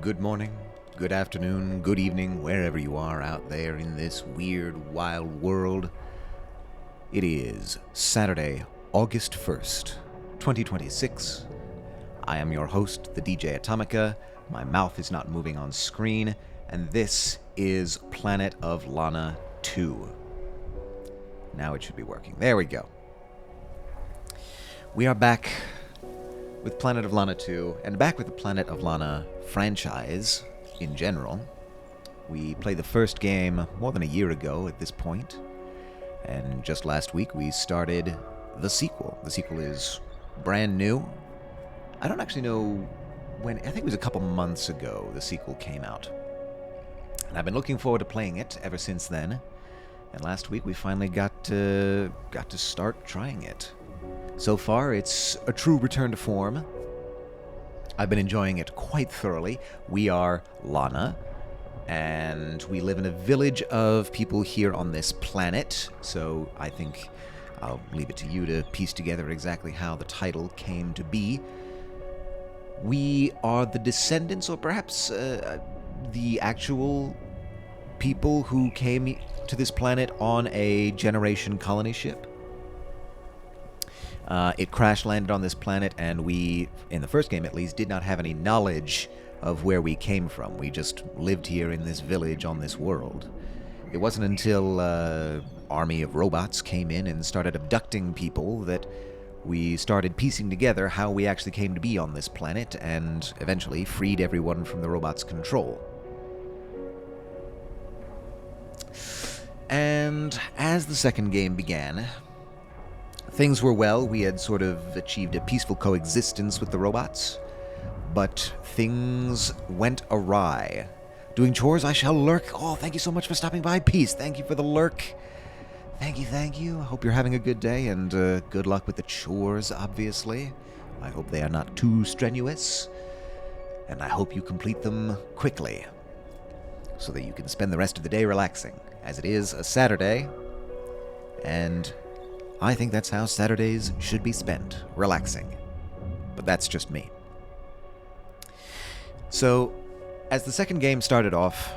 Good morning, good afternoon, good evening, wherever you are out there in this weird, wild world. It is Saturday, August 1st, 2026. I am your host, the DJ Atomica. My mouth is not moving on screen, and this is Planet of Lana 2. Now it should be working. There we go. We are back with Planet of Lana 2, and back with the Planet of Lana franchise in general. We played the first game more than a year ago at this point, and just last week we started the sequel. The sequel is brand new. I don't actually know when. I think it was a couple months ago the sequel came out, and I've been looking forward to playing it ever since then. And last week we finally got to start trying it. So far, it's a true return to form. I've been enjoying it quite thoroughly. We are Lana, and we live in a village of people here on this planet, so I think I'll leave it to you to piece together exactly how the title came to be. We are the descendants, or perhaps the actual people who came to this planet on a generation colony ship. It crash-landed on this planet, and we, in the first game at least, did not have any knowledge of where we came from. We just lived here in this village on this world. It wasn't until army of robots came in and started abducting people that we started piecing together how we actually came to be on this planet, and eventually freed everyone from the robots' control. And as the second game began, things were well. We had sort of achieved a peaceful coexistence with the robots, but things went awry. Doing chores, I shall lurk. Oh, thank you so much for stopping by. Peace. Thank you for the lurk. Thank you. I hope you're having a good day, and good luck with the chores, obviously. I hope they are not too strenuous, and I hope you complete them quickly, so that you can spend the rest of the day relaxing, as it is a Saturday, and I think that's how Saturdays should be spent, relaxing. But that's just me. So, as the second game started off,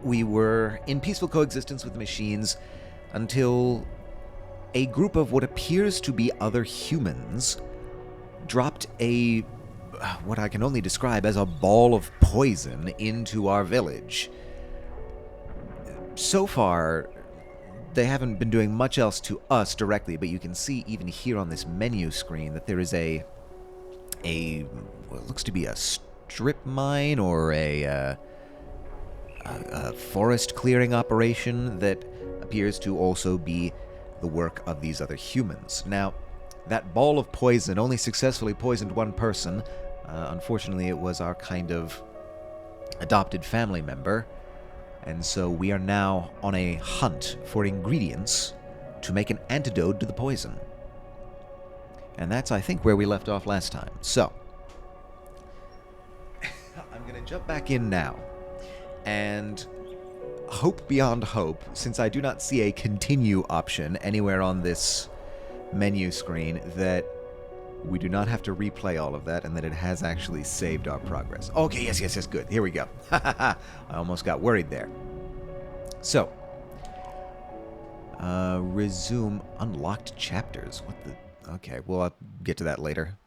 we were in peaceful coexistence with the machines until a group of what appears to be other humans dropped what I can only describe as a ball of poison into our village. So far, they haven't been doing much else to us directly, but you can see even here on this menu screen that there is what looks to be a strip mine or a forest clearing operation that appears to also be the work of these other humans. Now, that ball of poison only successfully poisoned one person. Unfortunately, it was our kind of adopted family member. And so we are now on a hunt for ingredients to make an antidote to the poison. And that's, I think, where we left off last time. So, I'm going to jump back in now. And hope beyond hope, since I do not see a continue option anywhere on this menu screen, that we do not have to replay all of that, and that it has actually saved our progress. Okay, yes, good. Here we go. I almost got worried there. So, resume unlocked chapters. What the... Okay, we'll get to that later.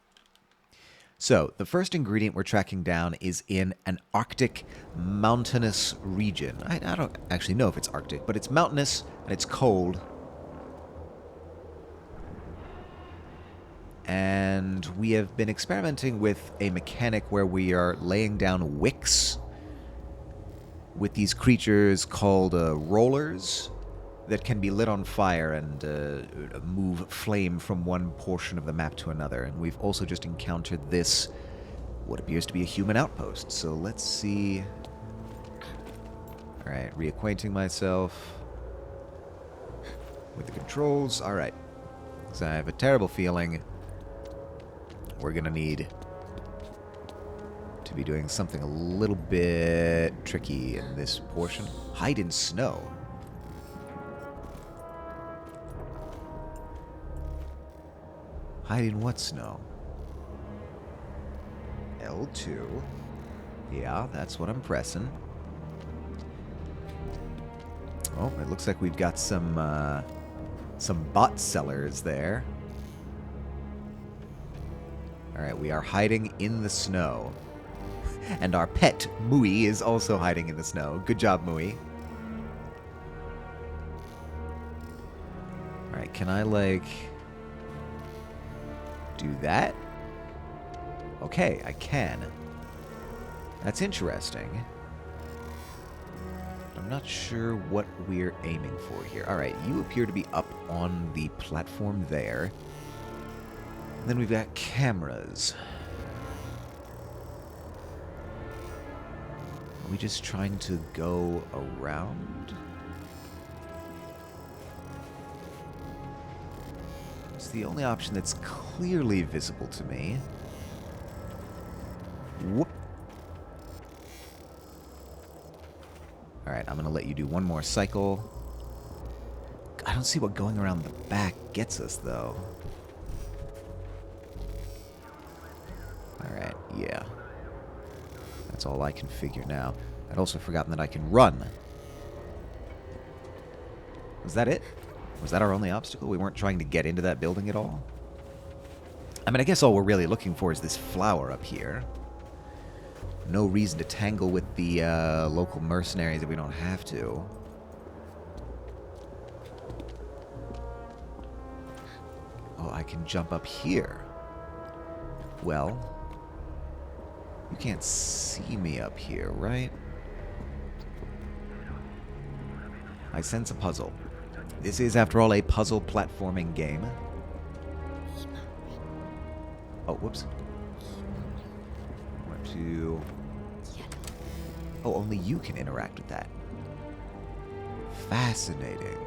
So, the first ingredient we're tracking down is in an Arctic mountainous region. I don't actually know if it's Arctic, but it's mountainous and it's cold. And we have been experimenting with a mechanic where we are laying down wicks with these creatures called rollers that can be lit on fire and move flame from one portion of the map to another. And we've also just encountered this, what appears to be a human outpost. So let's see. All right, reacquainting myself with the controls. All right, so I have a terrible feeling we're gonna need to be doing something a little bit tricky in this portion. Hide in snow. Hide in what snow? L2. Yeah, that's what I'm pressing. Oh, it looks like we've got some bot sellers there. Alright, we are hiding in the snow. And our pet, Mui, is also hiding in the snow. Good job, Mui. Alright, can I, like, do that? Okay, I can. That's interesting. I'm not sure what we're aiming for here. Alright, you appear to be up on the platform there. And then we've got cameras. Are we just trying to go around? It's the only option that's clearly visible to me. Whoop. Alright, I'm going to let you do one more cycle. I don't see what going around the back gets us, though. Alright, yeah. That's all I can figure now. I'd also forgotten that I can run. Was that it? Was that our only obstacle? We weren't trying to get into that building at all? I mean, I guess all we're really looking for is this flower up here. No reason to tangle with the local mercenaries if we don't have to. Oh, I can jump up here. Well, you can't see me up here, right? I sense a puzzle. This is, after all, a puzzle platforming game. Oh, whoops. One, two. Oh, only you can interact with that. Fascinating.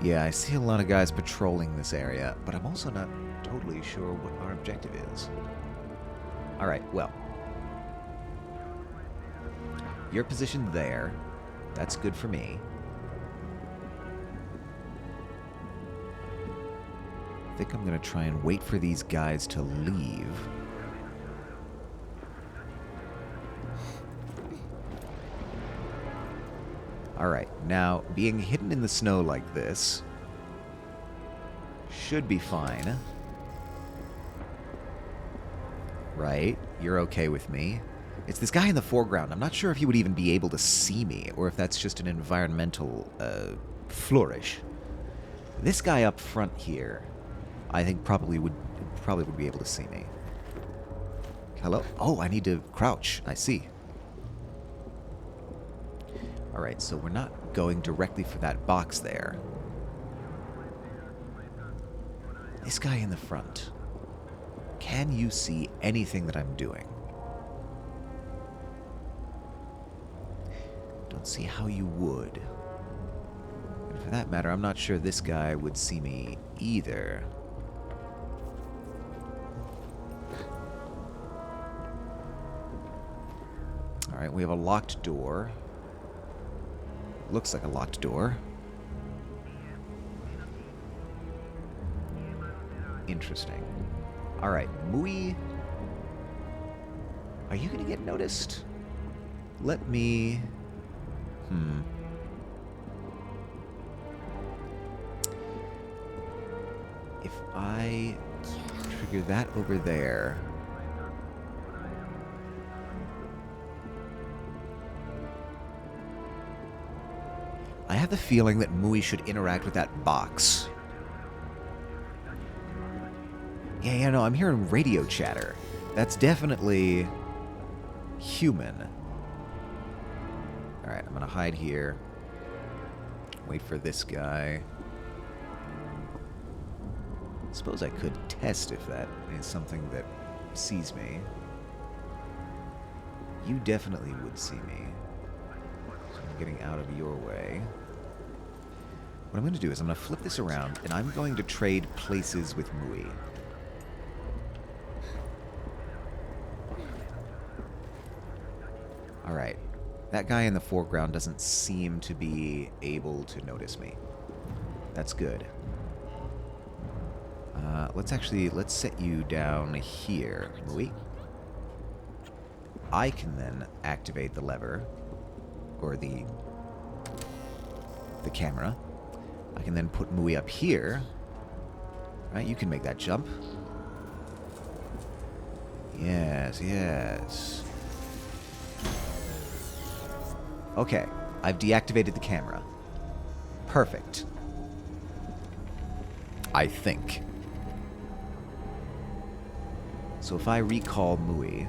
Yeah, I see a lot of guys patrolling this area, but I'm also not totally sure what our objective is. Alright, well. You're positioned there. That's good for me. I think I'm going to try and wait for these guys to leave. Alright, now, being hidden in the snow like this should be fine. Right? You're okay with me. It's this guy in the foreground. I'm not sure if he would even be able to see me, or if that's just an environmental flourish. This guy up front here, I think probably would be able to see me. Hello? Oh, I need to crouch. I see. Alright, so we're not going directly for that box there. This guy in the front. Can you see anything that I'm doing? Don't see how you would. And for that matter, I'm not sure this guy would see me either. Alright, we have a locked door. Looks like a locked door. Interesting. Alright, Mui. Are you gonna get noticed? Let me... If I trigger that over there... I have the feeling that Mui should interact with that box. Yeah, no, I'm hearing radio chatter. That's definitely human. Alright, I'm gonna hide here. Wait for this guy. Suppose I could test if that is something that sees me. You definitely would see me. So I'm getting out of your way. What I'm going to do is I'm going to flip this around, and I'm going to trade places with Mui. Alright. That guy in the foreground doesn't seem to be able to notice me. That's good. Let's set you down here, Mui. I can then activate the lever, or the camera. I can then put Mui up here. Right, you can make that jump. Yes, yes. Okay, I've deactivated the camera. Perfect. I think. So if I recall Mui...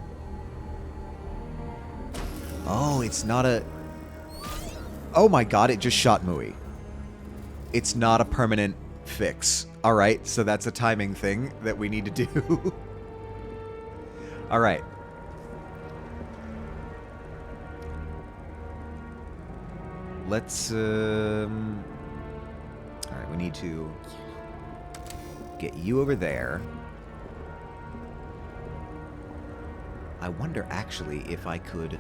Oh, it's not a... Oh my god, it just shot Mui. It's not a permanent fix. Alright, so that's a timing thing that we need to do. Alright. Let's, Alright, we need to get you over there. I wonder, actually, if I could...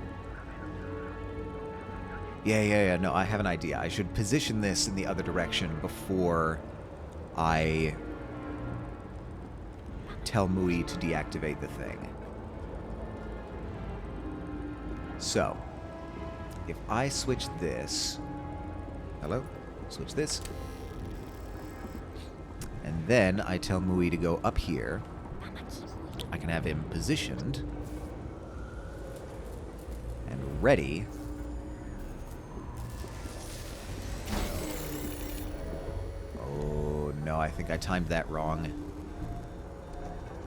Yeah, no, I have an idea. I should position this in the other direction before I tell Mui to deactivate the thing. So, if I switch this... Hello? Switch this. And then I tell Mui to go up here. I can have him positioned and ready. Oh, no, I think I timed that wrong.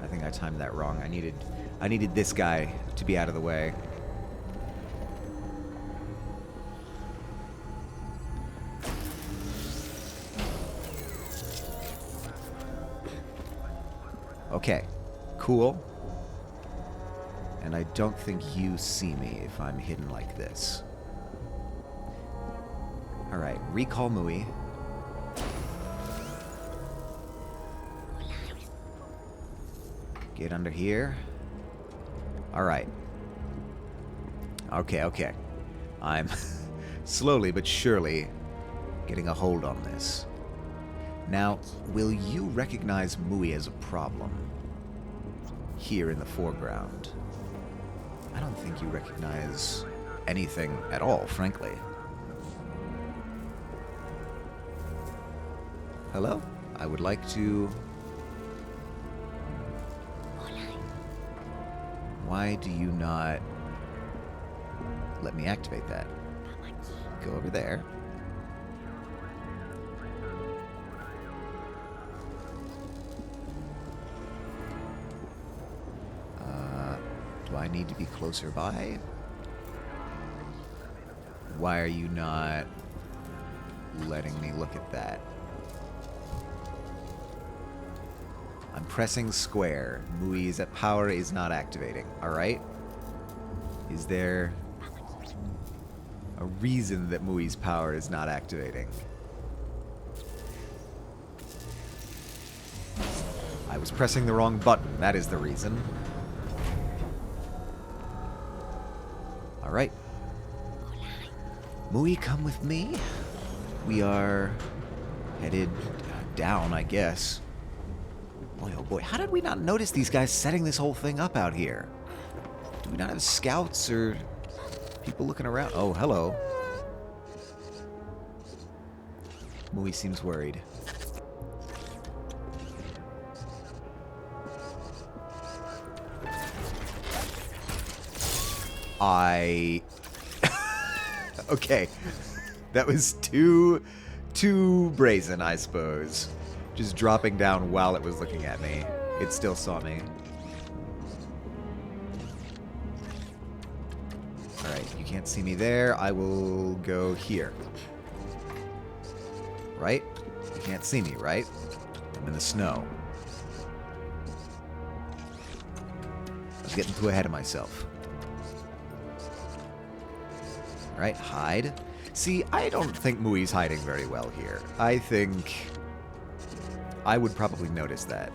I needed this guy to be out of the way. Okay, cool. And I don't think you see me if I'm hidden like this. Alright, recall Mui. Get under here. Alright. Okay. I'm slowly but surely getting a hold on this. Now, will you recognize Mui as a problem here in the foreground? I don't think you recognize anything at all, frankly. Hello? I would like to... Why do you not let me activate that? Go over there. Do I need to be closer by? Why are you not letting me look at that? I'm pressing square. Mui's power is not activating. Alright? Is there a reason that Mui's power is not activating? I was pressing the wrong button. That is the reason. Alright. Mui, come with me. We are headed down, I guess. Boy, oh boy, how did we not notice these guys setting this whole thing up out here? Do we not have scouts or people looking around? Oh, hello. Mui seems worried. Okay. That was too brazen, I suppose. Just dropping down while it was looking at me. It still saw me. Alright, you can't see me there. I will go here. Right? You can't see me, right? I'm in the snow. I was getting too ahead of myself. Alright, hide. See, I don't think Mui's hiding very well here. I think I would probably notice that.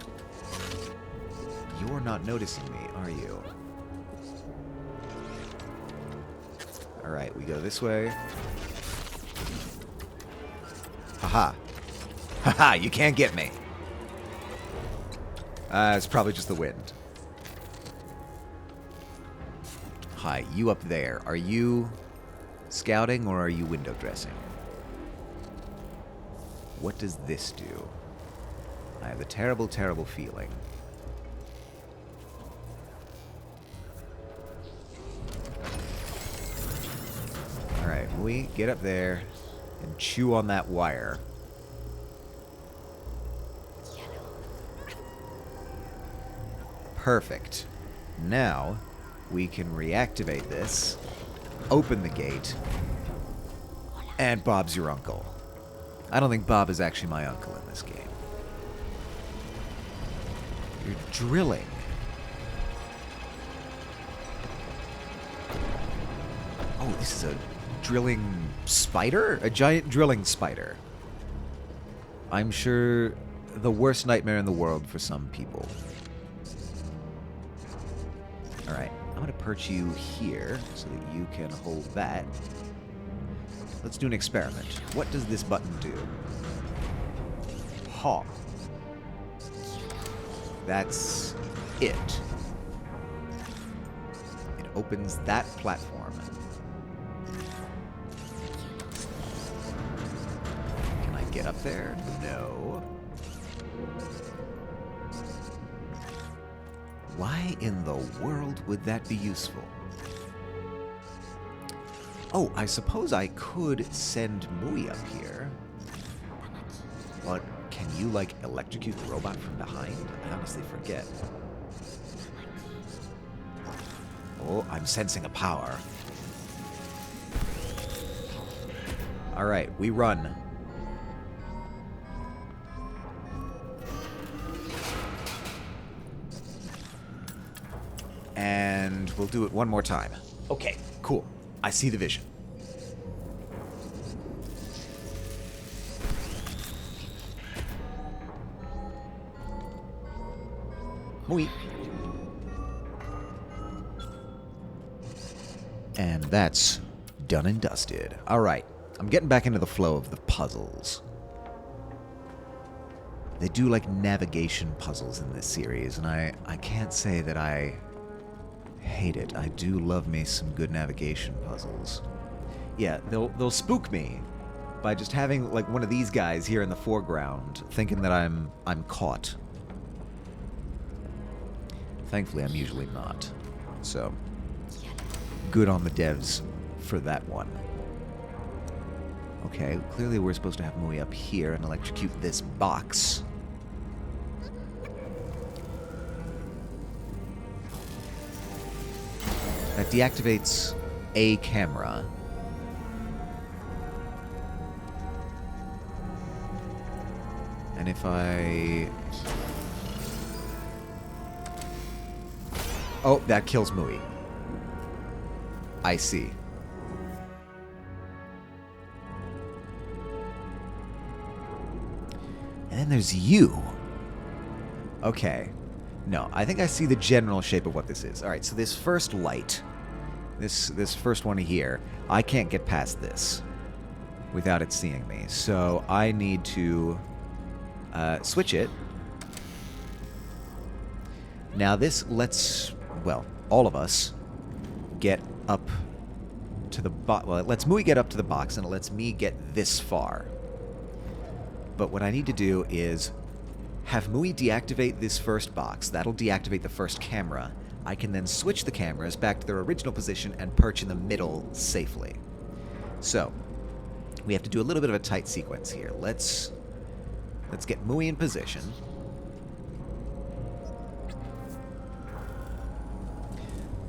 You're not noticing me, are you? Alright, we go this way. Haha. Haha, you can't get me. It's probably just the wind. Hi, you up there. Are you scouting or are you window dressing? What does this do? I have a terrible, terrible feeling. Alright, we get up there and chew on that wire. Perfect. Now, we can reactivate this, open the gate, and Bob's your uncle. I don't think Bob is actually my uncle in this game. You're drilling. Oh, this is a drilling spider? A giant drilling spider. I'm sure the worst nightmare in the world for some people. Alright, I'm going to perch you here so that you can hold that. Let's do an experiment. What does this button do? Hop. That's it. It opens that platform. Can I get up there? No. Why in the world would that be useful? Oh, I suppose I could send Mui up here. But can you, like, electrocute the robot from behind? I honestly forget. Oh, I'm sensing a power. Alright, we run. And we'll do it one more time. Okay, cool. I see the vision. Mui. And that's done and dusted. Alright, I'm getting back into the flow of the puzzles. They do like navigation puzzles in this series, and I can't say that I hate it. I do love me some good navigation puzzles. Yeah, they'll spook me by just having like one of these guys here in the foreground, thinking that I'm caught. Thankfully, I'm usually not. So, good on the devs for that one. Okay, clearly we're supposed to have Mui up here and electrocute this box. That deactivates a camera. And if I... Oh, that kills Mui. I see. And then there's you. Okay. No, I think I see the general shape of what this is. Alright, so this first light, this first one here, I can't get past this without it seeing me. So I need to switch it. Now this lets, well, all of us get up to the box. Well, it lets Mui get up to the box, and it lets me get this far. But what I need to do is have Mui deactivate this first box. That'll deactivate the first camera. I can then switch the cameras back to their original position and perch in the middle safely. So, we have to do a little bit of a tight sequence here. Let's get Mui in position.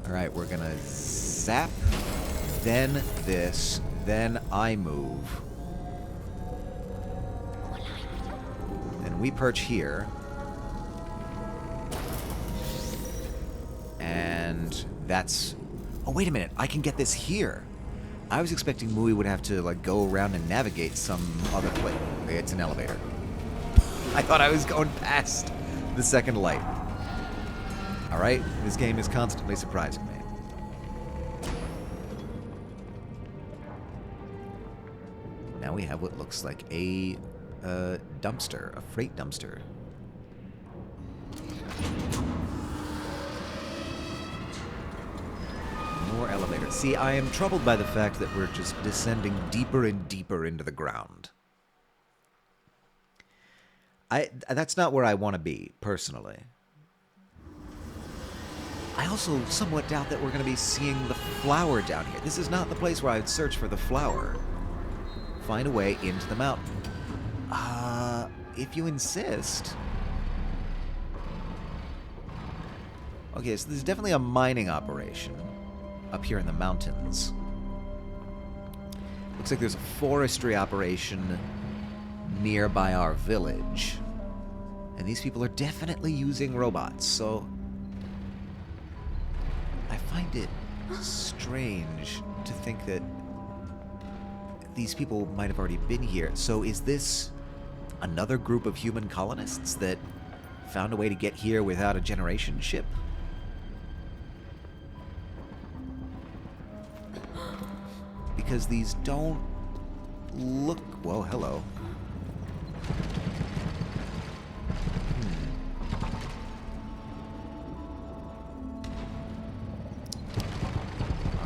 Alright, we're gonna zap, then this, then I move. And we perch here. And that's... Oh, wait a minute, I can get this here. I was expecting Mui would have to, like, go around and navigate some other place. It's an elevator. I thought I was going past the second light. Alright, this game is constantly surprising me. Now we have what looks like a dumpster, a freight dumpster. More See, I am troubled by the fact that we're just descending deeper and deeper into the ground. That's not where I want to be, personally. I also somewhat doubt that we're going to be seeing the flower down here. This is not the place where I would search for the flower. Find a way into the mountain. If you insist. Okay, so there's definitely a mining operation up here in the mountains. Looks like there's a forestry operation nearby our village. And these people are definitely using robots, so I find it strange to think that these people might have already been here. So is this another group of human colonists that found a way to get here without a generation ship? Because these don't look... Whoa, hello.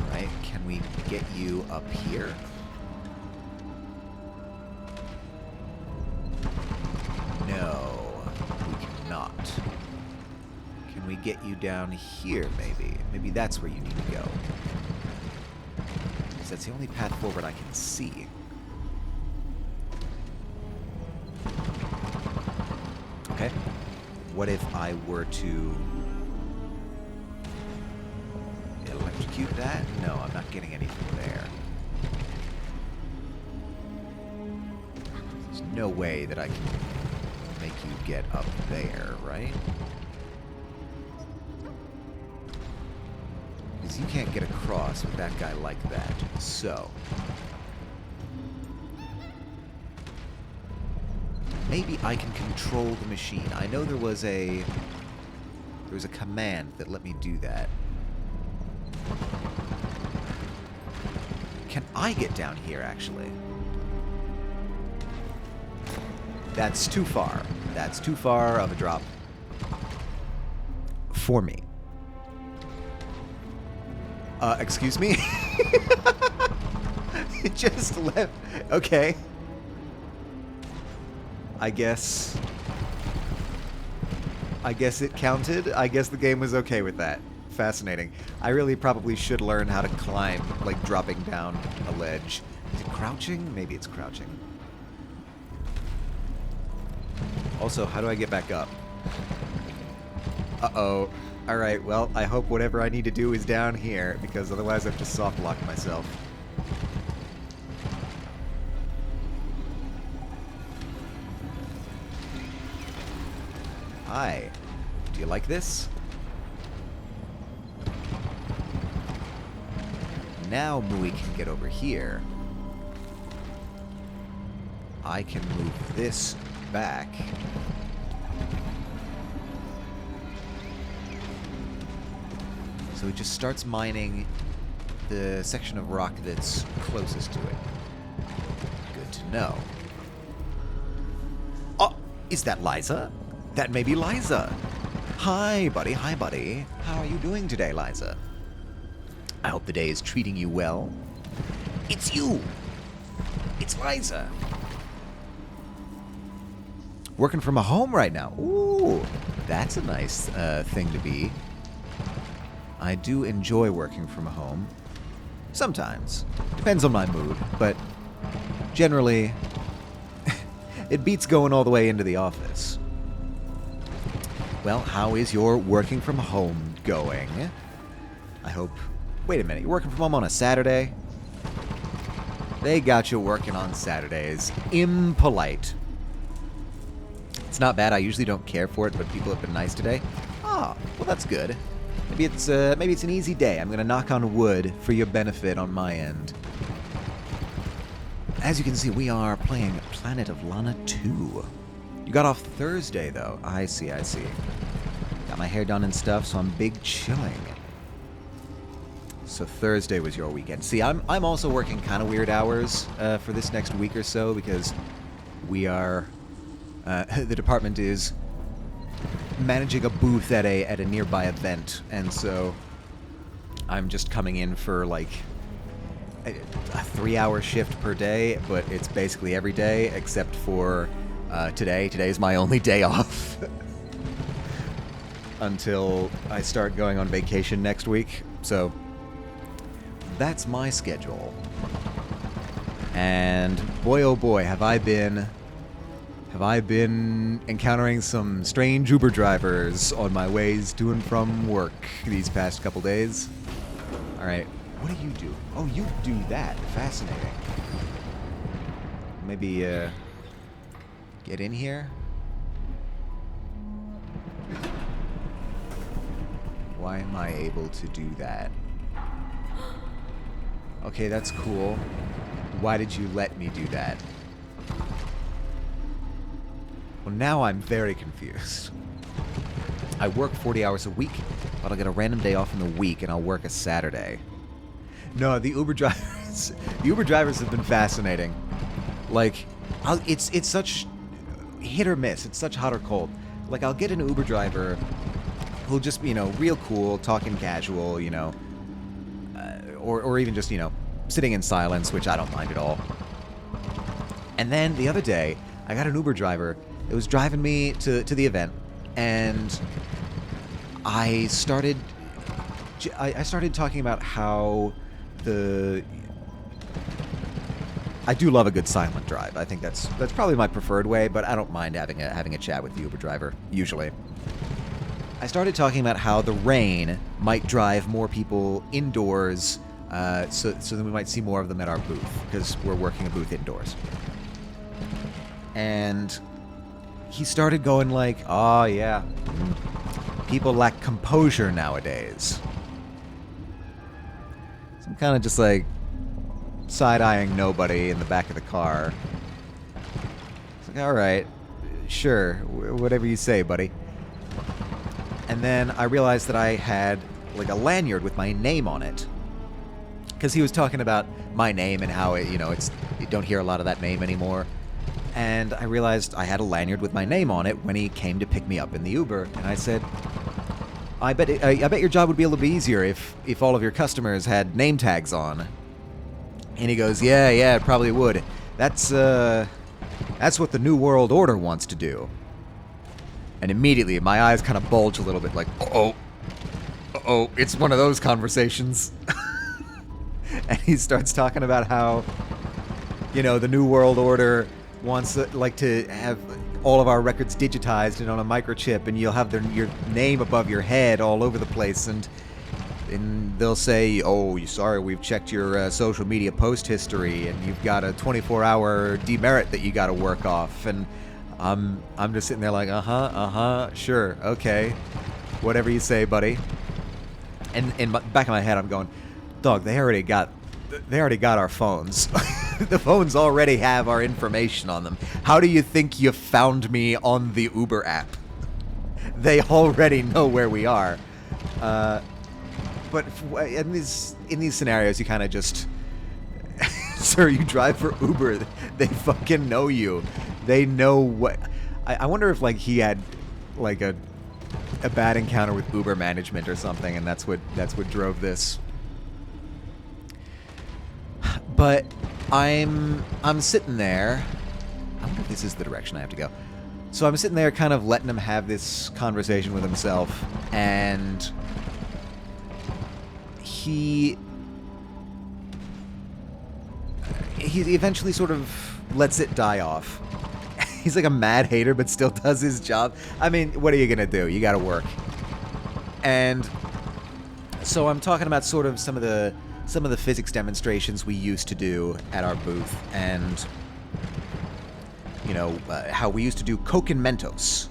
Alright, can we get you up here? No, we cannot. Can we get you down here, maybe? Maybe that's where you need to go. Because that's the only path forward I can see. Okay. What if I were to electrocute that? No, I'm not getting anything there. There's no way that I can make you get up there, right? Because you can't get across with that guy like that. So maybe I can control the machine. I know there was a command that let me do that. Can I get down here, actually? That's too far. That's too far of a drop for me. Excuse me? It just left. Okay. I guess it counted. I guess the game was okay with that. Fascinating. I really probably should learn how to climb, like dropping down a ledge. Is it crouching? Maybe it's crouching. Also, how do I get back up? Uh-oh. Alright, well, I hope whatever I need to do is down here, because otherwise I've just soft-locked myself. Hi. Do you like this? Now Mui can get over here. I can move this back. So it just starts mining the section of rock that's closest to it. Good to know. Oh, is that Liza? That may be Liza. Hi, buddy. Hi, buddy. How are you doing today, Liza? I hope the day is treating you well. It's you. It's Liza. Working from a home right now. Ooh, that's a nice thing to be. I do enjoy working from home. Sometimes. Depends on my mood, but generally, it beats going all the way into the office. Well, how is your working from home going? I hope... Wait a minute, you're working from home on a Saturday? They got you working on Saturdays. Impolite. It's not bad, I usually don't care for it, but people have been nice today. Ah, well that's good. Maybe it's an easy day. I'm gonna knock on wood for your benefit on my end. As you can see, we are playing Planet of Lana 2. You got off Thursday, though. I see, I see. Got my hair done and stuff, so I'm big chilling. So Thursday was your weekend. See, I'm also working kind of weird hours for this next week or so because we are... the department is managing a booth at a nearby event, and so I'm just coming in for like a 3-hour shift per day, but it's basically every day except for today. Today's my only day off until I start going on vacation next week. So that's my schedule. And boy, oh boy, have I been encountering some strange Uber drivers on my ways to and from work these past couple days. All right, what do you do? Oh, you do that. Fascinating. Maybe get in here? Why am I able to do that? Okay, that's cool. Why did you let me do that? Well, now I'm very confused. I work 40 hours a week, but I'll get a random day off in the week, and I'll work a Saturday. No, the Uber drivers have been fascinating. Like, it's such hit or miss. It's such hot or cold. Like, I'll get an Uber driver who'll just be, real cool, talking casual, or even just, sitting in silence, which I don't mind at all. And then the other day, I got an Uber driver that was driving me to the event, and I started talking about how I do love a good silent drive. I think that's probably my preferred way, but I don't mind having a chat with the Uber driver, usually. I started talking about how the rain might drive more people indoors, so that we might see more of them at our booth, because we're working a booth indoors. And he started going like, oh yeah, people lack composure nowadays. So I'm kind of just like side-eyeing nobody in the back of the car. It's like, all right, sure, whatever you say, buddy. And then I realized that I had like a lanyard with my name on it, because he was talking about my name and how you don't hear a lot of that name anymore. And I realized I had a lanyard with my name on it when he came to pick me up in the Uber. And I said, I bet your job would be a little bit easier if all of your customers had name tags on. And he goes, yeah, it probably would. That's what the New World Order wants to do. And immediately my eyes kind of bulge a little bit like, uh-oh, it's one of those conversations. And he starts talking about how, the New World Order wants to have all of our records digitized and on a microchip, and you'll have your name above your head all over the place, and they'll say, oh, sorry, we've checked your social media post history, and you've got a 24-hour demerit that you got to work off. And I'm just sitting there like, sure, okay, whatever you say, buddy. And in the back of my head, I'm going, dog, they already got our phones. The phones already have our information on them. How do you think you found me on the Uber app? They already know where we are. But in these scenarios, you kind of just, sir, you drive for Uber. They fucking know you. They know what. I wonder if he had a bad encounter with Uber management or something, and that's what drove this. But I'm sitting there. I wonder if this is the direction I have to go. So I'm sitting there kind of letting him have this conversation with himself, and he eventually sort of lets it die off. He's like a mad hater, but still does his job. I mean, what are you gonna do? You gotta work. And so I'm talking about sort of some of the physics demonstrations we used to do at our booth, and how we used to do Coke and Mentos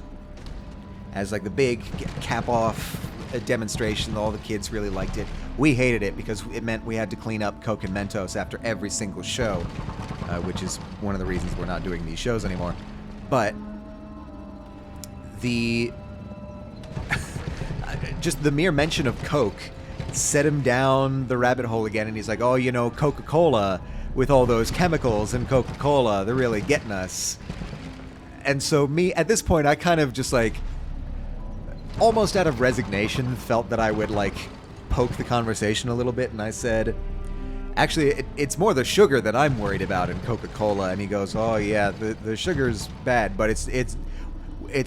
as the big cap off demonstration. All the kids really liked it. We hated it because it meant we had to clean up Coke and Mentos after every single show, which is one of the reasons we're not doing these shows anymore. But just the mere mention of Coke set him down the rabbit hole again, and he's like, oh, Coca-Cola, with all those chemicals in Coca-Cola, they're really getting us. And so at this point, I kind of just almost out of resignation, felt that I would poke the conversation a little bit, and I said, actually, it's more the sugar that I'm worried about in Coca-Cola. And he goes, oh yeah, the sugar's bad, but it's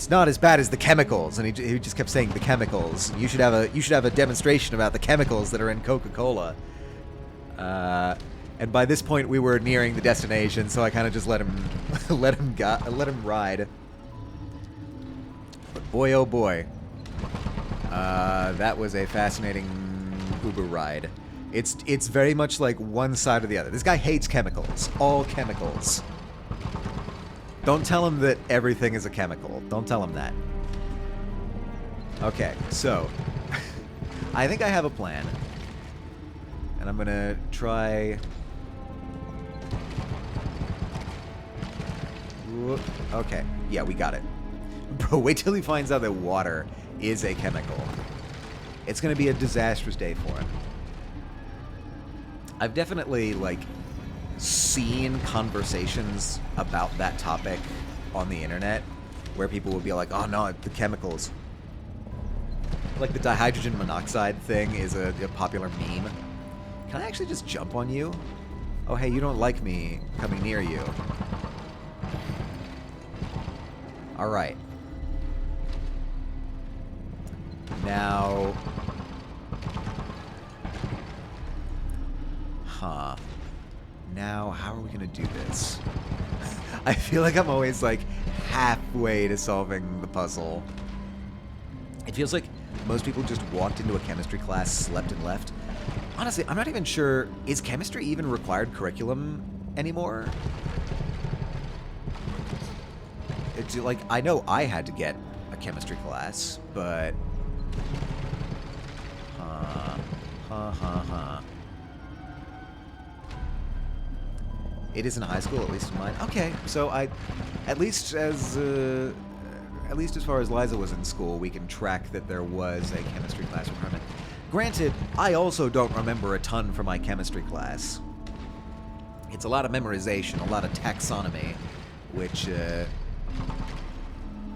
not as bad as the chemicals. And he just kept saying the chemicals. You should have a demonstration about the chemicals that are in Coca-Cola. And by this point, we were nearing the destination, so I kind of just let him let him ride. But boy, oh boy, that was a fascinating Uber ride. It's very much like one side or the other. This guy hates chemicals, all chemicals. Don't tell him that everything is a chemical. Don't tell him that. Okay, so I think I have a plan, and I'm gonna try. Okay, yeah, we got it. Bro, wait till he finds out that water is a chemical. It's gonna be a disastrous day for him. I've definitely, like, seen conversations about that topic on the internet where people will be like, oh no, the chemicals. Like the dihydrogen monoxide thing is a popular meme. Can I actually just jump on you? Oh hey, you don't like me coming near you. Alright. Now... Huh. Now, how are we gonna do this? I feel like I'm always, like, halfway to solving the puzzle. It feels like most people just walked into a chemistry class, slept, and left. Honestly, I'm not even sure, is chemistry even required curriculum anymore? It's like, I know I had to get a chemistry class, but... It is in high school, at least in mine. Okay, so at least as far as Liza was in school, we can track that there was a chemistry class requirement. Granted, I also don't remember a ton from my chemistry class. It's a lot of memorization, a lot of taxonomy, which,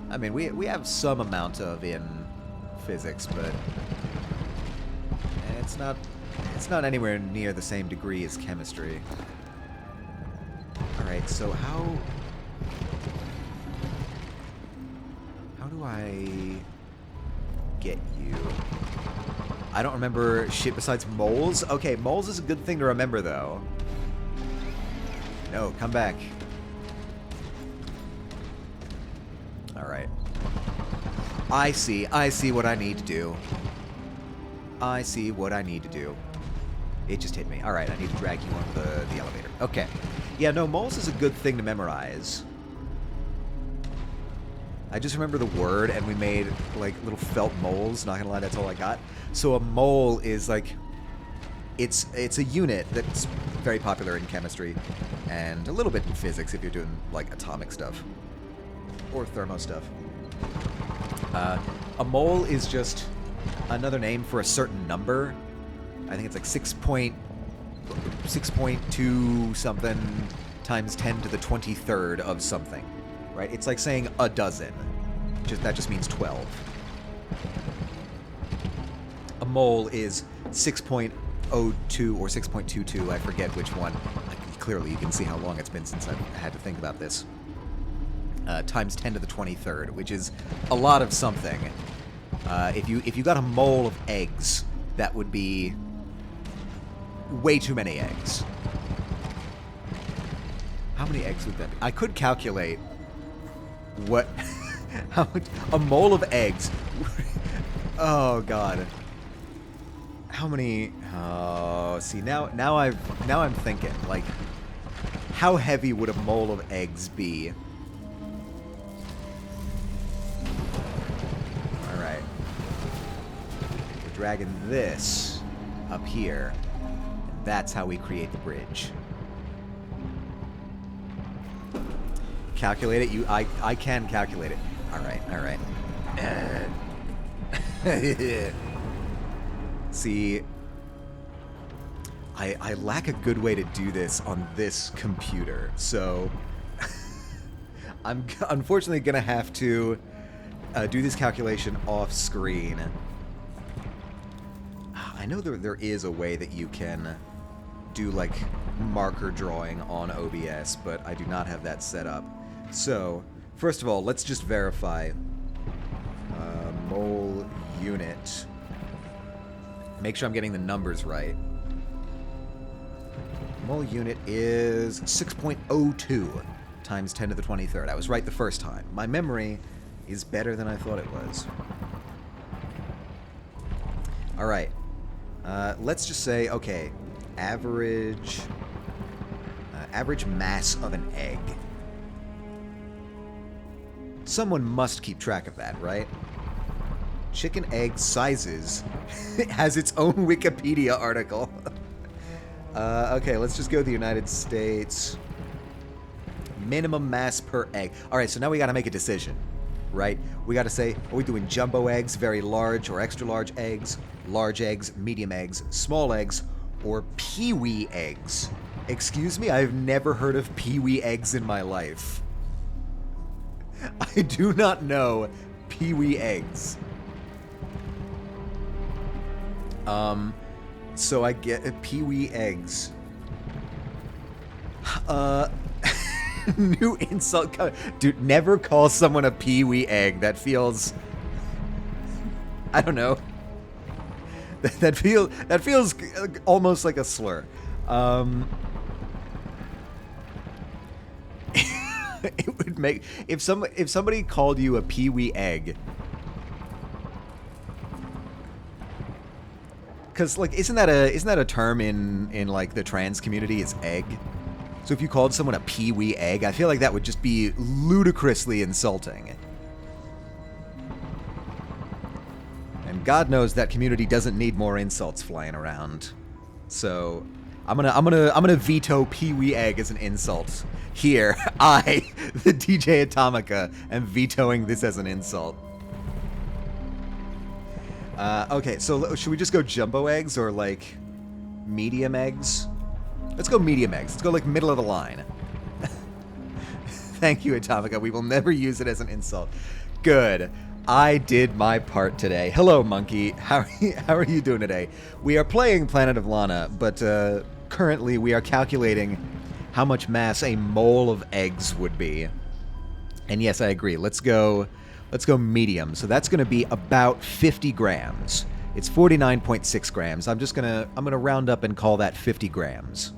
I mean, we have some amount of in physics, but it's not anywhere near the same degree as chemistry. Alright, so how do I get you? I don't remember shit besides moles. Okay, moles is a good thing to remember, though. No, come back. Alright. I see what I need to do. I see what I need to do. It just hit me. Alright, I need to drag you onto the elevator. Okay. Yeah, no, moles is a good thing to memorize. I just remember the word, and we made, like, little felt moles. Not gonna lie, that's all I got. So a mole is, like... It's a unit that's very popular in chemistry, and a little bit in physics if you're doing, like, atomic stuff. Or thermo stuff. A mole is just another name for a certain number. I think it's like 6.2 something times 10 to the 23rd of something, right? It's like saying a dozen. That just means 12. A mole is 6.02 or 6.22, I forget which one. Clearly, you can see how long it's been since I've had to think about this. Times 10 to the 23rd, which is a lot of something. If you got a mole of eggs, that would be way too many eggs. How many eggs would that be? I could calculate what... how much... A mole of eggs. Oh, God. How many... Oh, see, now I'm thinking, like, how heavy would a mole of eggs be? Alright. We're dragging this up here. That's how we create the bridge. Calculate it? I can calculate it. Alright, alright. See, I lack a good way to do this on this computer, so I'm unfortunately gonna have to do this calculation off screen. I know there is a way that you can do, like, marker drawing on OBS, but I do not have that set up. So, first of all, let's just verify. Mole unit. Make sure I'm getting the numbers right. Mole unit is 6.02 times 10 to the 23rd. I was right the first time. My memory is better than I thought it was. Alright. Let's just say, okay, average mass of an egg. Someone must keep track of that, right? Chicken egg sizes has its own Wikipedia article. Okay, let's just go to the United States. Minimum mass per egg. Alright, so now we gotta make a decision, right? We gotta say, are we doing jumbo eggs, very large or extra large eggs, medium eggs, small eggs, or peewee eggs? Excuse me, I've never heard of peewee eggs in my life. I do not know peewee eggs. So I get peewee eggs. New insult. Dude, never call someone a peewee egg. That feels... I don't know. That feels almost like a slur. It would make... If somebody called you a peewee egg... Because, like, isn't that a term in like the trans community? It's egg. So if you called someone a peewee egg, I feel like that would just be ludicrously insulting. And God knows that community doesn't need more insults flying around. So I'm gonna veto peewee egg as an insult. Here, I, the DJ Atomica, am vetoing this as an insult. Okay, so should we just go jumbo eggs or, like, medium eggs? Let's go medium eggs. Let's go, like, middle of the line. Thank you, Atomica. We will never use it as an insult. Good. I did my part today. Hello, Monkey. How are you doing today? We are playing Planet of Lana, but currently we are calculating how much mass a mole of eggs would be. And yes, I agree. Let's go medium. So that's going to be about 50 grams. It's 49.6 grams. I'm gonna round up and call that 50 grams.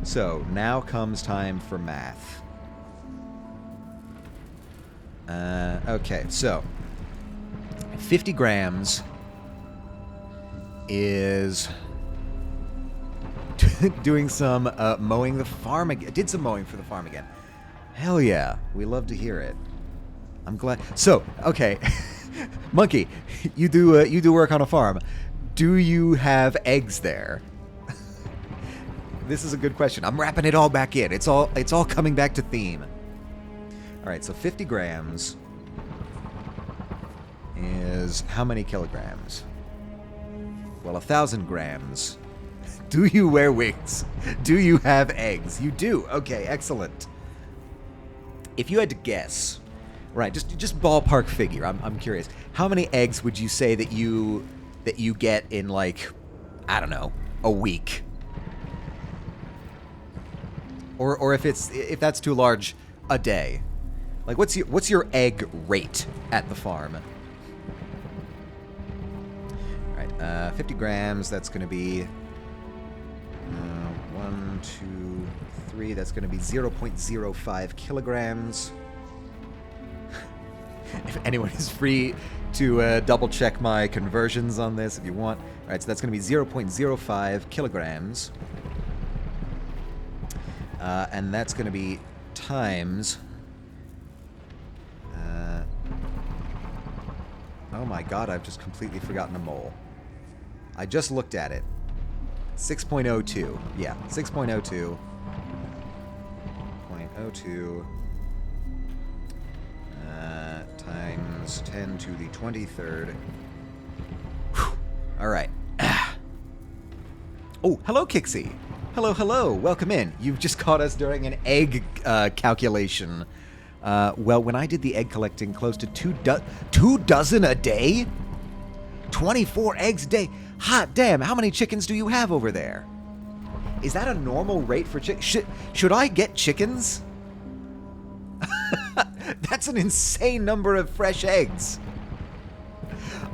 So now comes time for math. Okay, so 50 grams is doing some mowing the farm again. Did some mowing for the farm again. Hell yeah, we love to hear it. I'm glad. So, okay, Monkey, you do work on a farm. Do you have eggs there? This is a good question. I'm wrapping it all back in. It's all coming back to theme. All right, so 50 grams is how many kilograms? Well, 1,000 grams. Do you wear wings? Do you have eggs? You do. Okay, excellent. If you had to guess, right, just ballpark figure. I'm curious. How many eggs would you say that you get in, like, I don't know, a week? Or if that's too large, a day. Like, what's your egg rate at the farm? All right, 50 grams. That's going to be 1, 2, 3. That's going to be 0.05 kilograms. If anyone is free to double check my conversions on this, if you want. All right, so that's going to be 0.05 kilograms. And that's going to be times... oh my god, I've just completely forgotten a mole. I just looked at it. 6.02. Yeah, 6.02. 0.02 times 10 to the 23rd. All right. Oh, hello, Kixie. Hello, hello. Welcome in. You've just caught us during an egg calculation. Well, when I did the egg collecting, close to two dozen a day? 24 eggs a day. Hot damn, how many chickens do you have over there? Is that a normal rate for should I get chickens? That's an insane number of fresh eggs.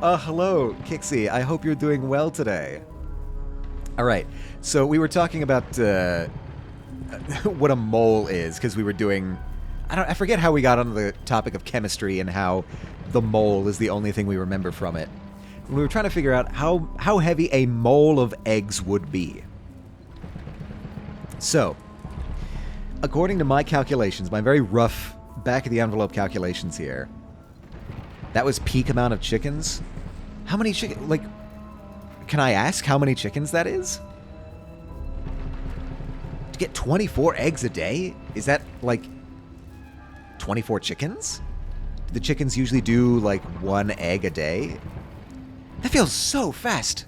Hello, Kixie. I hope you're doing well today. All right, so we were talking about what a mole is, because we were doing... I forget how we got onto the topic of chemistry and how the mole is the only thing we remember from it. We were trying to figure out how heavy a mole of eggs would be. So, according to my calculations, my very rough back-of-the-envelope calculations here, that was peak amount of chickens. How many chickens... Like, can I ask how many chickens that is? To get 24 eggs a day? Is that, like, 24 chickens? Do the chickens usually do, like, 1 egg a day? That feels so fast.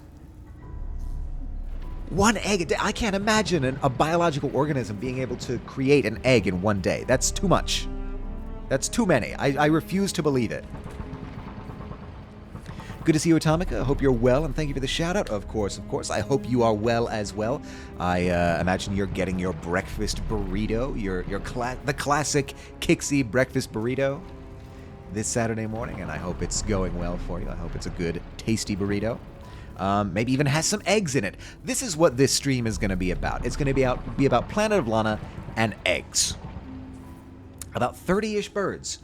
1 egg a day? I can't imagine a biological organism being able to create an egg in 1 day. That's too much. That's too many. I refuse to believe it. Good to see you, Atomica. I hope you're well, and thank you for the shout-out. Of course, of course. I hope you are well as well. I imagine you're getting your breakfast burrito, the classic Kixie breakfast burrito this Saturday morning, and I hope it's going well for you. I hope it's a good, tasty burrito. Maybe even has some eggs in it. This is what this stream is going to be about. It's going to be about Planet of Lana and eggs. About 30-ish birds.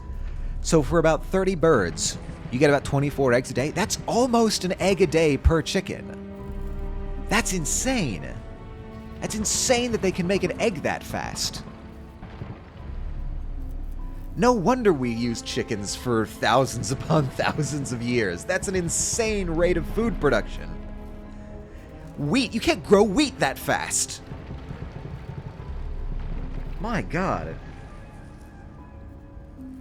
So for about 30 birds, you get about 24 eggs a day. That's almost an egg a day per chicken. That's insane. That's insane that they can make an egg that fast. No wonder we used chickens for thousands upon thousands of years. That's an insane rate of food production. Wheat, you can't grow wheat that fast. My God.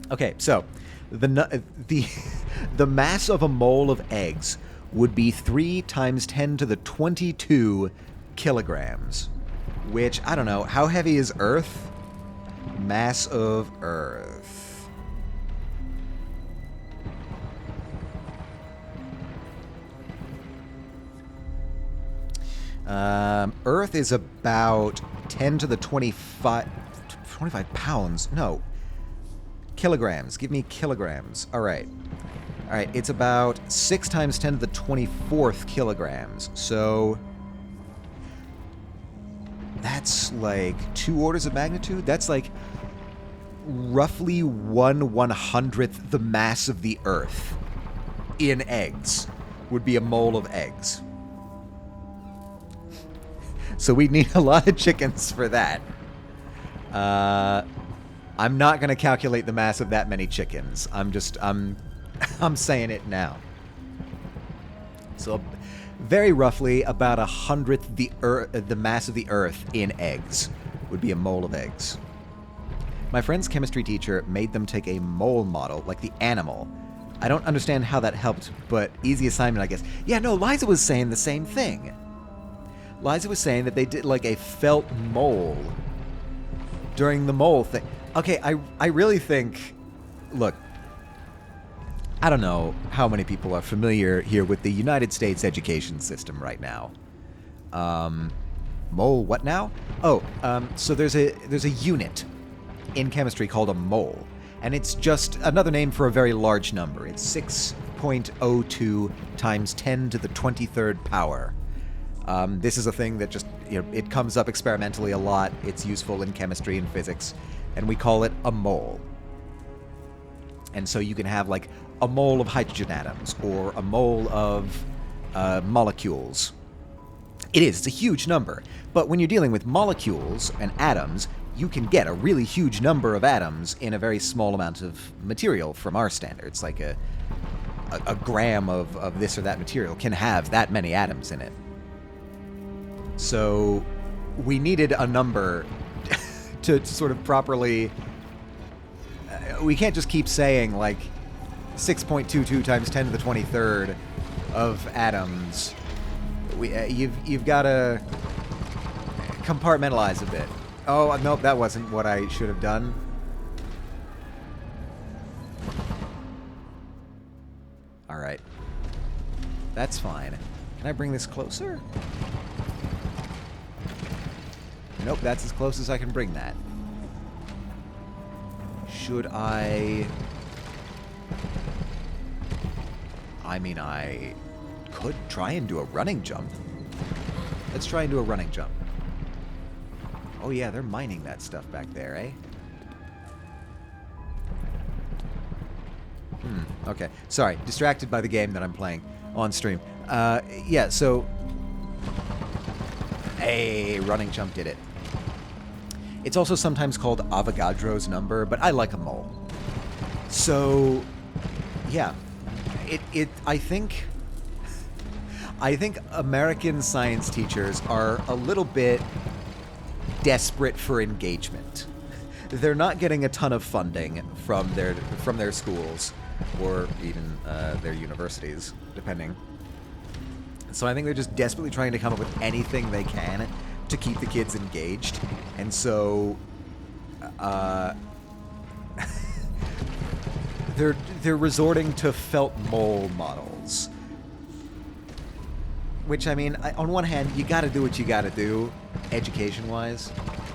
Okay, so the mass of a mole of eggs would be 3 times 10 to the 22 kilograms, which, I don't know, how heavy is Earth? Mass of Earth. Earth is about 10 to the 25 pounds. No. Kilograms. Give me kilograms. All right. All right. It's about 6 times 10 to the 24th kilograms. So that's like 2 orders of magnitude. That's like roughly 1/100th the mass of the Earth in eggs would be a mole of eggs. So we'd need a lot of chickens for that. I'm not going to calculate the mass of that many chickens. I'm saying it now. So very roughly about 100th the mass of the Earth in eggs would be a mole of eggs. My friend's chemistry teacher made them take a mole model, like the animal. I don't understand how that helped, but easy assignment, I guess. Yeah, no, Liza was saying the same thing. Liza was saying that they did like a felt mole during the mole thing. Okay, I really think... Look, I don't know how many people are familiar here with the United States education system right now. Mole what now? Oh, so there's a unit in chemistry called a mole, and it's just another name for a very large number. It's 6.02 times 10 to the 23rd power. This is a thing that just, it comes up experimentally a lot. It's useful in chemistry and physics, and we call it a mole. And so you can have like a mole of hydrogen atoms or a mole of molecules. It's a huge number. But when you're dealing with molecules and atoms, you can get a really huge number of atoms in a very small amount of material from our standards. Like a gram of this or that material can have that many atoms in it. So we needed a number to sort of properly... we can't just keep saying, like, 6.22 times 10 to the 23rd of atoms. You've got to compartmentalize a bit. Oh, nope, that wasn't what I should have done. All right. That's fine. Can I bring this closer? Nope, that's as close as I can bring that. Should I... I mean, I could try and do a running jump. Let's try and do a running jump. Oh yeah, they're mining that stuff back there, eh? Okay. Sorry, distracted by the game that I'm playing on stream. Yeah, so... Hey, running jump did it. It's also sometimes called Avogadro's number, but I like a mole. So, yeah. I think American science teachers are a little bit desperate for engagement. They're not getting a ton of funding from their schools or even their universities, depending. So I think they're just desperately trying to come up with anything they can to keep the kids engaged. And so they're resorting to felt mole models. Which, I mean, on one hand, you gotta do what you gotta do, education-wise.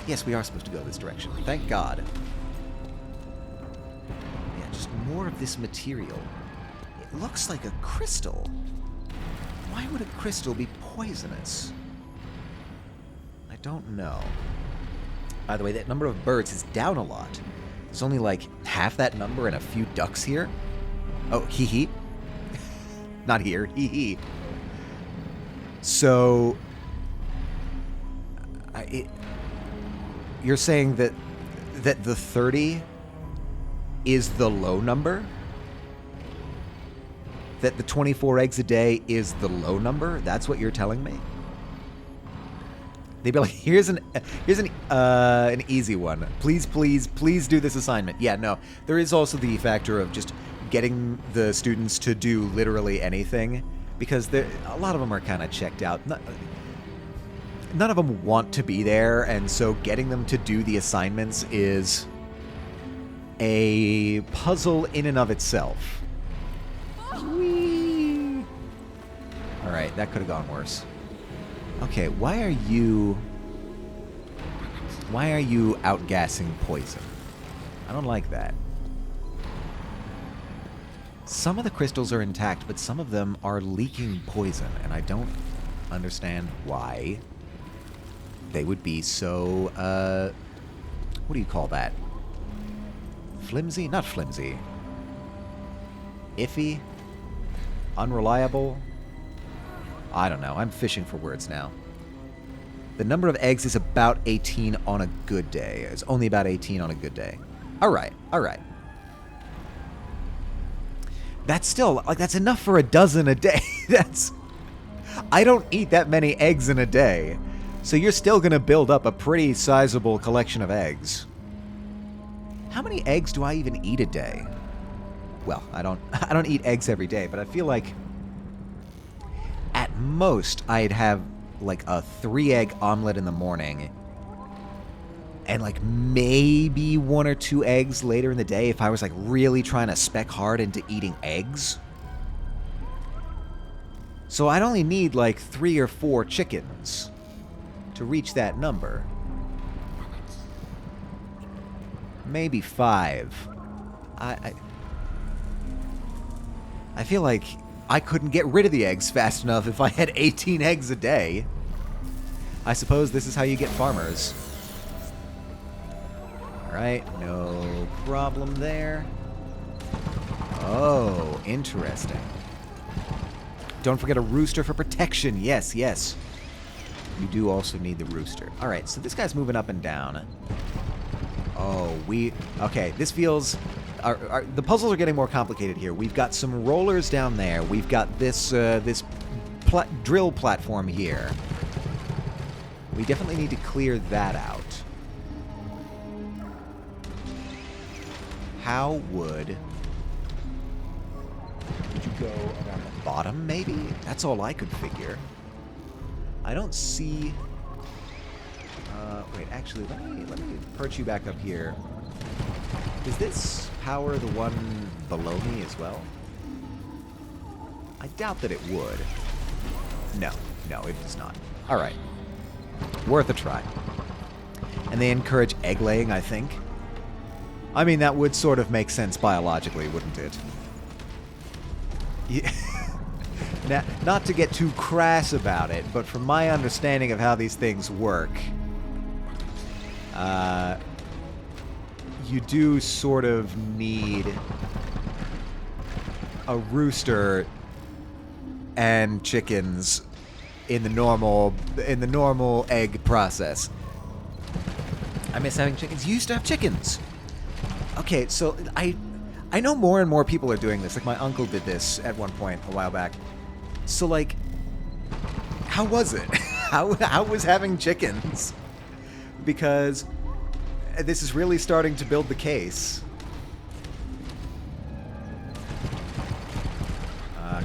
Yes, we are supposed to go this direction. Thank God. Yeah, just more of this material. It looks like a crystal. Why would a crystal be poisonous? I don't know. By the way, that number of birds is down a lot. There's only like half that number and a few ducks here. Oh, hee. Not here, hee. So, you're saying that the 30 is the low number? That the 24 eggs a day is the low number? That's what you're telling me? They'd be like, here's an easy one. Please do this assignment. Yeah, no. There is also the factor of just getting the students to do literally anything, because a lot of them are kind of checked out. None of them want to be there, and so getting them to do the assignments is a puzzle in and of itself. Whee! All right, that could have gone worse. Okay, why are you outgassing poison? I don't like that. Some of the crystals are intact, but some of them are leaking poison, and I don't understand why they would be so, what do you call that? Flimsy? Not flimsy. Iffy? Unreliable? I don't know. I'm fishing for words now. The number of eggs is about 18 on a good day. It's only about 18 on a good day. All right. That's still, like, that's enough for a dozen a day. I don't eat that many eggs in a day. So you're still going to build up a pretty sizable collection of eggs. How many eggs do I even eat a day? Well, I don't eat eggs every day, but I feel like at most I'd have like a 3-egg omelet in the morning and like maybe 1 or 2 eggs later in the day if I was like really trying to spec hard into eating eggs. So I'd only need like 3 or 4 chickens to reach that number. Maybe 5. I feel like I couldn't get rid of the eggs fast enough if I had 18 eggs a day. I suppose this is how you get farmers. Alright, no problem there. Oh, interesting. Don't forget a rooster for protection. Yes. You do also need the rooster. Alright, so this guy's moving up and down. Oh, okay, this feels... the puzzles are getting more complicated here. We've got some rollers down there. We've got this drill platform here. We definitely need to clear that out. How would you go around the bottom, maybe? That's all I could figure. I don't see... wait, actually, let me perch you back up here. Does this power the one below me as well? I doubt that it would. No, it does not. Alright. Worth a try. And they encourage egg laying, I think. I mean, that would sort of make sense biologically, wouldn't it? Yeah. Now, not to get too crass about it, but from my understanding of how these things work, you do sort of need a rooster and chickens in the normal egg process. I miss having chickens. You used to have chickens. Okay, so I know more and more people are doing this. Like my uncle did this at one point a while back. So, like, how was it? How was having chickens? Because this is really starting to build the case.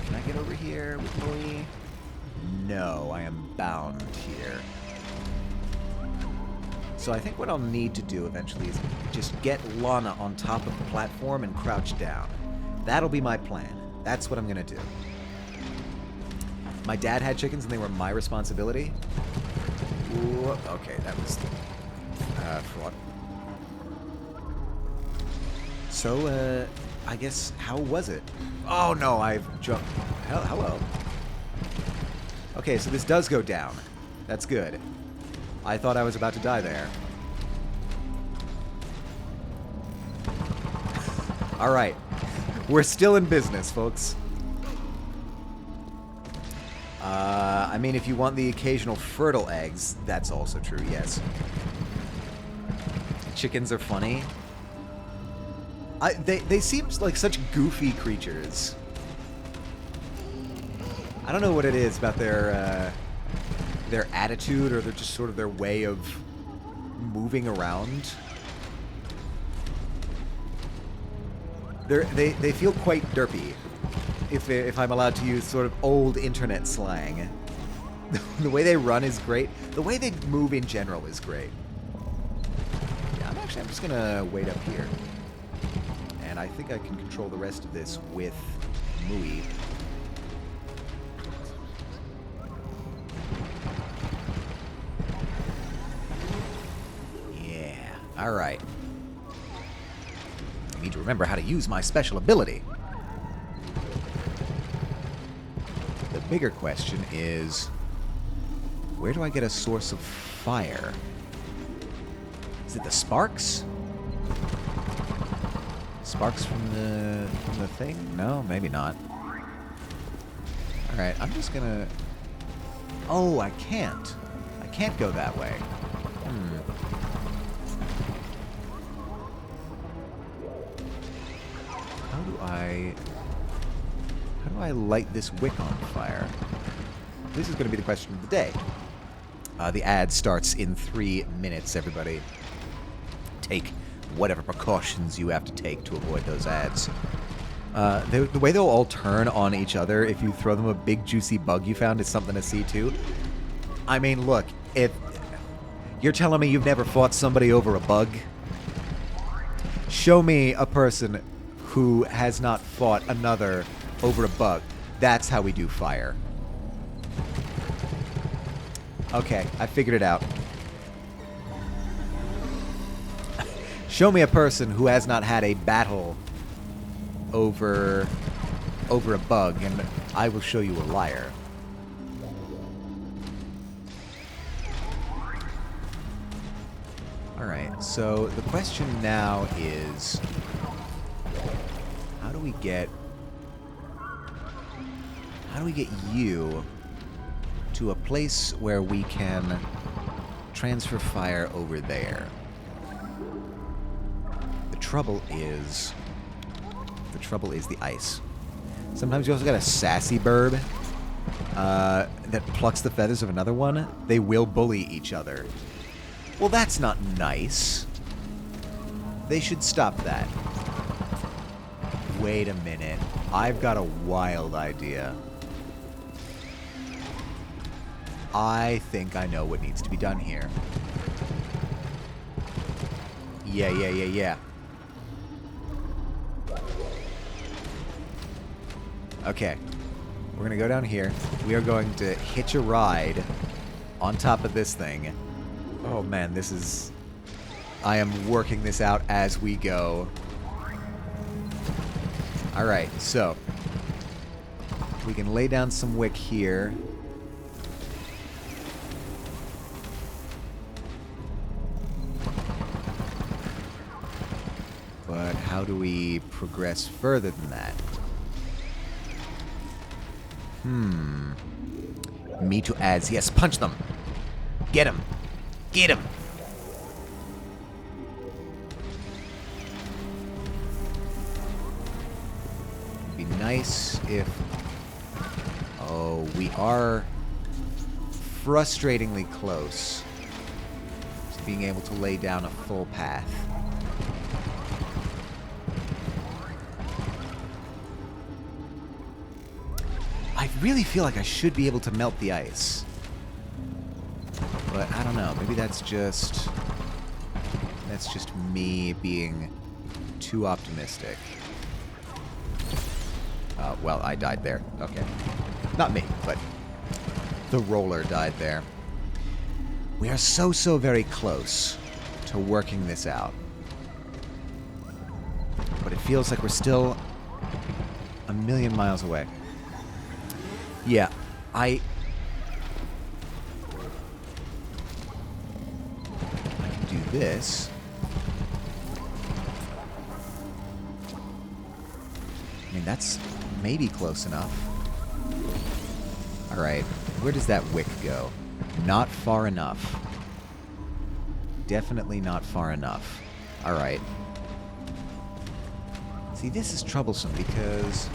Can I get over here with Louis? No, I am bound here. So I think what I'll need to do eventually is just get Lana on top of the platform and crouch down. That'll be my plan. That's what I'm gonna do. My dad had chickens and they were my responsibility. Ooh, okay, that was fraud. So, I guess, how was it? Oh no, I've jumped. Hello. Okay, so this does go down. That's good. I thought I was about to die there. Alright. We're still in business, folks. I mean, if you want the occasional fertile eggs, that's also true, yes. Chickens are funny. They seem like such goofy creatures. I don't know what it is about their attitude or just sort of their way of moving around. They feel quite derpy, if I'm allowed to use sort of old internet slang. The way they run is great. The way they move in general is great. Yeah, I'm just gonna wait up here. And I think I can control the rest of this with Mui. Yeah, alright. I need to remember how to use my special ability. The bigger question is, where do I get a source of fire? Is it the sparks? Sparks from the thing? No, maybe not. Alright, I'm just gonna... Oh, I can't. I can't go that way. How do I light this wick on fire? This is going to be the question of the day. The ad starts in 3 minutes, everybody. Take whatever precautions you have to take to avoid those ads. The way they'll all turn on each other if you throw them a big juicy bug you found is something to see too. I mean, look, if you're telling me you've never fought somebody over a bug, show me a person who has not fought another over a bug. That's how we do fire. Okay, I figured it out. Show me a person who has not had a battle over a bug, and I will show you a liar. Alright, so the question now is, how do we get you to a place where we can transfer fire over there? The trouble is the ice. Sometimes you also got a sassy bird that plucks the feathers of another one. They will bully each other. Well, that's not nice. They should stop that. Wait a minute. I've got a wild idea. I think I know what needs to be done here. Yeah. Okay. We're going to go down here. We are going to hitch a ride on top of this thing. Oh, man, this is... I am working this out as we go. Alright, so... we can lay down some wick here. But how do we progress further than that? Me to ads. Yes, punch them. Get him. Get him. It'd be nice if... oh, we are frustratingly close to being able to lay down a full path. I really feel like I should be able to melt the ice. But I don't know. Maybe that's just me being too optimistic. Well, I died there. Okay. Not me, but the roller died there. We are so very close to working this out. But it feels like we're still a million miles away. Yeah, I can do this. I mean, that's maybe close enough. Alright, where does that wick go? Not far enough. Definitely not far enough. Alright. See, this is troublesome because...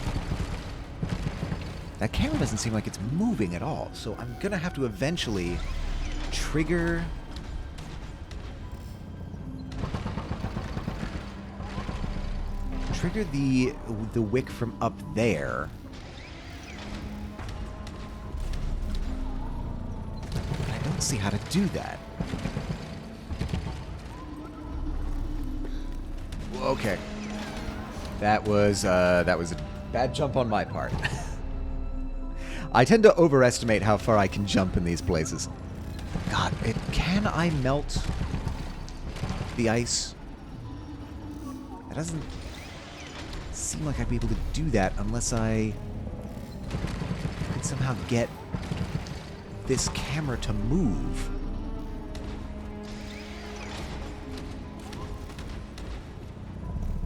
that camera doesn't seem like it's moving at all, so I'm gonna have to eventually trigger... the wick from up there. But I don't see how to do that. Okay. That was a bad jump on my part. I tend to overestimate how far I can jump in these places. God, can I melt the ice? It doesn't seem like I'd be able to do that unless I could somehow get this camera to move.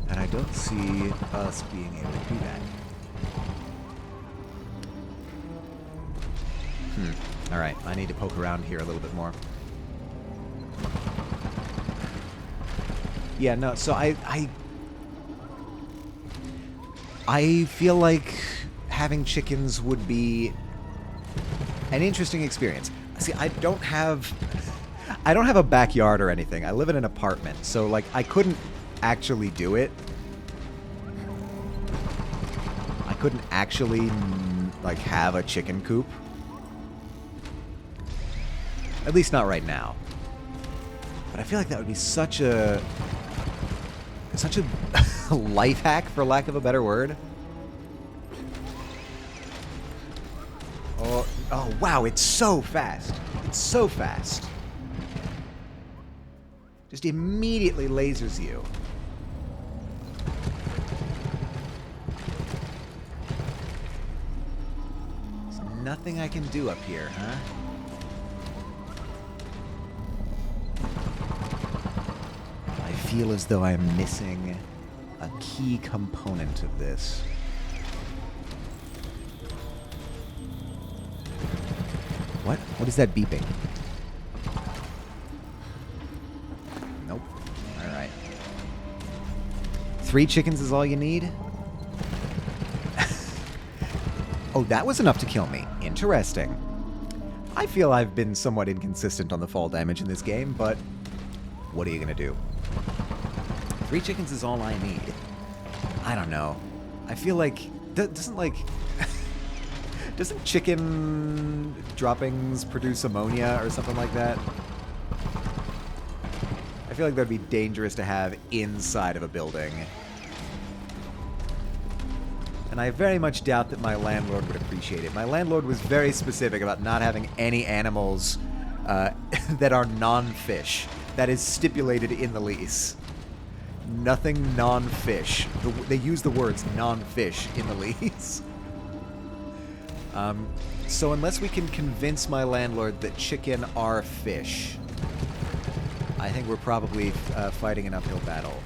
And I don't see us being able to do that. Alright, I need to poke around here a little bit more. Yeah, no, so I feel like having chickens would be an interesting experience. See, I don't have a backyard or anything. I live in an apartment, so like I couldn't actually do it. I couldn't actually like have a chicken coop. At least not right now. But I feel like that would be such a life hack, for lack of a better word. Oh, wow, it's so fast. It's so fast. Just immediately lasers you. There's nothing I can do up here, huh? I feel as though I'm missing a key component of this. What? What is that beeping? Nope. Alright. 3 chickens is all you need? Oh, that was enough to kill me. Interesting. I feel I've been somewhat inconsistent on the fall damage in this game, but what are you gonna do? 3 chickens is all I need. I don't know. I feel like... doesn't chicken droppings produce ammonia or something like that? I feel like that'd be dangerous to have inside of a building. And I very much doubt that my landlord would appreciate it. My landlord was very specific about not having any animals that are non-fish. That is stipulated in the lease. Nothing non-fish. They use the words non-fish in the lease. So unless we can convince my landlord that chicken are fish, I think we're probably fighting an uphill battle.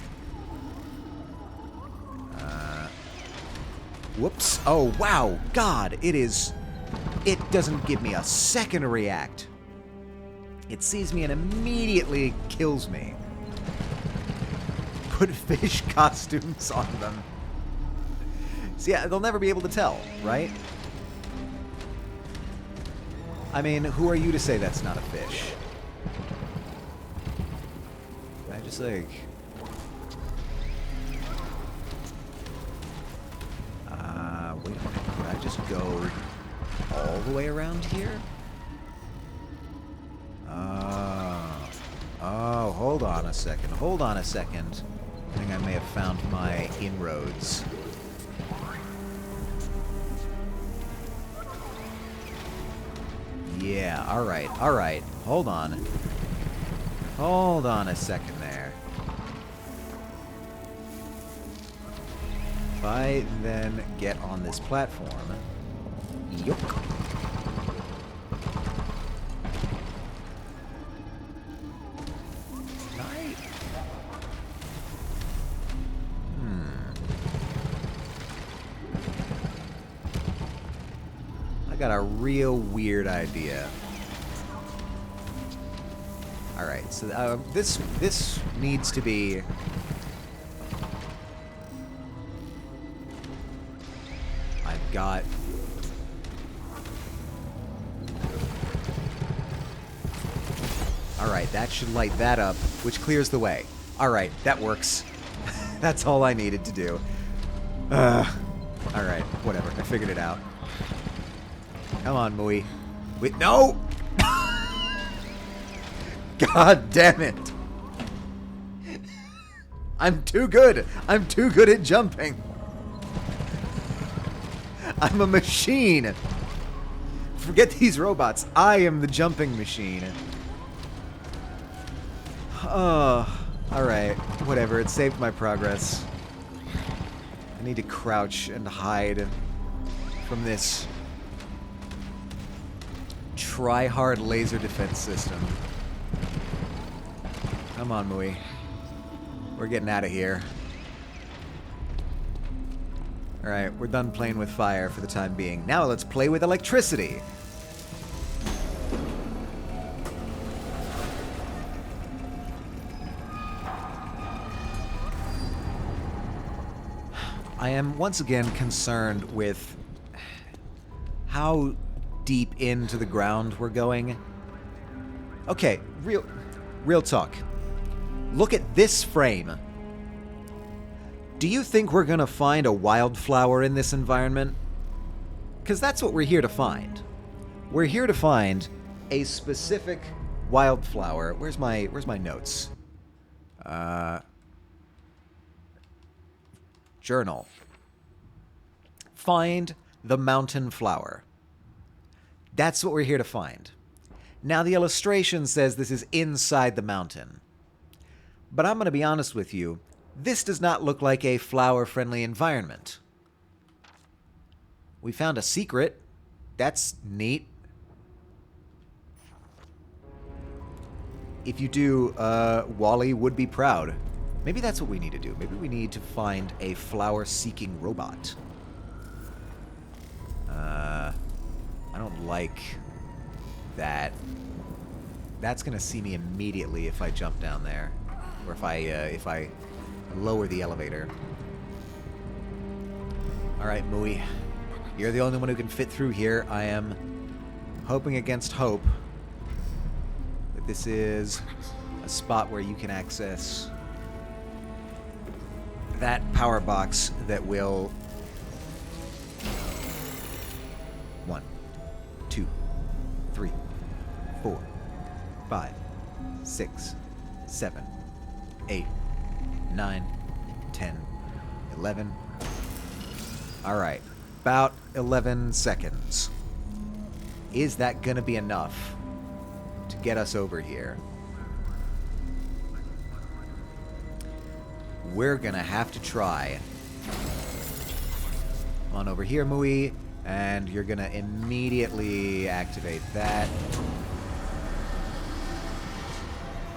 Whoops. Oh, wow. God, it doesn't give me a second to react. It sees me and immediately kills me. Put fish costumes on them. So yeah, they'll never be able to tell, right? I mean, who are you to say that's not a fish? I just like... wait a minute. Could I just go all the way around here? Oh, hold on a second. Hold on a second. I think I may have found my inroads. Yeah, alright, alright. Hold on. Hold on a second there. If I then get on this platform... Yup. I got a real weird idea. Alright, so this needs to be... I've got... Alright, that should light that up, which clears the way. Alright, that works. That's all I needed to do. Alright, whatever, I figured it out. Come on, Mui. Wait, no! God damn it! I'm too good! I'm too good at jumping! I'm a machine! Forget these robots. I am the jumping machine. Oh, alright. Whatever, it saved my progress. I need to crouch and hide from this try-hard laser defense system. Come on, Mui. We're getting out of here. Alright, we're done playing with fire for the time being. Now let's play with electricity! I am once again concerned with how deep into the ground we're going. Okay, real talk. Look at this frame. Do you think we're gonna find a wildflower in this environment? Because that's what we're here to find. We're here to find a specific wildflower. Where's my notes? Journal. Find the mountain flower. That's what we're here to find. Now, the illustration says this is inside the mountain. But I'm going to be honest with you, this does not look like a flower-friendly environment. We found a secret. That's neat. If you do, Wally would be proud. Maybe that's what we need to do. Maybe we need to find a flower-seeking robot. I don't like that. That's gonna see me immediately if I jump down there, or if I lower the elevator. All right, Mui, you're the only one who can fit through here. I am hoping against hope that this is a spot where you can access that power box that will 1, 2, 3, 4, 5, 6, 7, 8, 9, 10, 11. Alright. About 11 seconds. Is that gonna be enough to get us over here? We're gonna have to try. Come on over here, Mui. And you're gonna immediately activate that.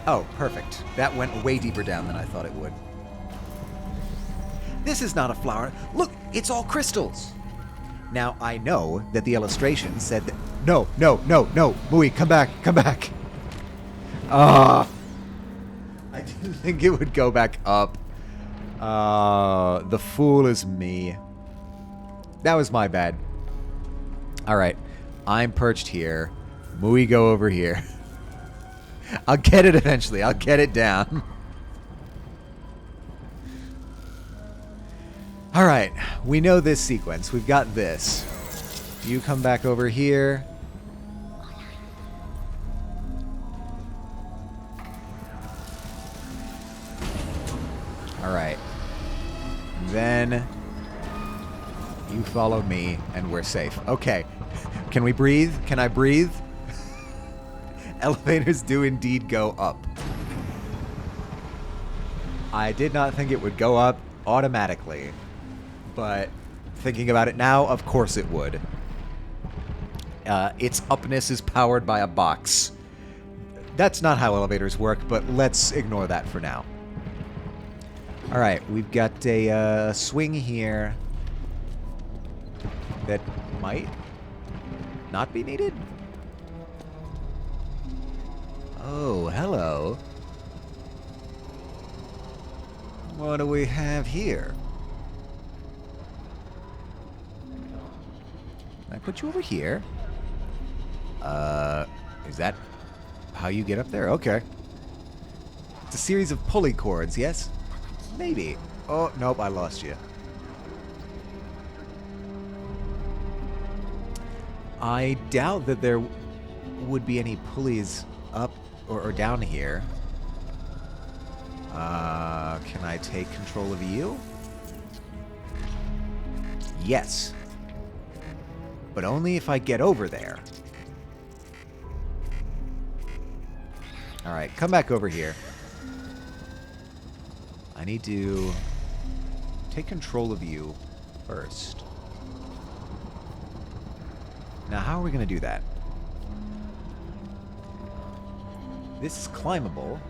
Oh, perfect. That went way deeper down than I thought it would. This is not a flower. Look, it's all crystals. Now, I know that the illustration said that... No, no, no, no. Mui, come back, come back. I didn't think it would go back up. The fool is me. That was my bad. Alright, I'm perched here. Mui, go over here. I'll get it eventually. I'll get it down. Alright, we know this sequence. We've got this. You come back over here. Alright. Then you follow me and we're safe. Okay. Can we breathe? Can I breathe? Elevators do indeed go up. I did not think it would go up automatically. But thinking about it now, of course it would. Its upness is powered by a box. That's not how elevators work, but let's ignore that for now. Alright, we've got a swing here that might not be needed. Oh, hello. What do we have here? Can I put you over here? Is that how you get up there? Okay. It's a series of pulley cords, yes? Maybe. Oh, nope, I lost you. I doubt that there would be any pulleys up or down here. Can I take control of you? Yes. But only if I get over there. Alright, come back over here. I need to take control of you first. Now, how are we going to do that? This is climbable.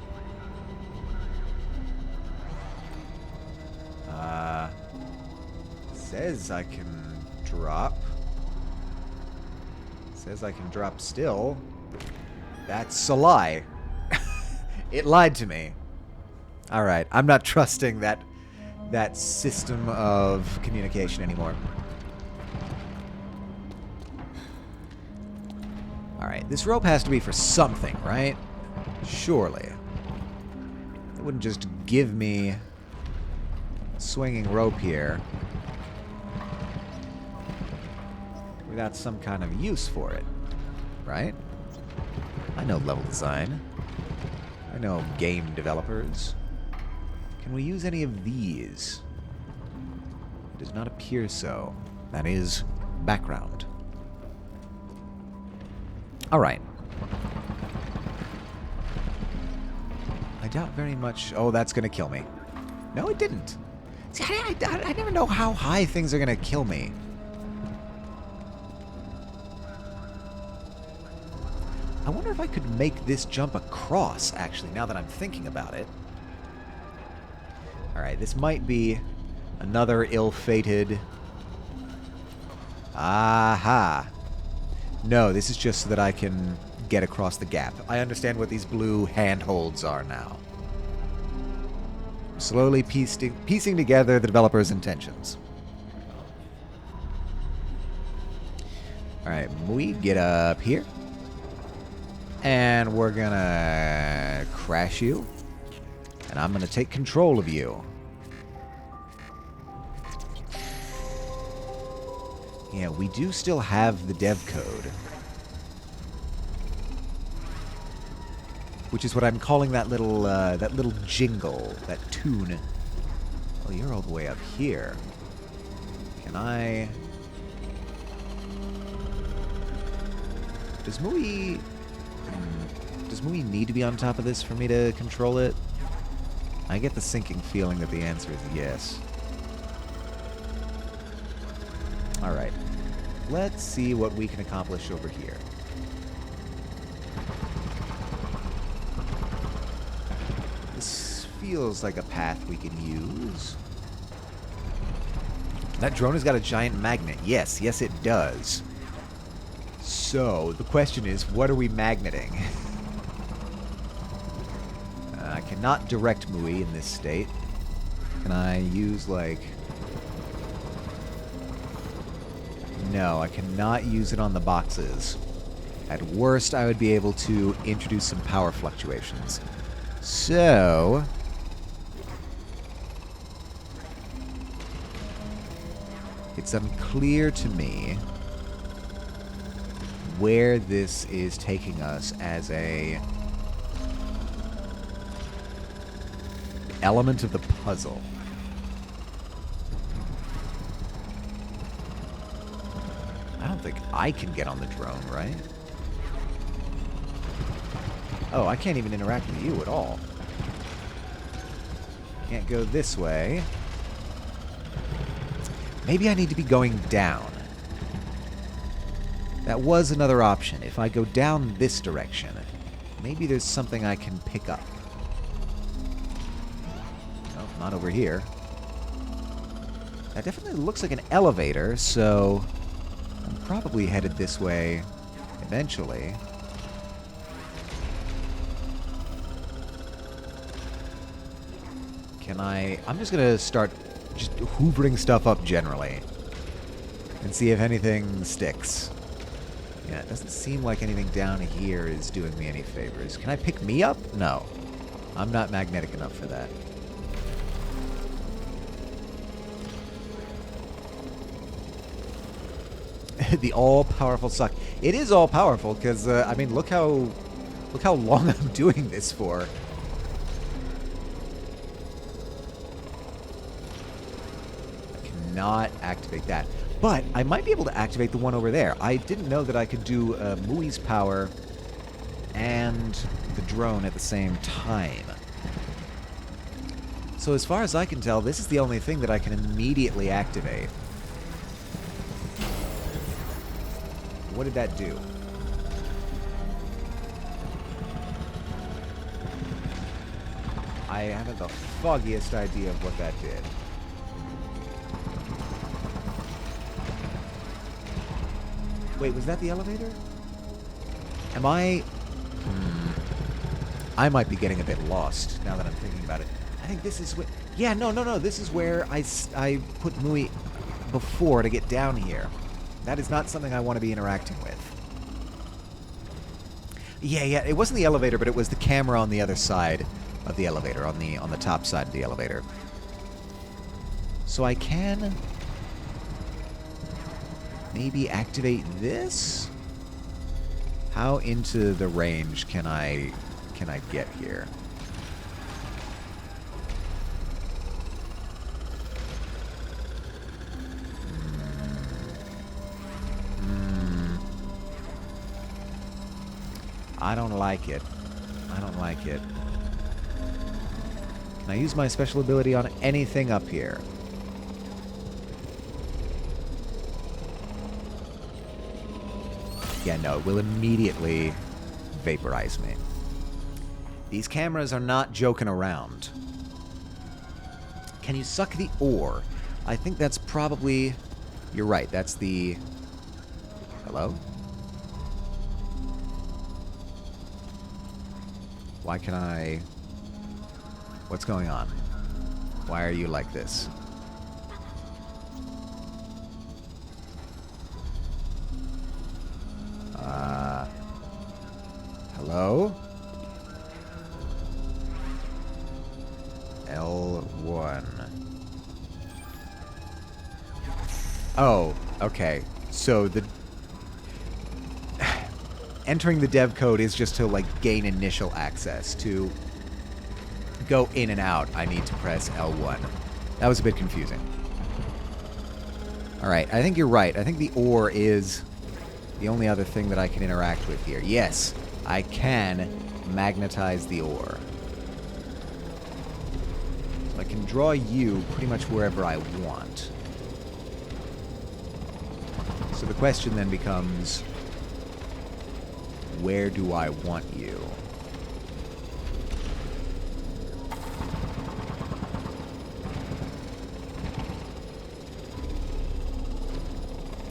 Says I can drop. Says I can drop still. That's a lie. It lied to me. Alright, I'm not trusting that system of communication anymore. Alright, this rope has to be for something, right? Surely. It wouldn't just give me a swinging rope here without some kind of use for it, right? I know level design. I know game developers. Can we use any of these? It does not appear so. That is background. Alright. I doubt very much... Oh, that's going to kill me. No, it didn't. See, I never know how high things are going to kill me. I wonder if I could make this jump across, actually, now that I'm thinking about it. Alright, this might be another ill-fated... Aha! No, this is just so that I can get across the gap. I understand what these blue handholds are now. Slowly piecing together the developer's intentions. Alright, we get up here. And we're gonna crash you. And I'm gonna take control of you. Yeah, we do still have the dev code. Which is what I'm calling that little jingle, that tune. Oh, you're all the way up here. Can I... Does Mui... Does Mui need to be on top of this for me to control it? I get the sinking feeling that the answer is yes. Alright. Let's see what we can accomplish over here. This feels like a path we can use. That drone has got a giant magnet. Yes, yes it does. So, the question is, what are we magneting? I cannot direct Mui in this state. Can I use, like... No, I cannot use it on the boxes. At worst, I would be able to introduce some power fluctuations. So... It's unclear to me where this is taking us as a element of the puzzle. I don't think I can get on the drone, right? Oh, I can't even interact with you at all. Can't go this way. Maybe I need to be going down. That was another option. If I go down this direction, maybe there's something I can pick up. Nope, not over here. That definitely looks like an elevator, so I'm probably headed this way eventually. Can I... I'm just gonna start just hoovering stuff up generally and see if anything sticks. Yeah, it doesn't seem like anything down here is doing me any favors. Can I pick me up? No. I'm not magnetic enough for that. The all-powerful suck. It is all-powerful because, I mean, look how long I'm doing this for. Not activate that. But I might be able to activate the one over there. I didn't know that I could do Mui's power and the drone at the same time. So as far as I can tell, this is the only thing that I can immediately activate. What did that do? I haven't the foggiest idea of what that did. Wait, was that the elevator? Am I... I might be getting a bit lost now that I'm thinking about it. I think this is where... Yeah, no. This is where I put Mui before to get down here. That is not something I want to be interacting with. Yeah, it wasn't the elevator, but it was the camera on the other side of the elevator, on the top side of the elevator. So I can... maybe activate this? How into the range can I get here? I don't like it. I don't like it. Can I use my special ability on anything up here? Yeah, no, it will immediately vaporize me. These cameras are not joking around. Can you suck the ore? I think that's probably... You're right, that's the... Hello? Why can I... What's going on? Why are you like this? Hello? L1. Oh, okay. So the... Entering the dev code is just to, like, gain initial access. To go in and out, I need to press L1. That was a bit confusing. Alright, I think you're right. I think the ore is the only other thing that I can interact with here. Yes, I can magnetize the ore. So I can draw you pretty much wherever I want. So the question then becomes, where do I want you?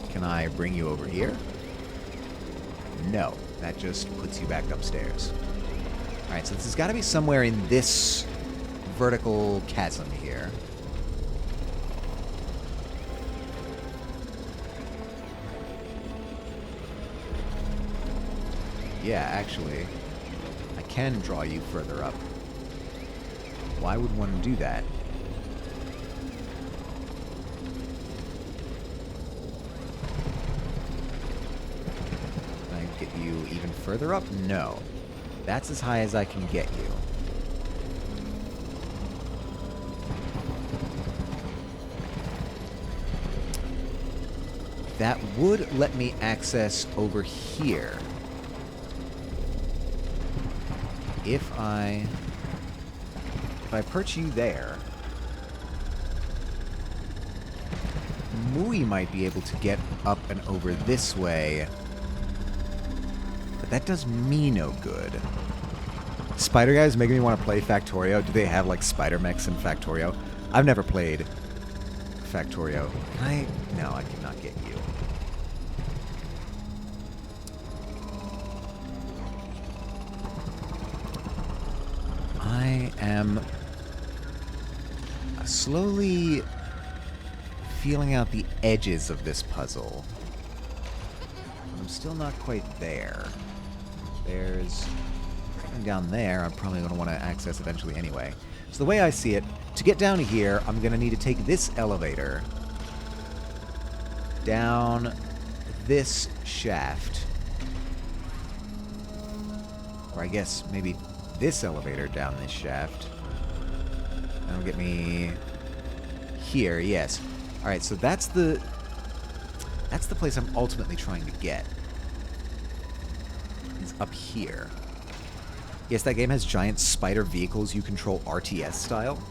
Can I bring you over here? No, that just puts you back upstairs. Alright, so this has got to be somewhere in this vertical chasm here. Yeah, actually, I can draw you further up. Why would one do that? Can I get you even further up? No. That's as high as I can get you. That would let me access over here. If I perch you there, Mui might be able to get up and over this way, but that does me no good. Spider Guys making me want to play Factorio. Do they have, like, spider mechs in Factorio? I've never played Factorio. Can I? No, I cannot get you. I am slowly feeling out the edges of this puzzle. I'm still not quite there. There's something down there I'm probably going to want to access eventually anyway. So the way I see it, to get down here, I'm going to need to take this elevator down this shaft. Or I guess maybe this elevator down this shaft. That'll get me here, yes. Alright, so that's the place I'm ultimately trying to get. It's up here. Yes, that game has giant spider vehicles you control RTS style.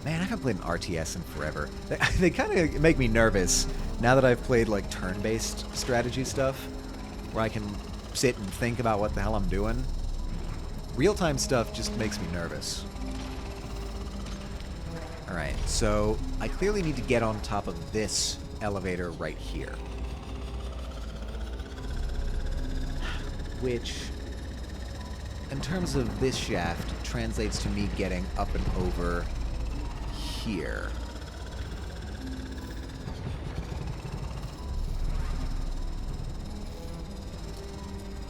Man, I haven't played an RTS in forever. They kind of make me nervous now that I've played, like, turn-based strategy stuff, where I can sit and think about what the hell I'm doing. Real-time stuff just makes me nervous. Alright, so I clearly need to get on top of this elevator right here. Which, in terms of this shaft, translates to me getting up and over here.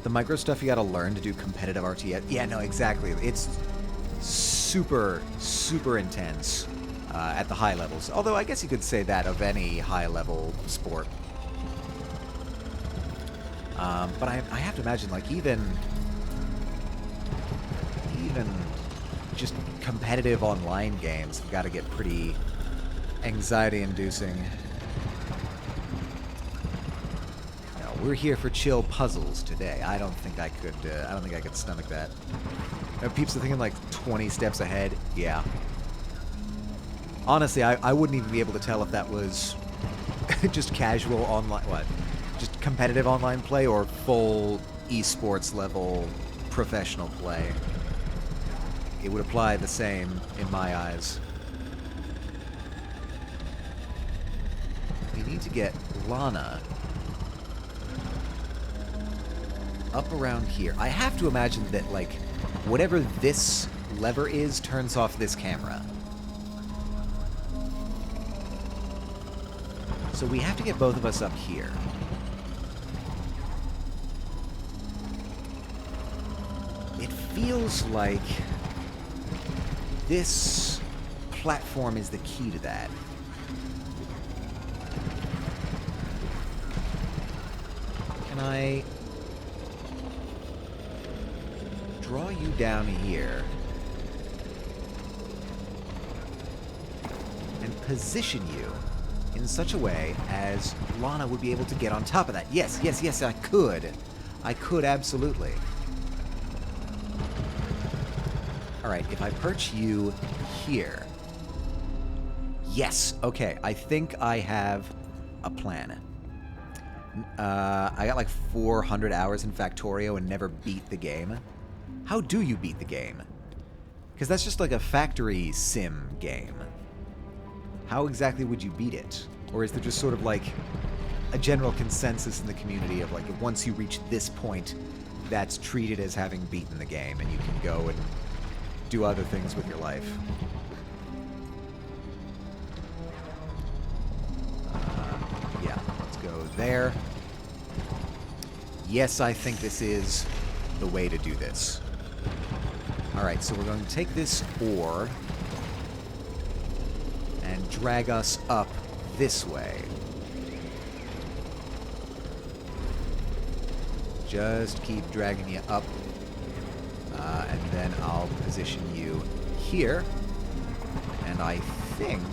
The micro stuff you gotta learn to do competitive RTS. Yeah, no, exactly. It's super, super intense at the high levels. Although I guess you could say that of any high-level sport. But I have to imagine, like, even just competitive online games have got to get pretty anxiety-inducing. We're here for chill puzzles today. I don't think I could stomach that. Peeps are thinking like 20 steps ahead. Yeah. Honestly, I wouldn't even be able to tell if that was just casual online, just competitive online play or full esports level professional play. It would apply the same in my eyes. We need to get Lana up around here. I have to imagine that, like, whatever this lever is turns off this camera. So we have to get both of us up here. It feels like this platform is the key to that. Can I draw you down here and position you in such a way as Lana would be able to get on top of that. Yes, yes, yes, I could. I could absolutely. Alright, if I perch you here. Yes, okay, I think I have a plan. I got like 400 hours in Factorio and never beat the game. How do you beat the game? Because that's just like a factory sim game. How exactly would you beat it? Or is there just sort of like a general consensus in the community of like, once you reach this point, that's treated as having beaten the game and you can go and do other things with your life? Yeah, let's go there. Yes, I think this is the way to do this. Alright, so we're going to take this ore and drag us up this way. Just keep dragging you up. And then I'll position you here. And I think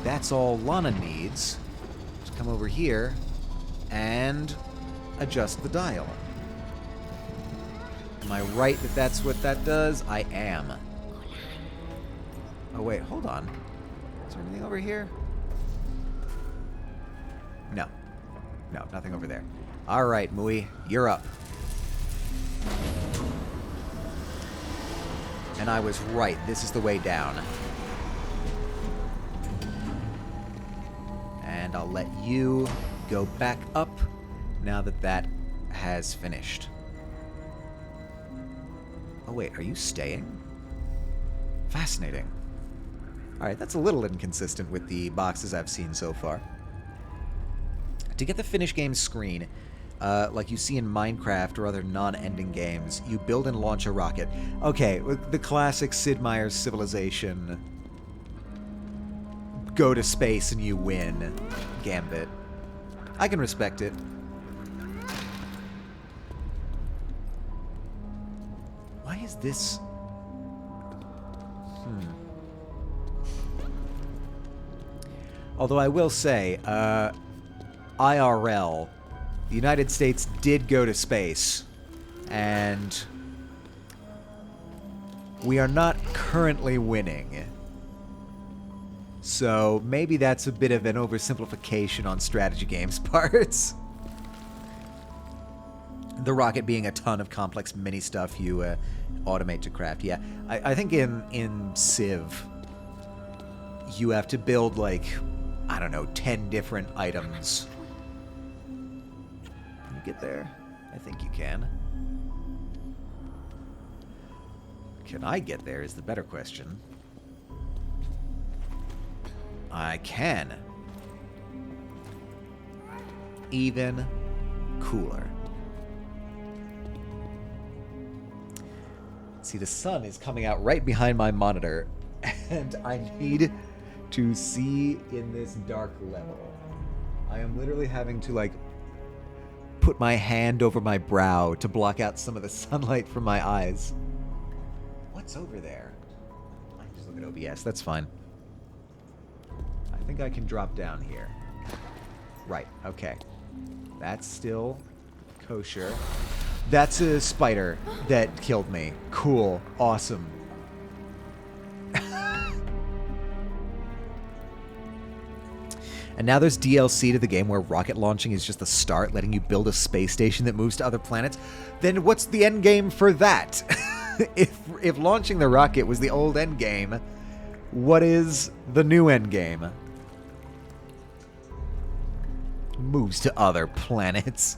that's all Lana needs. Just come over here and adjust the dial. Am I right that that's what that does? I am. Oh, wait, hold on. Is there anything over here? No. No, nothing over there. All right, Mui, you're up. And I was right. This is the way down. And I'll let you go back up now that that has finished. Oh, wait, are you staying? Fascinating. Alright, that's a little inconsistent with the boxes I've seen so far. To get the finish game screen, like you see in Minecraft or other non-ending games, you build and launch a rocket. Okay, the classic Sid Meier's Civilization, go to space and you win gambit. I can respect it. Why is this... Although I will say, IRL, the United States did go to space, and we are not currently winning. So maybe that's a bit of an oversimplification on strategy games' parts. The rocket being a ton of complex mini stuff you automate to craft. Yeah, I think in Civ, you have to build, like, I don't know, 10 different items. Can you get there? I think you can. Can I get there is the better question. I can. Even cooler. See, the sun is coming out right behind my monitor, and I need to see in this dark level. I am literally having to, like, put my hand over my brow to block out some of the sunlight from my eyes. What's over there? I can just look at OBS, that's fine. I think I can drop down here. Right, okay. That's still kosher. That's a spider that killed me. Cool. Awesome. And now there's DLC to the game where rocket launching is just the start, letting you build a space station that moves to other planets. Then what's the end game for that? If launching the rocket was the old end game, what is the new end game? Moves to other planets.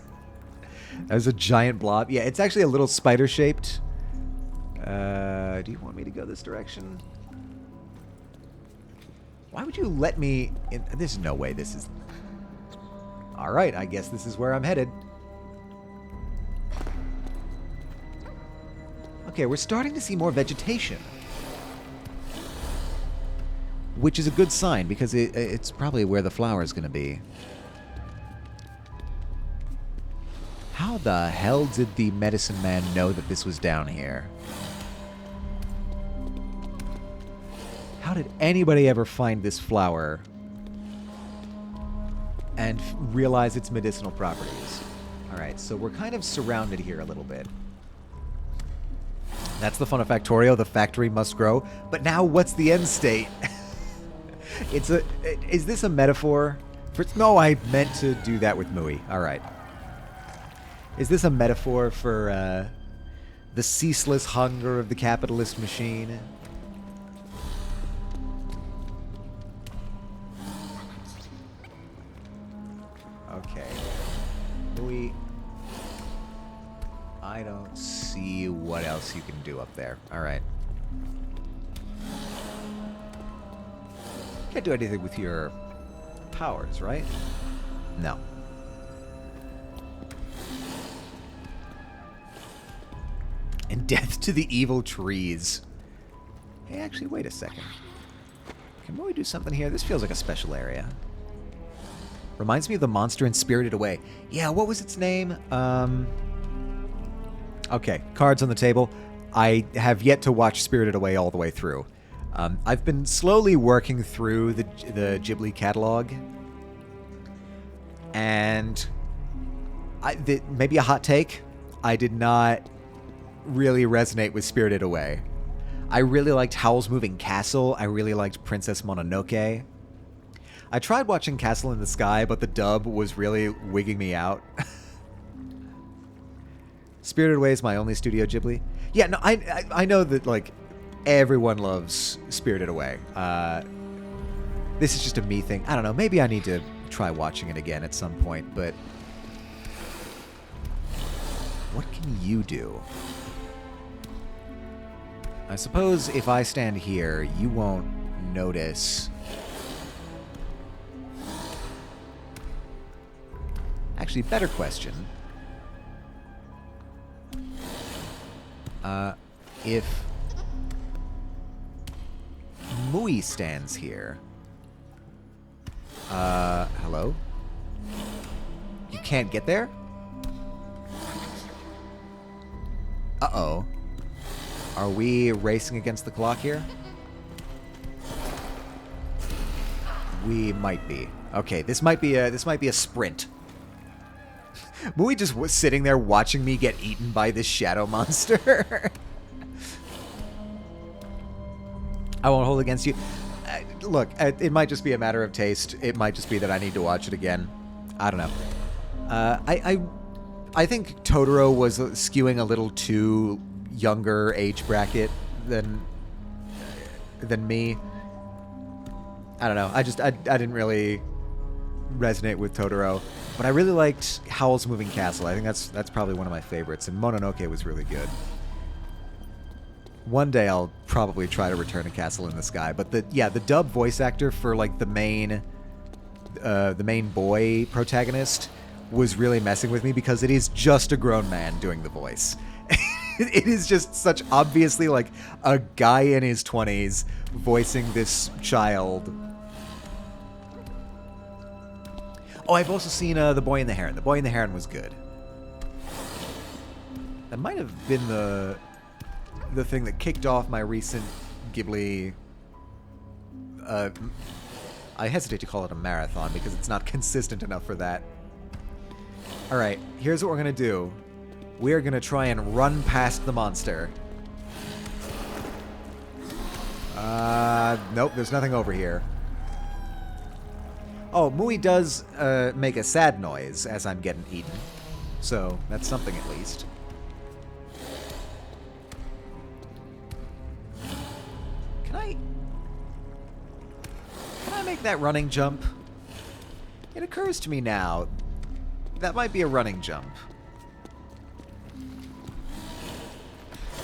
There's a giant blob. Yeah, it's actually a little spider-shaped. Do you want me to go this direction? Why would you let me in? There's no way this is... Alright, I guess this is where I'm headed. Okay, we're starting to see more vegetation. Which is a good sign, because it's probably where the flower is going to be. How the hell did the medicine man know that this was down here? How did anybody ever find this flower and realize its medicinal properties. Alright, so we're kind of surrounded here a little bit. That's the fun of Factorio. The factory must grow. But now what's the end state? Is this a metaphor? No, I meant to do that with Mui. Alright. Is this a metaphor for the ceaseless hunger of the capitalist machine? Okay. Mui... I don't see what else you can do up there. Alright. Can't do anything with your powers, right? No. And death to the evil trees. Hey, actually, wait a second. Can we do something here? This feels like a special area. Reminds me of the monster in Spirited Away. Yeah, what was its name? Okay, cards on the table. I have yet to watch Spirited Away all the way through. I've been slowly working through the Ghibli catalog. And maybe a hot take, I did not really resonate with Spirited Away. I really liked Howl's Moving Castle. I really liked Princess Mononoke. I tried watching Castle in the Sky, but the dub was really wigging me out. Spirited Away is my only Studio Ghibli. Yeah, no, I know that, like, everyone loves Spirited Away. This is just a me thing. I don't know, maybe I need to try watching it again at some point, but... what can you do? I suppose if I stand here, you won't notice... Actually, better question. If Mui stands here... hello? You can't get there? Uh-oh. Are we racing against the clock here? We might be. Okay, this might be a sprint. Mui just was sitting there watching me get eaten by this shadow monster. I won't hold against you. Look, it might just be a matter of taste. It might just be that I need to watch it again. I don't know. I think Totoro was skewing a little too younger age bracket than me. I don't know. I didn't really resonate with Totoro, but I really liked Howl's Moving Castle. I think that's probably one of my favorites, and Mononoke was really good. One day I'll probably try to return to Castle in the Sky, but the dub voice actor for like the main boy protagonist was really messing with me because it is just a grown man doing the voice. It is just such obviously like a guy in his 20s voicing this child. Oh, I've also seen The Boy and the Heron. The Boy and the Heron was good. That might have been the thing that kicked off my recent Ghibli... I hesitate to call it a marathon because it's not consistent enough for that. Alright, here's what we're going to do. We're going to try and run past the monster. Nope, there's nothing over here. Oh, Mui does make a sad noise as I'm getting eaten. So, that's something at least. Can I make that running jump? It occurs to me now. That might be a running jump.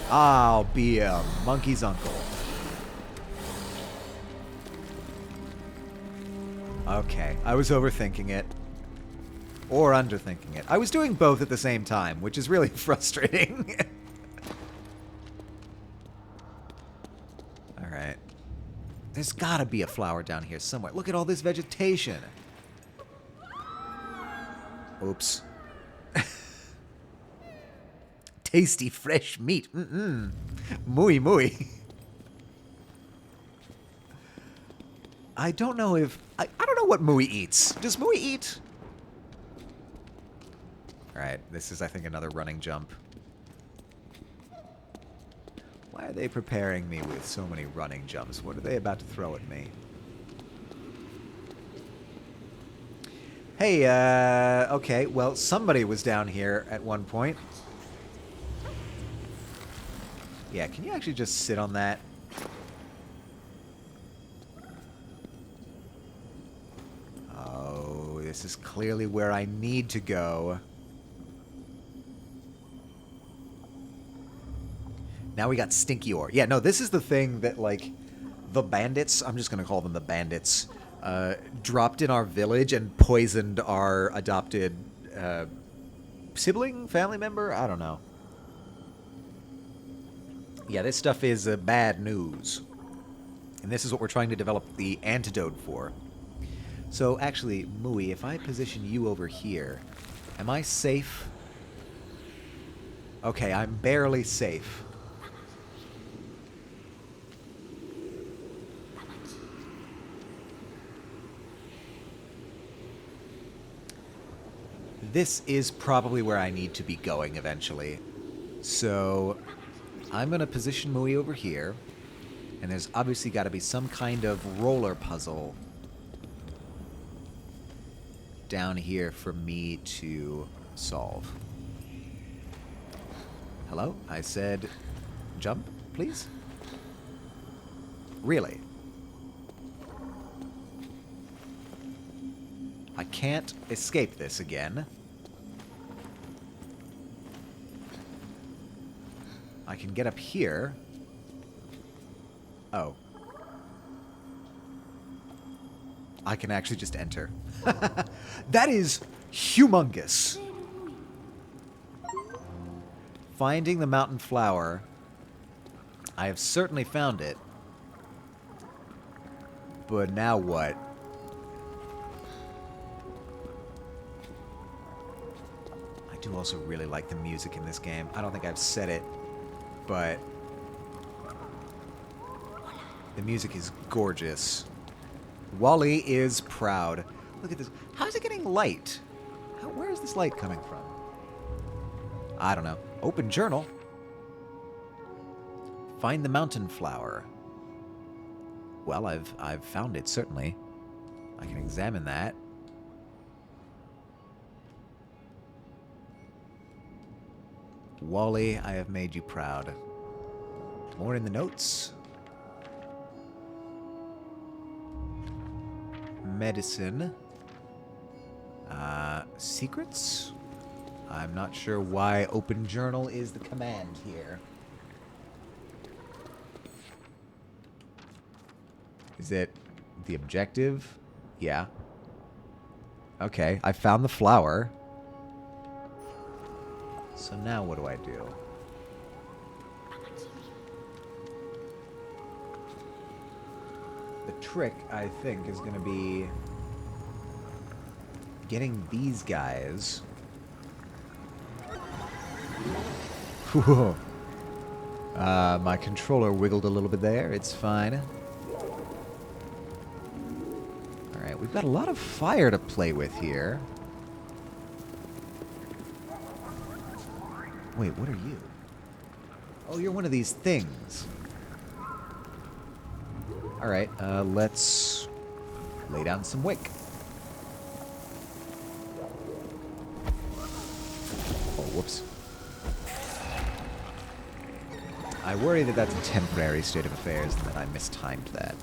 I'll be a monkey's uncle. Okay, I was overthinking it. Or underthinking it. I was doing both at the same time, which is really frustrating. Alright. There's gotta be a flower down here somewhere. Look at all this vegetation. Oops. Tasty fresh meat. Mm-mm. Muy, muy. I don't know if... I don't know what Mui eats. Does Mui eat? Alright, this is, I think, another running jump. Why are they preparing me with so many running jumps? What are they about to throw at me? Hey, okay, well, somebody was down here at one point. Yeah, can you actually just sit on that? Oh, this is clearly where I need to go. Now we got stinky ore. Yeah, no, this is the thing that, like, the bandits, I'm just gonna call them the bandits, dropped in our village and poisoned our adopted, sibling? Family member? I don't know. Yeah, this stuff is bad news. And this is what we're trying to develop the antidote for. So, actually, Mui, if I position you over here, am I safe? Okay, I'm barely safe. This is probably where I need to be going eventually. So, I'm going to position Mui over here. And there's obviously got to be some kind of roller puzzle down here for me to solve. Hello? I said jump, please? Really? I can't escape this again. I can get up here. Oh. I can actually just enter. That is humongous. Finding the mountain flower. I have certainly found it. But now what? I do also really like the music in this game. I don't think I've said it, but the music is gorgeous. Wally is proud. Look at this. How is it getting light? Where is this light coming from? I don't know. Open journal. Find the mountain flower. Well, I've found it, certainly. I can examine that. Wally, I have made you proud. More in the notes. Medicine. Secrets? I'm not sure why open journal is the command here. Is it the objective? Yeah. Okay, I found the flower. So now what do I do? The trick, I think, is going to be getting these guys. Whoa. My controller wiggled a little bit there. It's fine. Alright, we've got a lot of fire to play with here. Wait, what are you? Oh, you're one of these things. Alright, let's lay down some wick. Oh, whoops. I worry that that's a temporary state of affairs and that I mistimed that.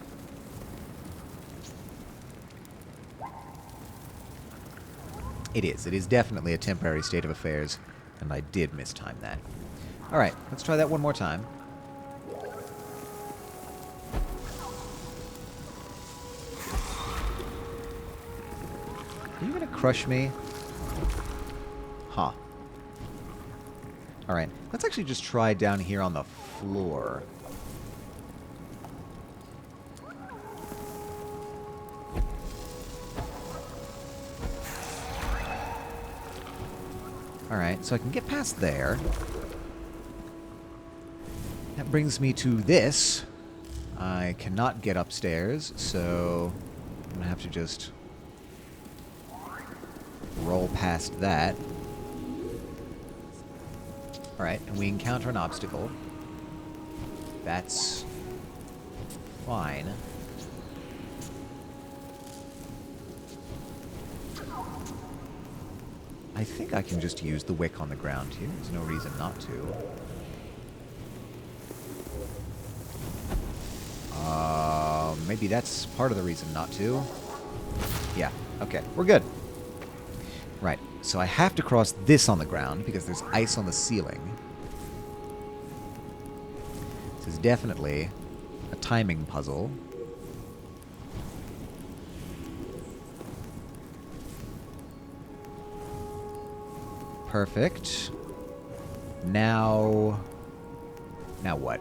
It is. It is definitely a temporary state of affairs, and I did mistime that. Alright, let's try that one more time. Are you gonna crush me? Huh. Alright, let's actually just try down here on the floor. Alright, so I can get past there. That brings me to this. I cannot get upstairs, so I'm gonna have to just roll past that. Alright, and we encounter an obstacle. That's fine. I think I can just use the wick on the ground here. There's no reason not to. Maybe that's part of the reason not to. Yeah, okay, we're good. Right, so I have to cross this on the ground because there's ice on the ceiling. This is definitely a timing puzzle. Perfect. Now what?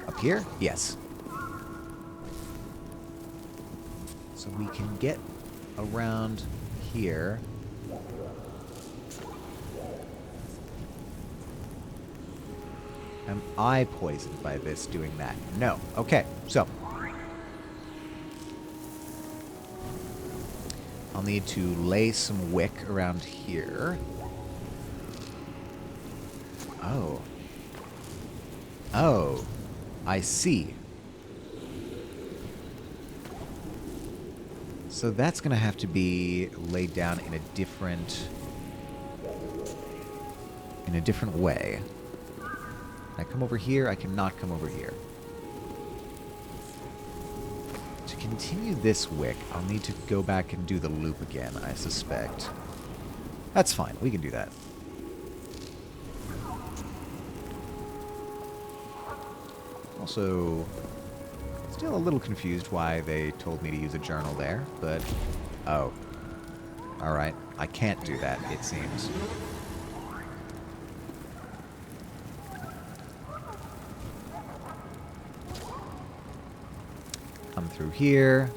Up here? Yes. So we can get around here. Am I poisoned by this doing that? No. Okay, so I'll need to lay some wick around here. Oh. Oh. I see. So that's going to have to be laid down in a different way. Can I come over here? I cannot come over here. To continue this wick, I'll need to go back and do the loop again, I suspect. That's fine. We can do that. Also, still a little confused why they told me to use a journal there, but... Oh. Alright. I can't do that, it seems. Come through here.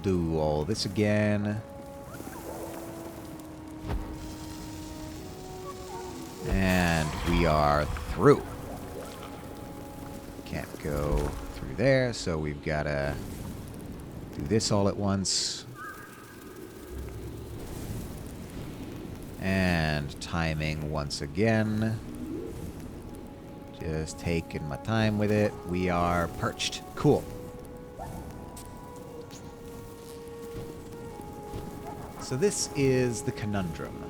Do all this again. And we are through. Can't go through there, so we've got to do this all at once. And timing once again. Just taking my time with it. We are perched. Cool. So this is the conundrum.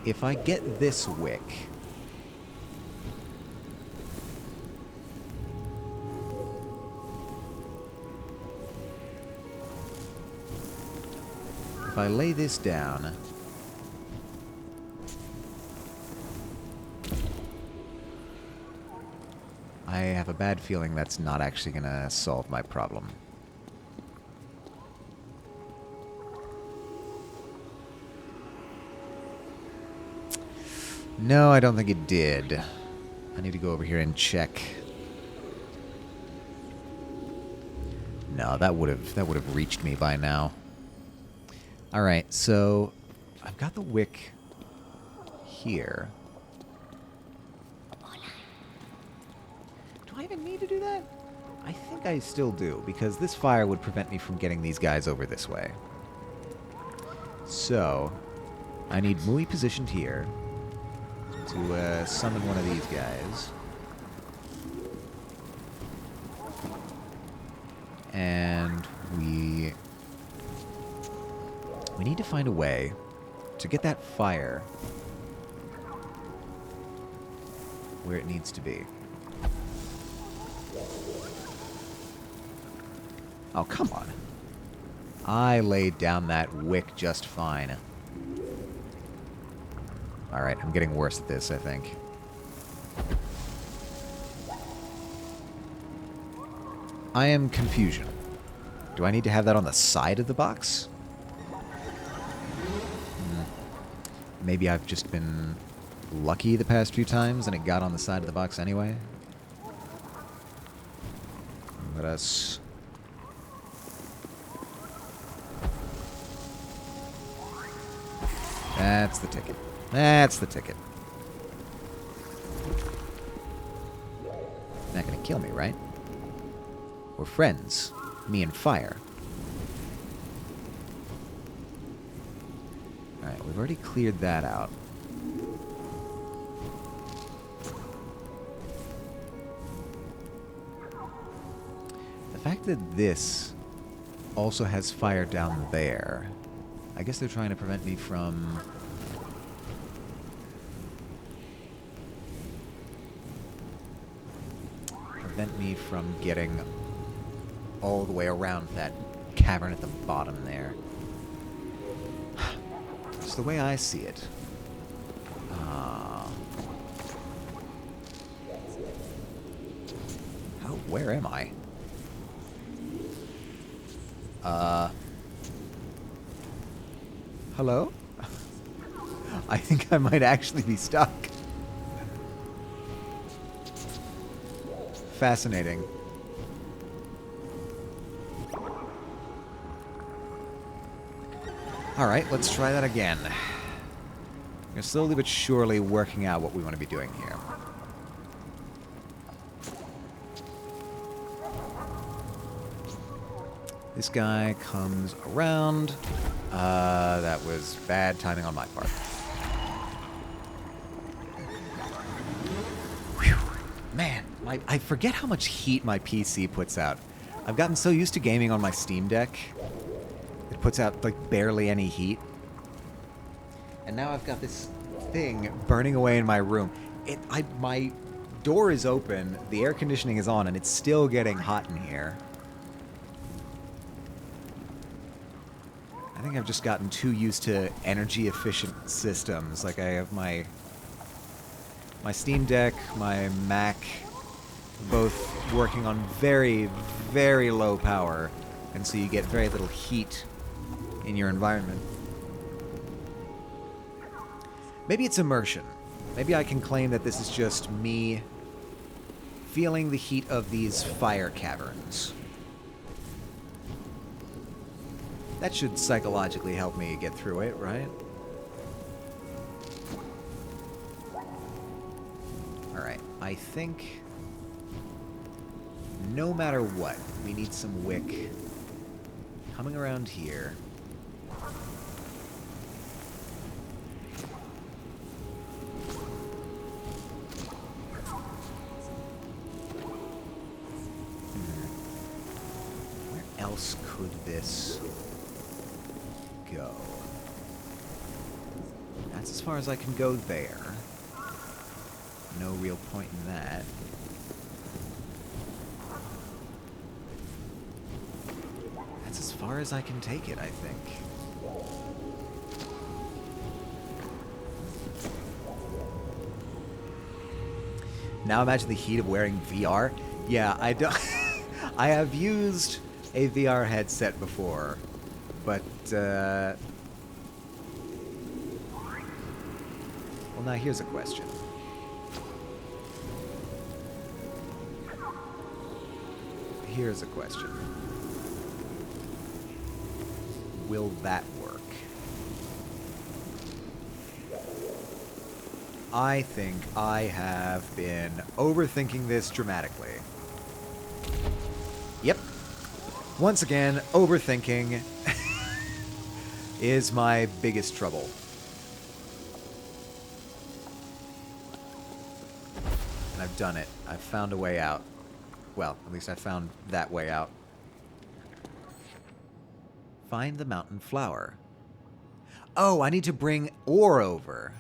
If I get this wick... If I lay this down... I have a bad feeling that's not actually going to solve my problem. No, I don't think it did. I need to go over here and check. No, that would have reached me by now. All right, so I've got the wick here. Do I even need to do that? I think I still do, because this fire would prevent me from getting these guys over this way. So, I need Mui positioned here to summon one of these guys. And we need to find a way to get that fire where it needs to be. Oh, come on. I laid down that wick just fine. Alright, I'm getting worse at this, I think. I am confusion. Do I need to have that on the side of the box? Maybe I've just been lucky the past few times and it got on the side of the box anyway. Let us... That's the ticket. That's the ticket. Not gonna kill me, right? We're friends. Me and fire. Alright, We've already cleared that out. The fact that this also has fire down there, I guess they're trying to prevent me from... getting all the way around that cavern at the bottom there. It's the way I see it. Where am I? Hello? I think I might actually be stuck. Fascinating. Alright, let's try that again. We're slowly but surely working out what we want to be doing here. This guy comes around. That was bad timing on my part. Whew. Man, I forget how much heat my PC puts out. I've gotten so used to gaming on my Steam Deck. It puts out, like, barely any heat. And now I've got this thing burning away in my room. My door is open, the air conditioning is on, and it's still getting hot in here. I think I've just gotten too used to energy-efficient systems. Like, I have my Steam Deck, my Mac, both working on very, very low power, and so you get very little heat in your environment. Maybe it's immersion. Maybe I can claim that this is just me feeling the heat of these fire caverns. That should psychologically help me get through it, right? Alright, I think no matter what, we need some wick coming around here. Where else could this go? That's as far as I can go there. No real point in that. That's as far as I can take it, I think. Now imagine the heat of wearing VR. Yeah, I don't... I have used a VR headset before, but, well, now here's a question. Here's a question. Will that work? I think I have been overthinking this dramatically. Yep. Once again, overthinking is my biggest trouble. And I've done it. I've found a way out. Well, at least I found that way out. Find the mountain flower. Oh, I need to bring ore over.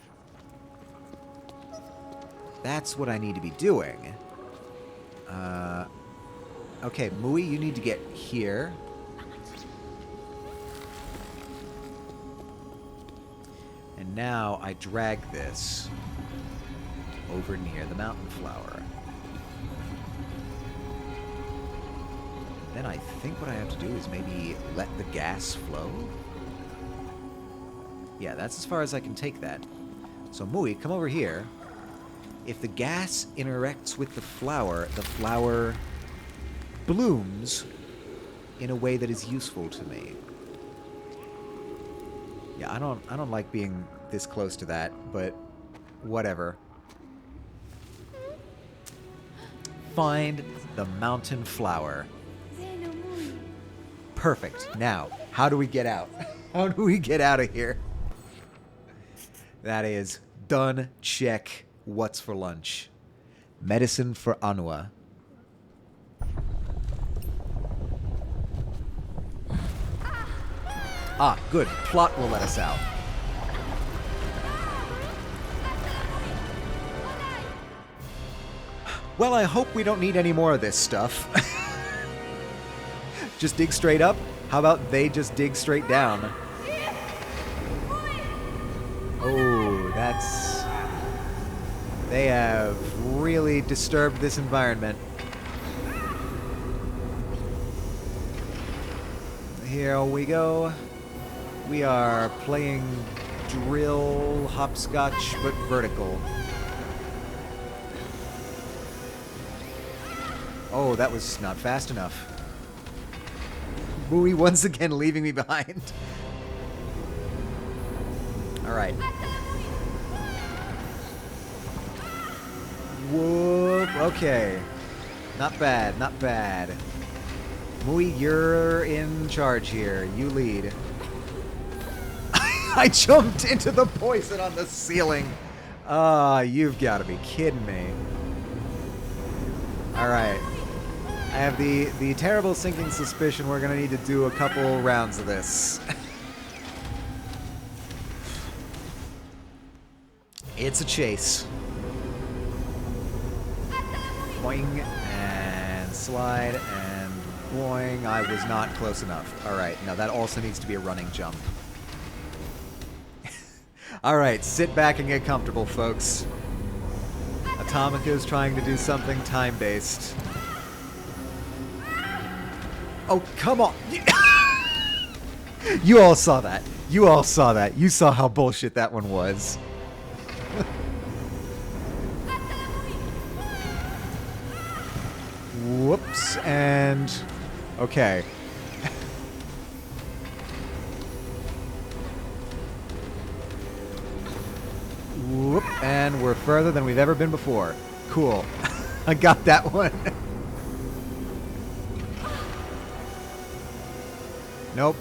That's what I need to be doing. Okay, Mui, you need to get here. And now I drag this over near the mountain flower. Then I think what I have to do is maybe let the gas flow. Yeah, that's as far as I can take that. So Mui, come over here. If the gas interacts with the flower blooms in a way that is useful to me. Yeah, I don't like being this close to that, but whatever. Find the mountain flower. Perfect. Now, how do we get out? How do we get out of here? That is done. Check. What's for lunch? Medicine for Anua. Ah, good. Plot will let us out. Well, I hope we don't need any more of this stuff. Just dig straight up? How about they just dig straight down? Oh, that's... They have really disturbed this environment. Here we go. We are playing drill hopscotch, but vertical. Oh, that was not fast enough. Bowie once again leaving me behind. Alright. Whoop. Okay. Not bad, not bad. Mui, you're in charge here. You lead. I jumped into the poison on the ceiling. Ah, you've got to be kidding me. Alright. I have the terrible sinking suspicion we're going to need to do a couple rounds of this. It's a chase. Boing, and slide, and boing. I was not close enough. Alright, now that also needs to be a running jump. Alright, sit back and get comfortable, folks. Atomica's trying to do something time-based. Oh, come on! You all saw that. You all saw that. You saw how bullshit that one was. Whoops, and... Okay. Whoop, and we're further than we've ever been before. Cool. I got that one. Nope.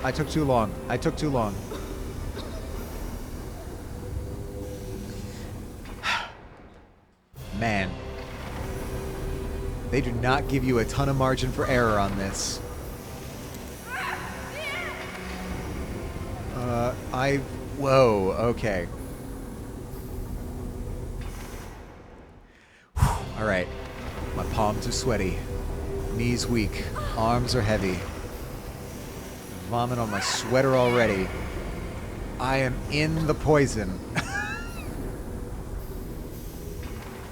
I took too long. I took too long. Man. They do not give you a ton of margin for error on this. Whoa, okay. Alright. My palms are sweaty. Knees weak. Arms are heavy. Vomit on my sweater already. I am in the poison.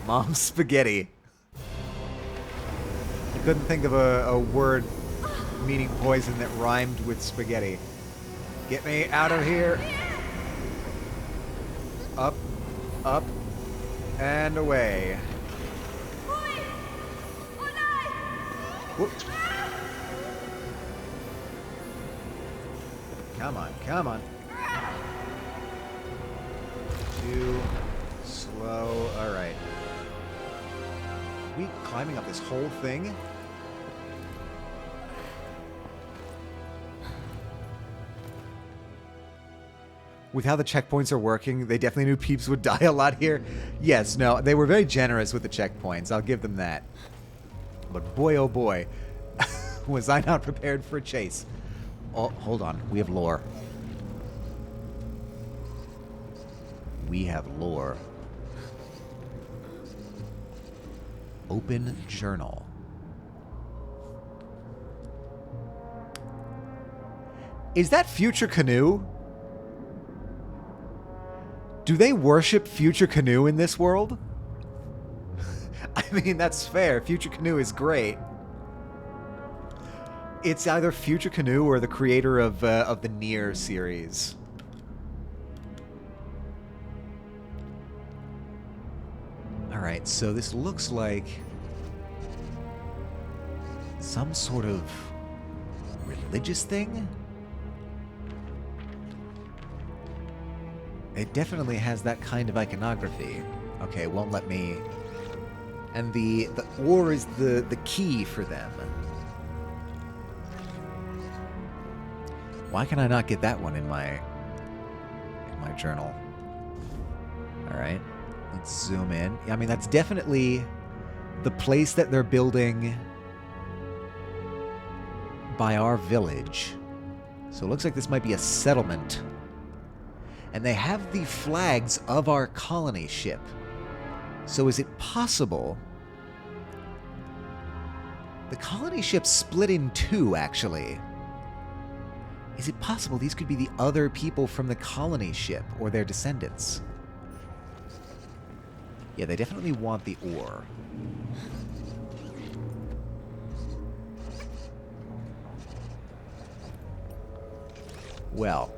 Mom's spaghetti. I couldn't think of a word meaning poison that rhymed with spaghetti. Get me out of here. Up, up, and away. Whoop. Come on, come on. Too slow. Alright. Are we climbing up this whole thing? With how the checkpoints are working, they definitely knew peeps would die a lot here. Yes, no, they were very generous with the checkpoints. I'll give them that. But boy, oh boy, was I not prepared for a chase. Oh, hold on. We have lore. We have lore. Open journal. Is that Future Canoe? Do they worship Future Canoe in this world? I mean, that's fair. Future Canoe is great. It's either Future Canoe or the creator of the Nier series. Alright, so this looks like some sort of religious thing? It definitely has that kind of iconography. Okay, it won't let me... And the ore is the key for them. Why can I not get that one in my journal? Alright, let's zoom in. I mean, that's definitely the place that they're building by our village. So it looks like this might be a settlement. And they have the flags of our colony ship. So is it possible... The colony ship split in two, actually. Is it possible these could be the other people from the colony ship, or their descendants? Yeah, they definitely want the ore. Well,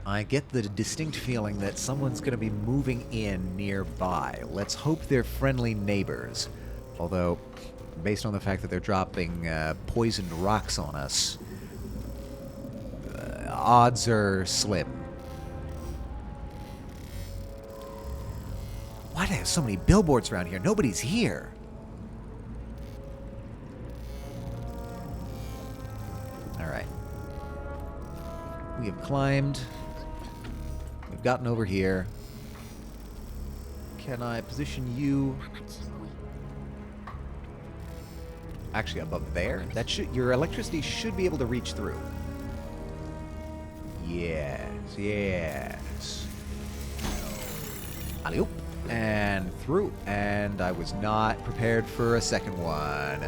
I get the distinct feeling that someone's going to be moving in nearby. Let's hope they're friendly neighbors. Although, based on the fact that they're dropping poisoned rocks on us, odds are slim. Why do they have so many billboards around here? Nobody's here. Alright. We have climbed. We've gotten over here. Can I position you... Actually, above there? That should... Your electricity should be able to reach through. Yes, yes. Alley-oop. And through. And I was not prepared for a second one.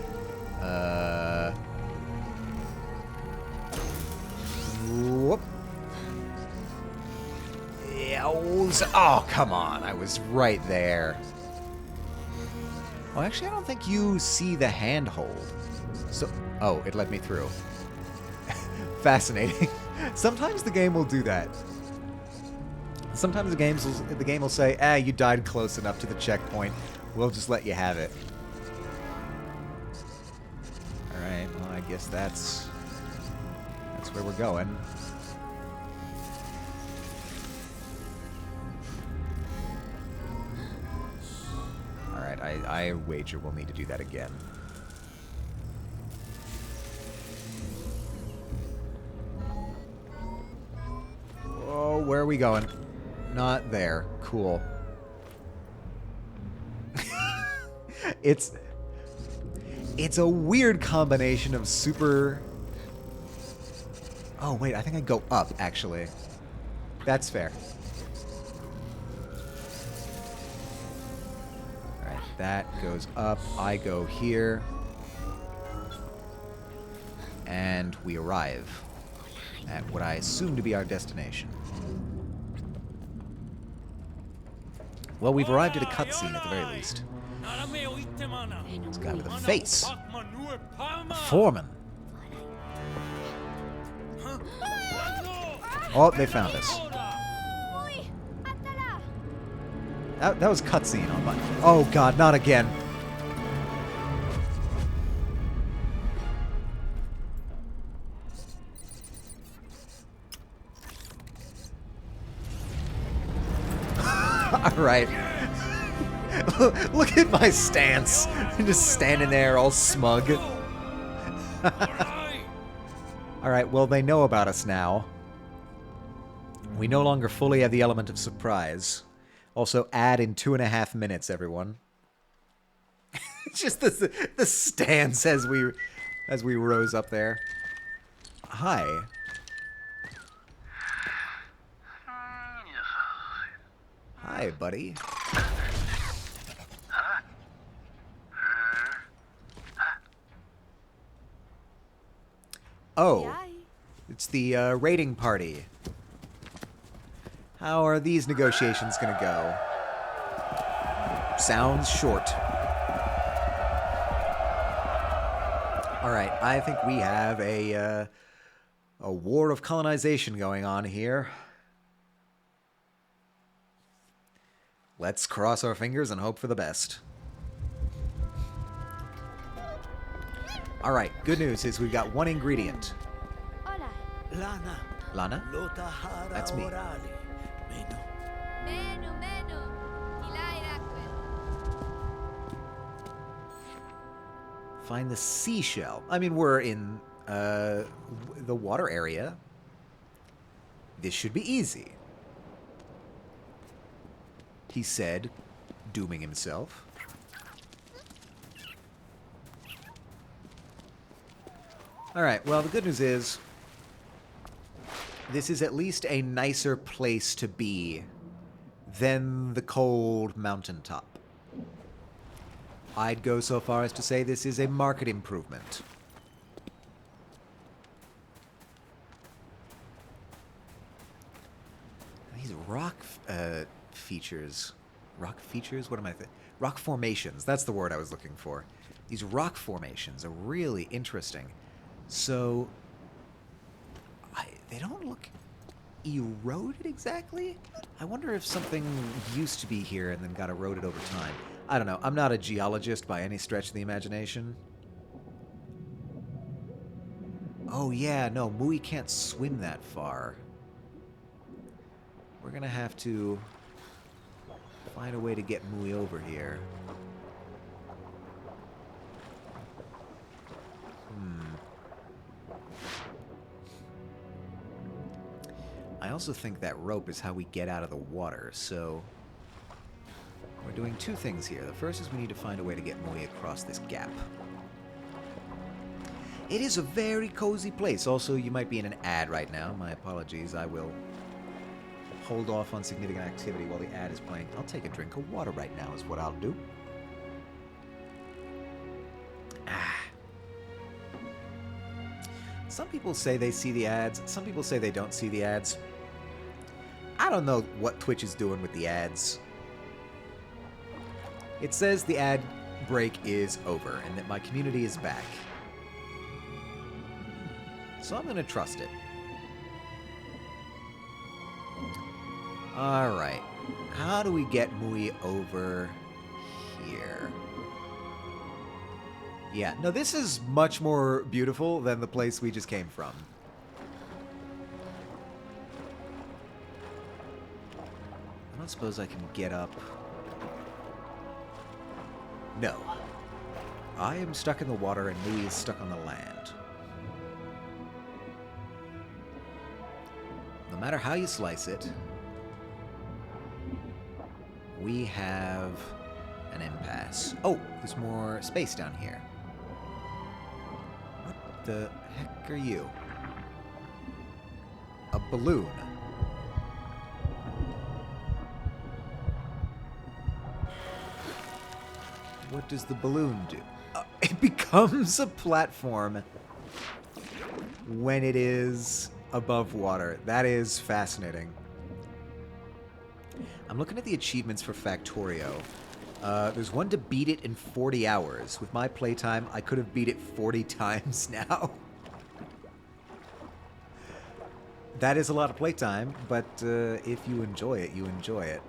Whoop. Oh, come on. I was right there. Oh, actually, I don't think you see the handhold. So, oh, it let me through. Fascinating. Sometimes the game will do that. Sometimes the game will say, you died close enough to the checkpoint. We'll just let you have it. Alright, well, I guess that's where we're going. Alright, I wager we'll need to do that again. Oh, where are we going? Not there. Cool. It's a weird combination of super... Oh, wait, I think I go up, actually. That's fair. Alright, that goes up. I go here. And we arrive at what I assume to be our destination. Well, we've arrived at a cutscene at the very least. This guy with a face. A foreman. Oh, they found us. That was cutscene on button. Oh god, not again. Alright. Look at my stance. I'm just standing there all smug. Alright, well, they know about us now. We no longer fully have the element of surprise. Also, add in 2.5 minutes, everyone. Just the stance as we rose up there. Hi. Hi, buddy. Oh, it's the raiding party. How are these negotiations gonna go? Sounds short. Alright, I think we have a war of colonization going on here. Let's cross our fingers and hope for the best. Alright, good news is we've got one ingredient. Lana. Lana? That's me. Find the seashell. I mean, we're in the water area. This should be easy. he said, dooming himself. Alright, well, the good news is this is at least a nicer place to be than the cold mountaintop. I'd go so far as to say this is a marked improvement. These rock features. Rock features? What am I thinking? Rock formations. That's the word I was looking for. These rock formations are really interesting. So, they don't look eroded exactly? I wonder if something used to be here and then got eroded over time. I don't know. I'm not a geologist by any stretch of the imagination. Oh yeah, no, Mui can't swim that far. We're gonna have to find a way to get Mui over here. I also think that rope is how we get out of the water, so we're doing two things here. The first is we need to find a way to get Mui across this gap. It is a very cozy place. Also, you might be in an ad right now. My apologies. I will hold off on significant activity while the ad is playing. I'll take a drink of water right now is what I'll do. Some people say they see the ads. Some people say they don't see the ads. I don't know what Twitch is doing with the ads. It says the ad break is over and that my community is back. So I'm going to trust it. Alright. How do we get Mui over here? Yeah, no, this is much more beautiful than the place we just came from. I don't suppose I can get up. No. I am stuck in the water and Mui is stuck on the land. No matter how you slice it, we have an impasse. Oh, there's more space down here. What the heck are you? A balloon. What does the balloon do? It becomes a platform when it is above water. That is fascinating. I'm looking at the achievements for Factorio. There's one to beat it in 40 hours. With my playtime, I could have beat it 40 times now. That is a lot of playtime, but if you enjoy it, you enjoy it.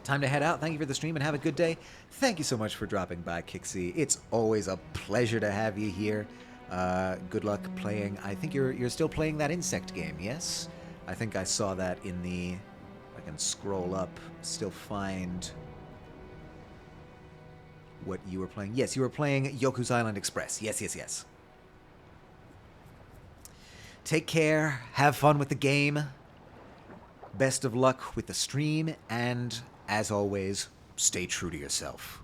Time to head out. Thank you for the stream and have a good day. Thank you so much for dropping by, Kixie. It's always a pleasure to have you here. Good luck playing. I think you're still playing that insect game, yes? I think I saw that in the... I can scroll up, still find what you were playing. Yes, you were playing Yoku's Island Express. Yes, yes, yes. Take care. Have fun with the game. Best of luck with the stream. And, as always, stay true to yourself.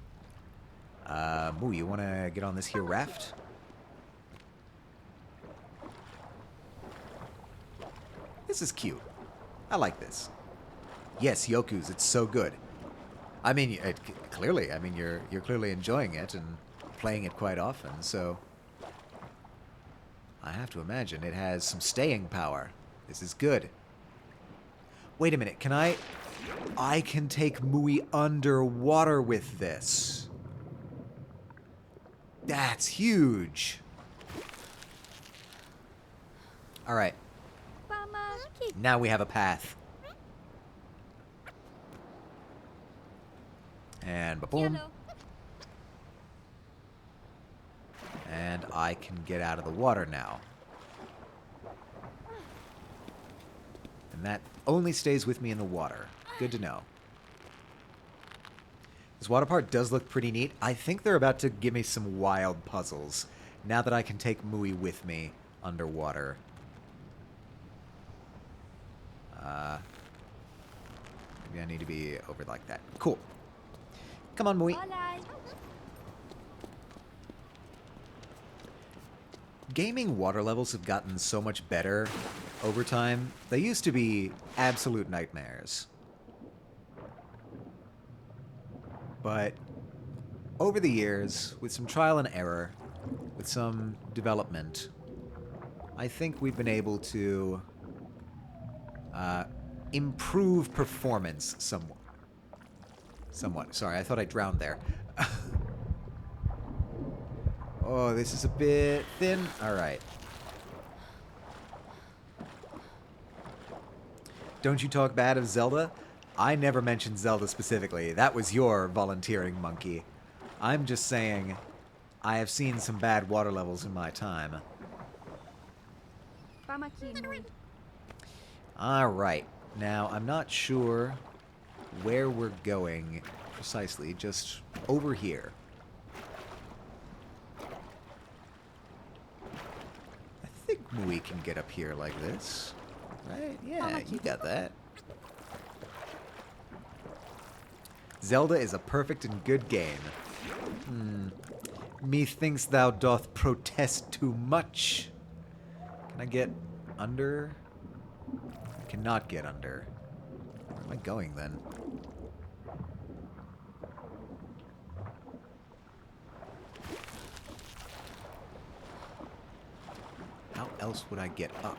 Moo, you want to get on this here raft? This is cute. I like this. Yes, Yoku's. It's so good. I mean, clearly. I mean, you're clearly enjoying it and playing it quite often. So I have to imagine it has some staying power. This is good. Wait a minute. Can I? I can take Mui underwater with this. That's huge. All right. Now we have a path. And ba-boom. And I can get out of the water now. And that only stays with me in the water. Good to know. This water part does look pretty neat. I think they're about to give me some wild puzzles now that I can take Mui with me underwater. Maybe I need to be over like that. Cool. Come on, Mui. Hola. Gaming water levels have gotten so much better over time. They used to be absolute nightmares. But over the years, with some trial and error, with some development, I think we've been able to improve performance somewhat. Sorry, I thought I drowned there. Oh, this is a bit thin. All right. Don't you talk bad of Zelda? I never mentioned Zelda specifically. That was your volunteering, monkey. I'm just saying I have seen some bad water levels in my time. Vamos aquí, Muy. Alright. Now, I'm not sure where we're going precisely. Just over here. I think Mui can get up here like this. Right? Yeah, you got that. Zelda is a perfect and good game. Methinks thou doth protest too much. Can I get under? I cannot get under. Where am I going then? How else would I get up?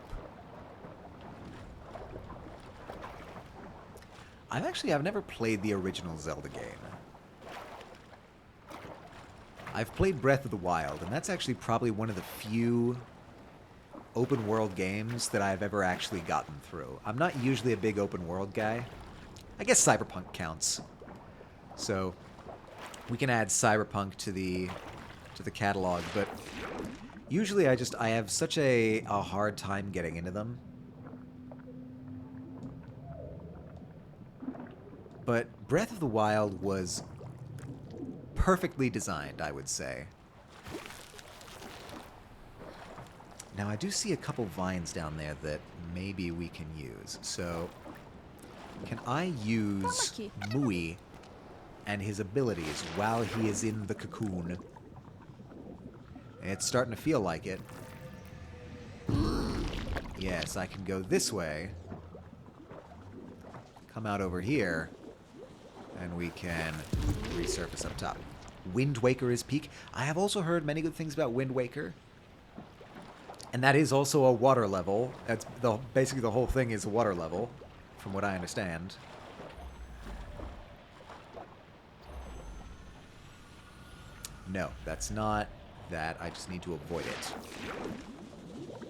I've never played the original Zelda game. I've played Breath of the Wild, and that's actually probably one of the few open world games that I've ever actually gotten through. I'm not usually a big open world guy. I guess Cyberpunk counts. So we can add Cyberpunk to the catalog, but usually I have such a hard time getting into them. But Breath of the Wild was perfectly designed, I would say. Now, I do see a couple vines down there that maybe we can use. So, can I use Mui and his abilities while he is in the cocoon? It's starting to feel like it. Yes, I can go this way. Come out over here. And we can resurface up top. Wind Waker is peak. I have also heard many good things about Wind Waker. And that is also a water level. That's basically the whole thing is a water level, from what I understand. No, that's not that. I just need to avoid it.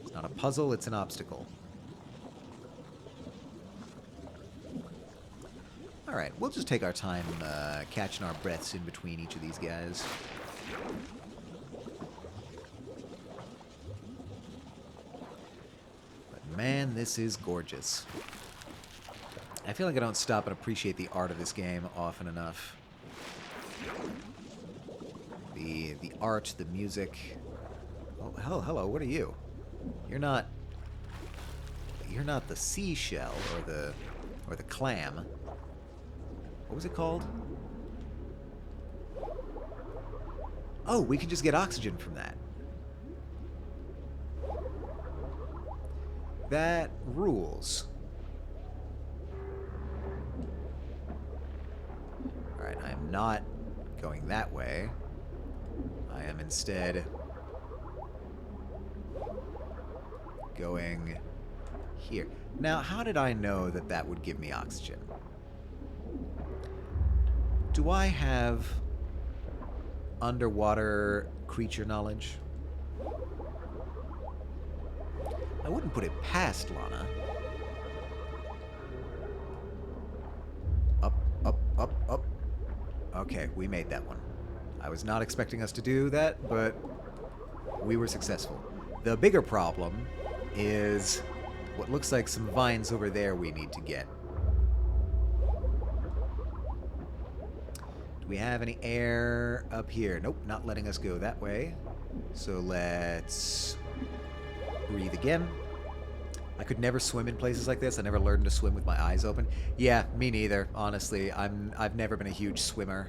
It's not a puzzle, it's an obstacle. Alright, we'll just take our time catching our breaths in between each of these guys. But man, this is gorgeous. I feel like I don't stop and appreciate the art of this game often enough. The art, the music. Oh, hello, what are you? You're not the seashell or the clam. What was it called? Oh, we can just get oxygen from that. That rules. Alright, I am not going that way. I am instead going here. Now, how did I know that that would give me oxygen? Do I have underwater creature knowledge? I wouldn't put it past Lana. Up, up, up, up. Okay, we made that one. I was not expecting us to do that, but we were successful. The bigger problem is what looks like some vines over there we need to get. Do we have any air up here? Nope, not letting us go that way. So let's breathe again. I could never swim in places like this. I never learned to swim with my eyes open. Yeah, me neither, honestly. I've never been a huge swimmer.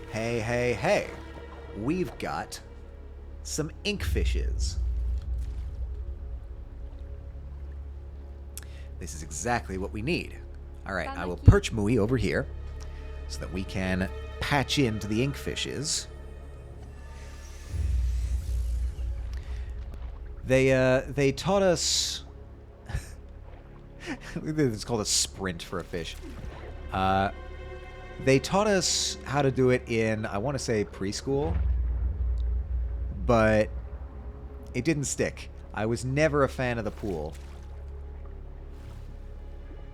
Hey, hey, hey. We've got some inkfishes. This is exactly what we need. All right, I will perch Mui over here so that we can patch into the inkfishes. They taught us... It's called a sprint for a fish. They taught us how to do it in, I want to say, preschool. But it didn't stick. I was never a fan of the pool.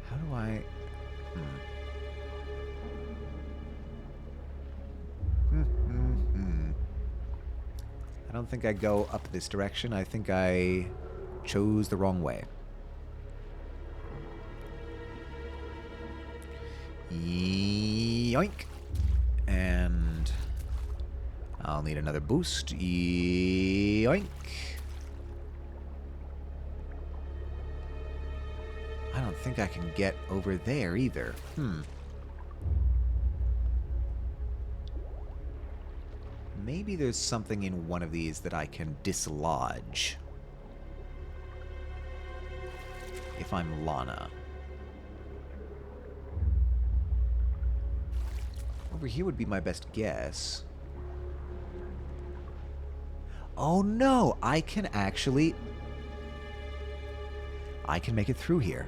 How do I... I don't think I go up this direction. I think I chose the wrong way. Yoink. And I'll need another boost. Yoink. I don't think I can get over there either. Maybe there's something in one of these that I can dislodge. If I'm Lana. Over here would be my best guess. Oh no! I can actually... I can make it through here.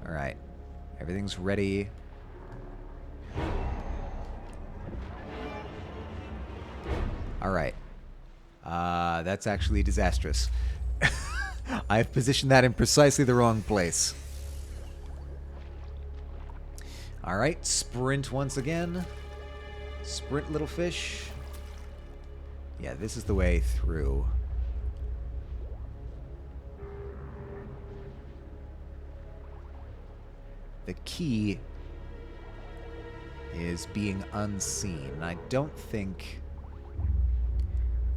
Alright. Everything's ready. Alright. That's actually disastrous. I've positioned that in precisely the wrong place. Alright, sprint once again. Sprint, little fish. Yeah, this is the way through. The key is being unseen. I don't think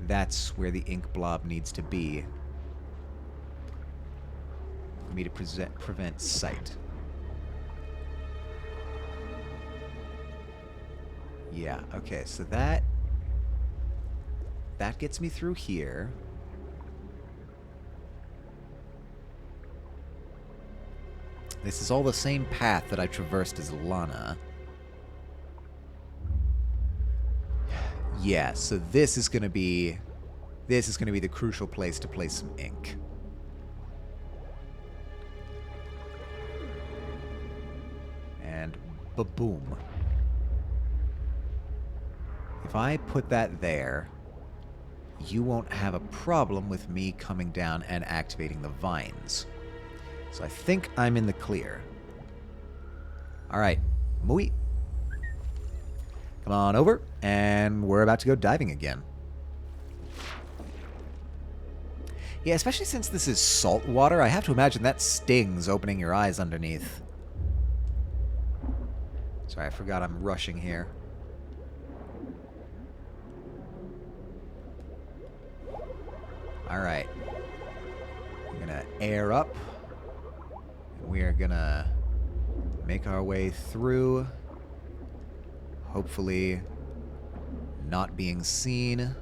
that's where the ink blob needs to be for me to prevent sight. Yeah, okay, so that gets me through here. This is all the same path that I traversed as Lana. Yeah, so this is gonna be the crucial place to place some ink. And ba-boom. If I put that there, you won't have a problem with me coming down and activating the vines. So I think I'm in the clear. Alright, Mui. Come on over, and we're about to go diving again. Yeah, especially since this is salt water, I have to imagine that stings opening your eyes underneath. Sorry, I forgot I'm rushing here. Alright. We're gonna air up. We are gonna make our way through. Hopefully not being seen.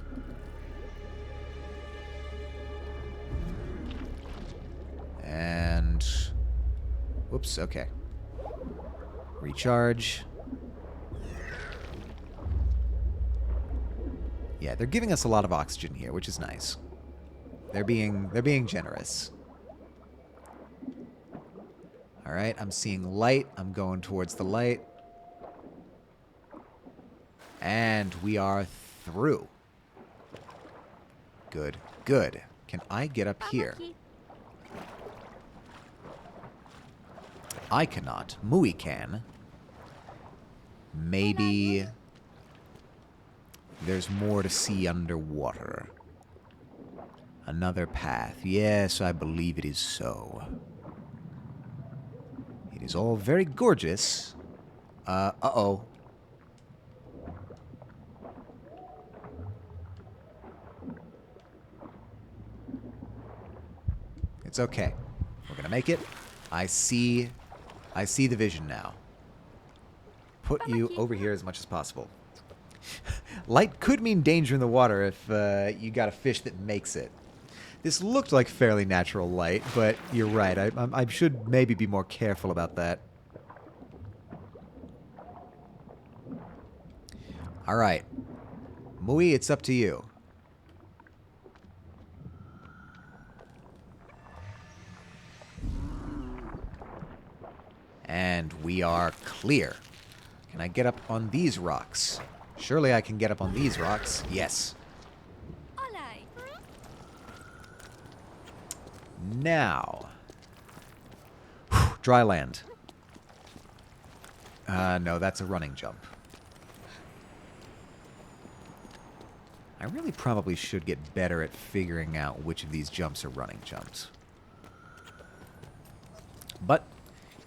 And... whoops, okay. Recharge. Yeah, they're giving us a lot of oxygen here, which is nice. They're being generous. Alright, I'm seeing light. I'm going towards the light. And we are through. Good, good. Can I get up here? I cannot. Mui can. Maybe there's more to see underwater. Another path. Yes, I believe it is so. It is all very gorgeous. Uh-oh. It's okay. We're gonna make it. I see the vision now. Put you over here as much as possible. Light could mean danger in the water if you got a fish that makes it. This looked like fairly natural light, but you're right. I should maybe be more careful about that. All right. Mui, it's up to you. And we are clear. Can I get up on these rocks? Surely I can get up on these rocks. Yes. Now. Whew, dry land. No, that's a running jump. I really probably should get better at figuring out which of these jumps are running jumps. But,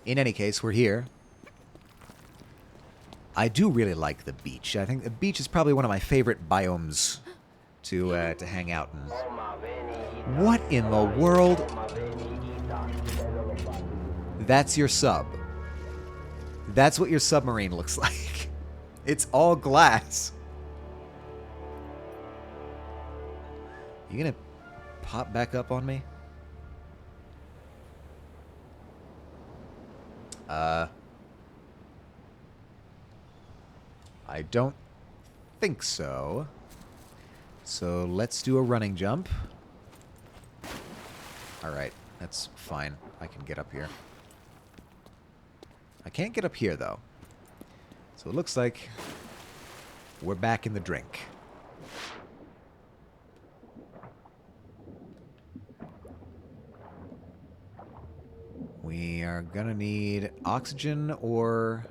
in any case, we're here. I do really like the beach. I think the beach is probably one of my favorite biomes to hang out in. What in the world? That's your sub. That's what your submarine looks like. It's all glass. You gonna pop back up on me? I don't think so. So let's do a running jump. Alright, that's fine. I can get up here. I can't get up here, though. So it looks like we're back in the drink. We are gonna need oxygen or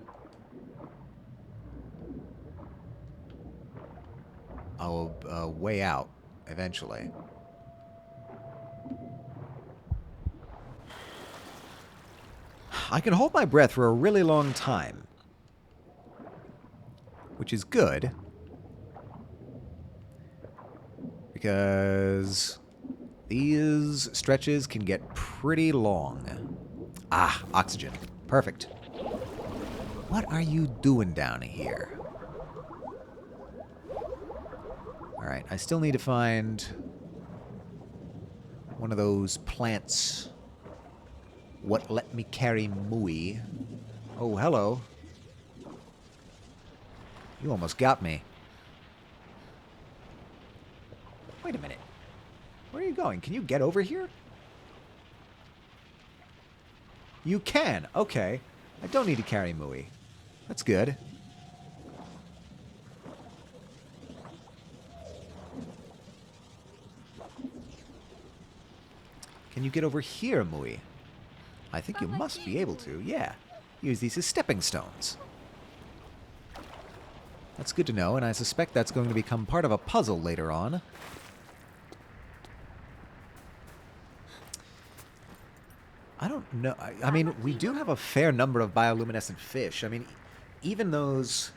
a way out eventually. I can hold my breath for a really long time, which is good because these stretches can get pretty long. Ah, oxygen. Perfect. What are you doing down here? Alright, I still need to find one of those plants. What let me carry Mui. Oh, hello. You almost got me. Wait a minute. Where are you going? Can you get over here? You can. Okay. I don't need to carry Mui. That's good. Can you get over here, Mui? I think you must be able to. Yeah. Use these as stepping stones. That's good to know, and I suspect that's going to become part of a puzzle later on. I don't know. I mean, we do have a fair number of bioluminescent fish. I mean, even those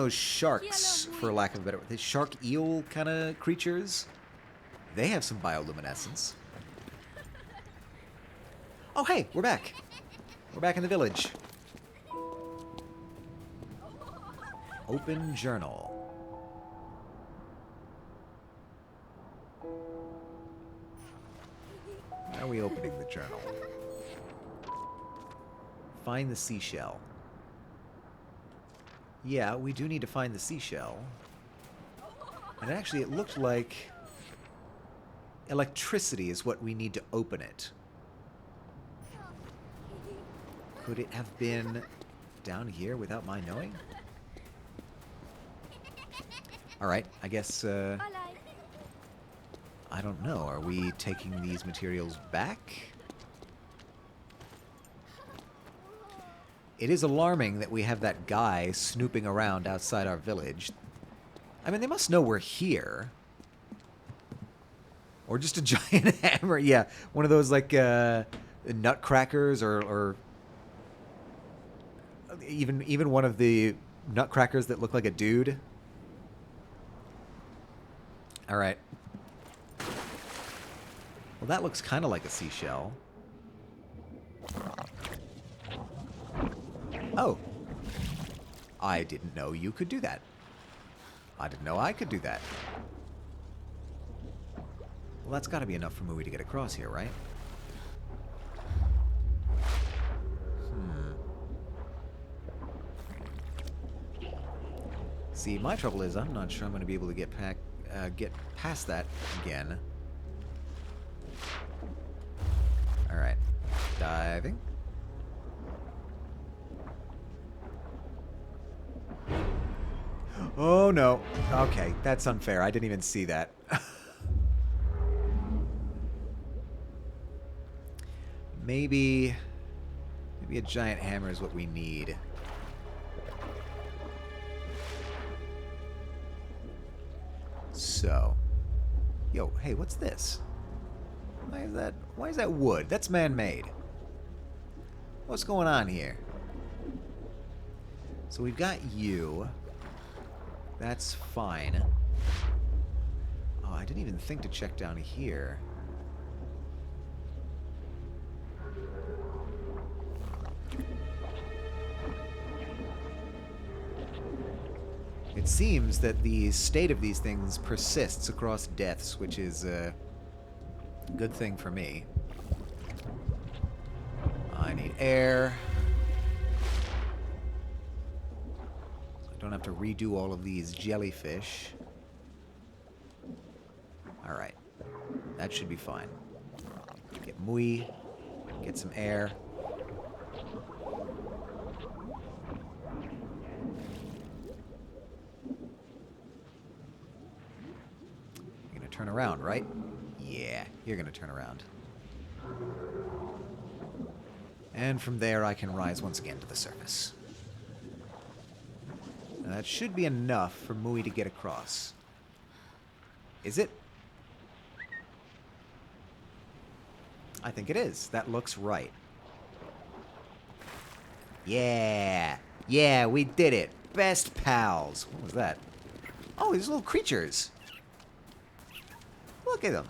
sharks, for lack of a better word, the shark eel kind of creatures, they have some bioluminescence. Oh, hey, we're back. We're back in the village. Open journal. How are we opening the journal? Find the seashell. Yeah, we do need to find the seashell. And actually, it looked like electricity is what we need to open it. Could it have been down here without my knowing? Alright, I guess, I don't know. Are we taking these materials back? It is alarming that we have that guy snooping around outside our village. I mean, they must know we're here. Or just a giant hammer. Yeah, one of those, like, nutcrackers or even one of the nutcrackers that look like a dude. All right. Well, that looks kind of like a seashell. Oh. I didn't know you could do that. I didn't know I could do that. Well, that's got to be enough for Mui to get across here, right? See, my trouble is I'm not sure I'm going to be able to get past that again. Alright. Diving. Oh, no. Okay, that's unfair. I didn't even see that. Maybe a giant hammer is what we need. So, yo, hey, what's this? Why is that wood? That's man-made. What's going on here? So we've got you. That's fine. Oh, I didn't even think to check down here. It seems that the state of these things persists across deaths, which is a good thing for me. I need air. I don't have to redo all of these jellyfish. Alright. That should be fine. Get Mui. Get some air. Turn around, right? Yeah, you're gonna turn around. And from there I can rise once again to the surface. Now that should be enough for Mui to get across. Is it? I think it is. That looks right. Yeah! Yeah, we did it! Best pals! What was that? Oh, these little creatures! Look at them.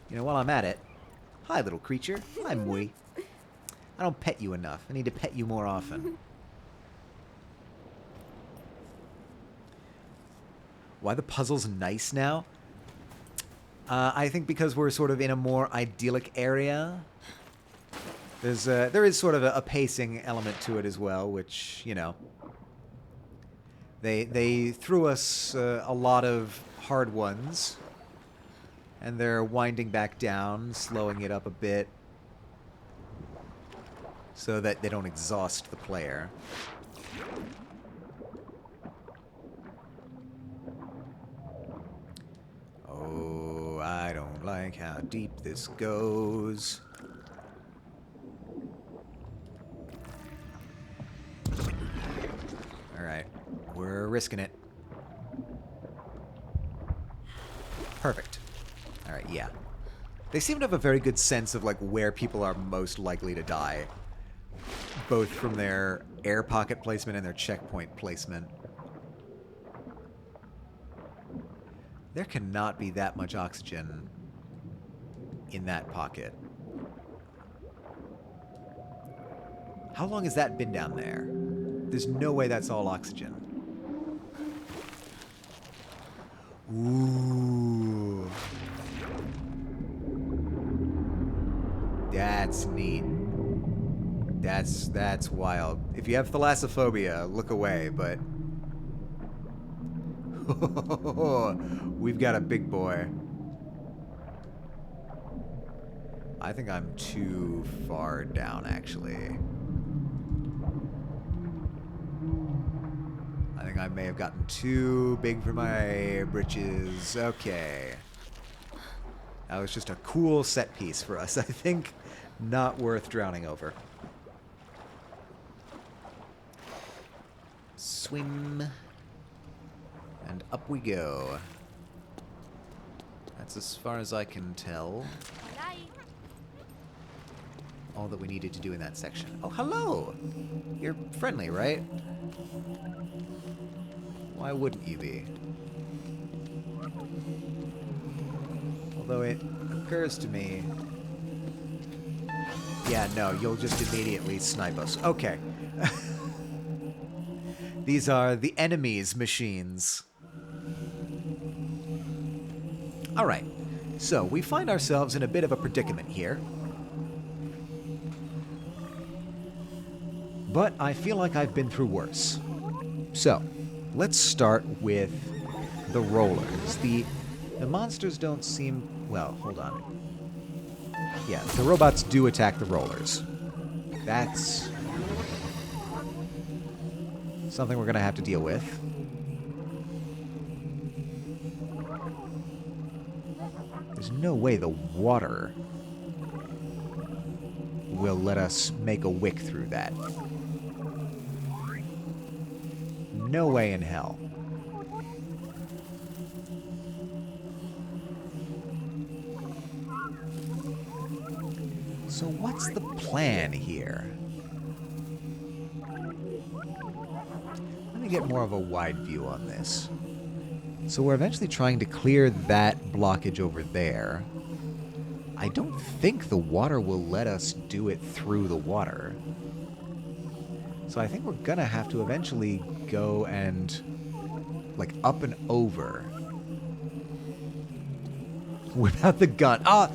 You know, while I'm at it, hi, little creature. Hi, Mui. I don't pet you enough. I need to pet you more often. Why the puzzle's nice now? I think because we're sort of in a more idyllic area. There is sort of a pacing element to it as well, which, you know, they threw us a lot of hard ones. And they're winding back down, slowing it up a bit, so that they don't exhaust the player. Oh, I don't like how deep this goes. Alright, we're risking it. Perfect. Alright, yeah. They seem to have a very good sense of, like, where people are most likely to die. Both from their air pocket placement and their checkpoint placement. There cannot be that much oxygen in that pocket. How long has that been down there? There's no way that's all oxygen. Ooh. That's neat. That's wild. If you have thalassophobia, look away, but... We've got a big boy. I think I'm too far down, actually. I think I may have gotten too big for my britches. Okay. That was just a cool set piece for us, I think. Not worth drowning over. Swim. And up we go. That's as far as I can tell. All that we needed to do in that section. Oh, hello! You're friendly, right? Why wouldn't you be? Although it occurs to me... Yeah, no, you'll just immediately snipe us. Okay. These are the enemy's machines. Alright, so we find ourselves in a bit of a predicament here. But I feel like I've been through worse. So, let's start with the rollers. The monsters don't seem... Well, hold on. Yeah, the robots do attack the rollers. That's something we're going to have to deal with. There's no way the water will let us make a wick through that. No way in hell. So what's the plan here? Let me get more of a wide view on this. So we're eventually trying to clear that blockage over there. I don't think the water will let us do it through the water. So I think we're gonna have to eventually go and, like, up and over. Without the gun. Ah!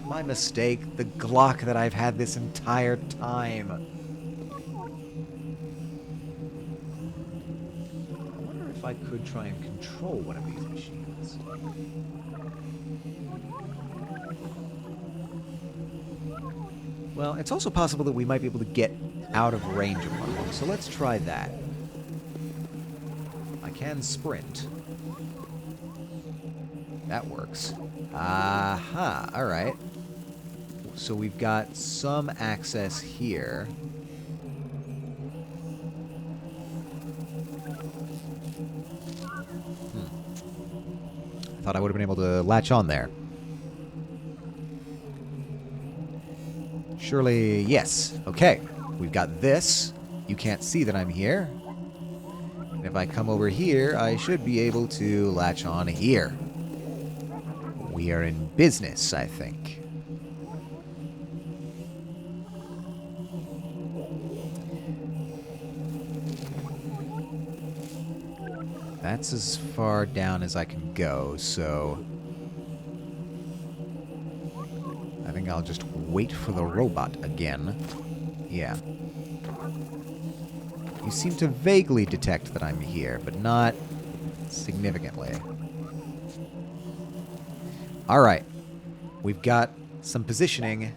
My mistake. The Glock that I've had this entire time. I wonder if I could try and control one of these machines. Well, it's also possible that we might be able to get out of range of one of them, so let's try that. I can sprint. That works. Aha, alright. So we've got some access here. I thought I would have been able to latch on there. Surely, yes. Okay, we've got this. You can't see that I'm here. And if I come over here, I should be able to latch on here. We are in business, I think. That's as far down as I can go, so I think I'll just wait for the robot again. Yeah. You seem to vaguely detect that I'm here, but not significantly. Alright. We've got some positioning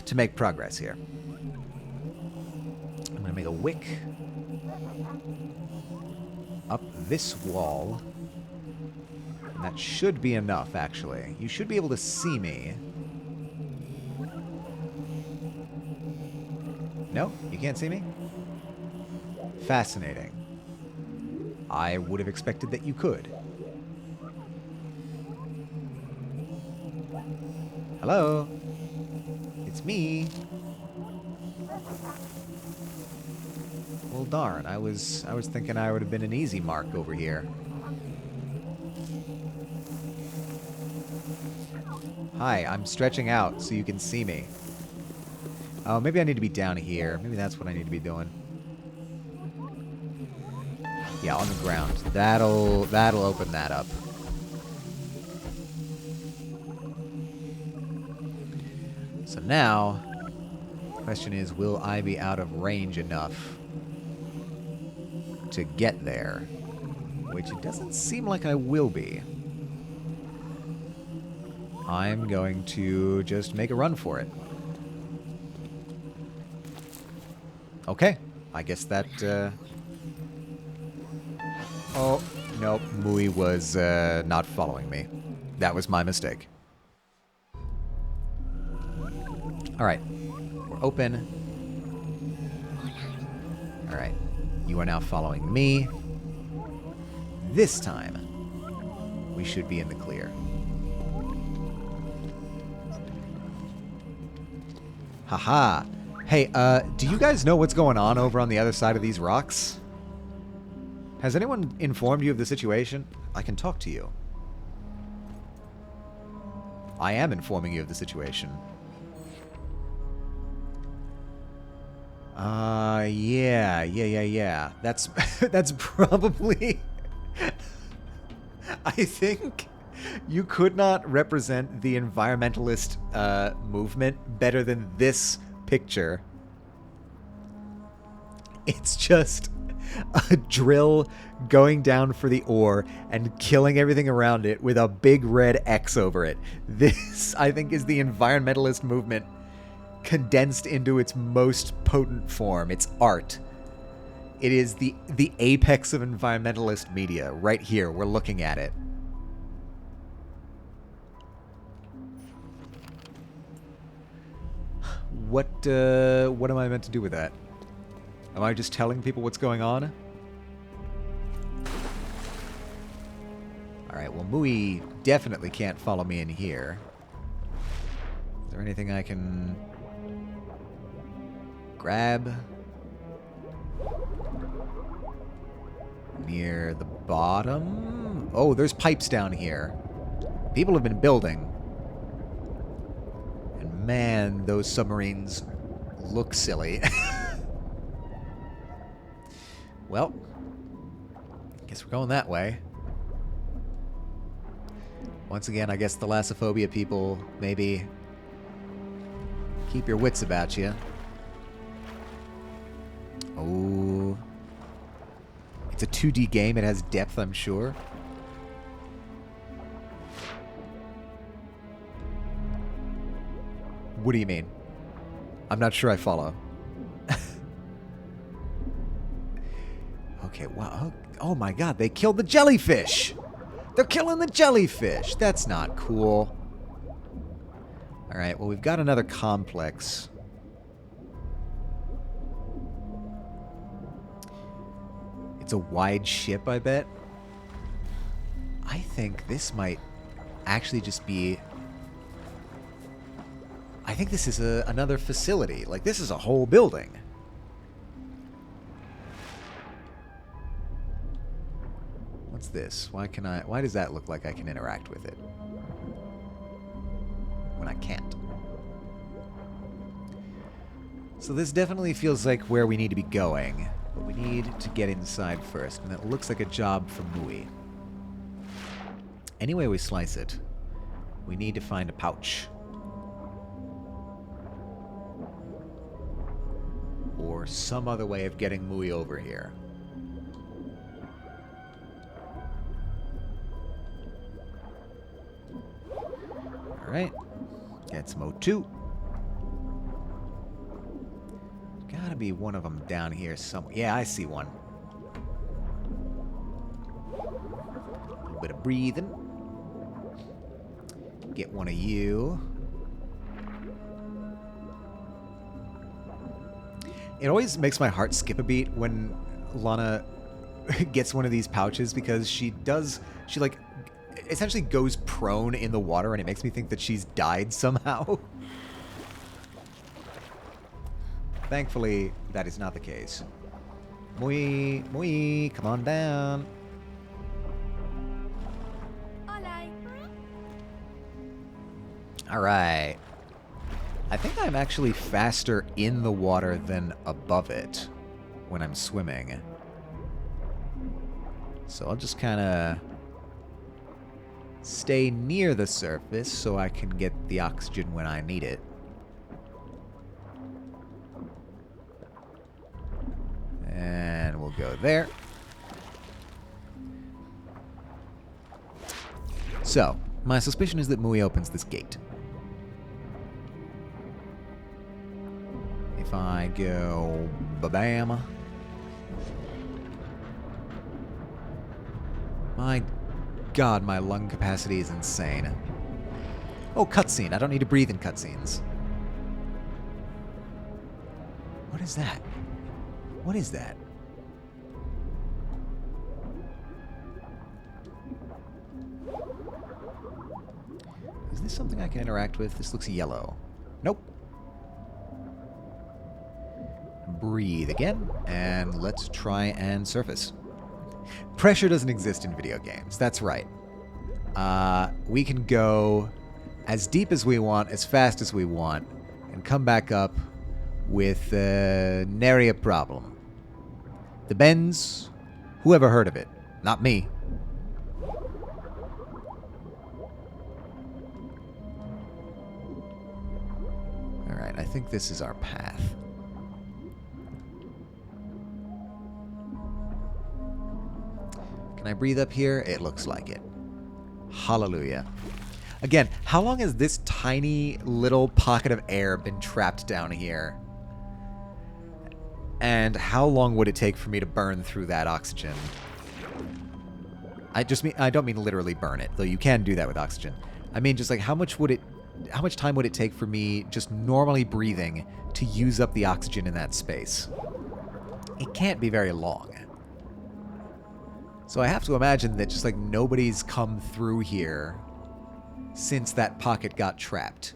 to make progress here. I'm going to make a wick up this wall. And that should be enough, actually. You should be able to see me. No? You can't see me? Fascinating. I would have expected that you could. Hello? It's me. Well, darn. I was thinking I would have been an easy mark over here. Hi, I'm stretching out so you can see me. Oh, maybe I need to be down here. Maybe that's what I need to be doing. Yeah, on the ground. That'll open that up. So now, the question is, will I be out of range enough to get there? Which it doesn't seem like I will be. I'm going to just make a run for it. Okay, I guess that, Oh, nope, Mui was, not following me. That was my mistake. Alright, we're open. Alright, you are now following me. This time, we should be in the clear. Haha. Hey, do you guys know what's going on over on the other side of these rocks? Has anyone informed you of the situation? I can talk to you. I am informing you of the situation. Yeah. That's that's probably I think you could not represent the environmentalist movement better than this picture. It's just a drill going down for the ore and killing everything around it with a big red X over it. This, I think, is the environmentalist movement condensed into its most potent form. It's art. It is the apex of environmentalist media. Right here, we're looking at it. What am I meant to do with that? Am I just telling people what's going on? Alright, well, Mui definitely can't follow me in here. Is there anything I can grab? Near the bottom? Oh, there's pipes down here. People have been building. And man, those submarines look silly. Well, guess we're going that way. Once again, I guess the Thalassophobia people, maybe keep your wits about you. Oh. It's a 2D game. It has depth, I'm sure. What do you mean? I'm not sure I follow. Okay, wow. Oh my god, they killed the jellyfish! They're killing the jellyfish! That's not cool. Alright, well, we've got another complex. It's a wide ship, I bet. I think this might actually just be... I think this is another facility. Like, this is a whole building. What's this? Why does that look like I can interact with it? When I can't. So this definitely feels like where we need to be going. But we need to get inside first. And it looks like a job for Mui. Any way we slice it, we need to find a pouch. Or some other way of getting Mui over here. Alright. Get some O2. Gotta be one of them down here somewhere. Yeah, I see one. A little bit of breathing. Get one of you. It always makes my heart skip a beat when Lana gets one of these pouches because she like essentially goes prone in the water and it makes me think that she's died somehow. Thankfully, that is not the case. Mui, come on down. Alright. I think I'm actually faster in the water than above it when I'm swimming. So I'll just kind of stay near the surface so I can get the oxygen when I need it. And we'll go there. So, my suspicion is that Mui opens this gate. If I go ba-bam. My god, my lung capacity is insane. Oh, cutscene. I don't need to breathe in cutscenes. What is that? What is that? Is this something I can interact with? This looks yellow. Nope. Breathe again, and let's try and surface. Pressure doesn't exist in video games. That's right. We can go as deep as we want, as fast as we want, and come back up with nary a problem. The bends, who ever heard of it? Not me. Alright, I think this is our path. Can I breathe up here? It looks like it. Hallelujah. Again, how long has this tiny little pocket of air been trapped down here? And how long would it take for me to burn through that oxygen? I don't mean literally burn it, though you can do that with oxygen. I mean just like how much time would it take for me just normally breathing to use up the oxygen in that space? It can't be very long. So I have to imagine that just like nobody's come through here since that pocket got trapped.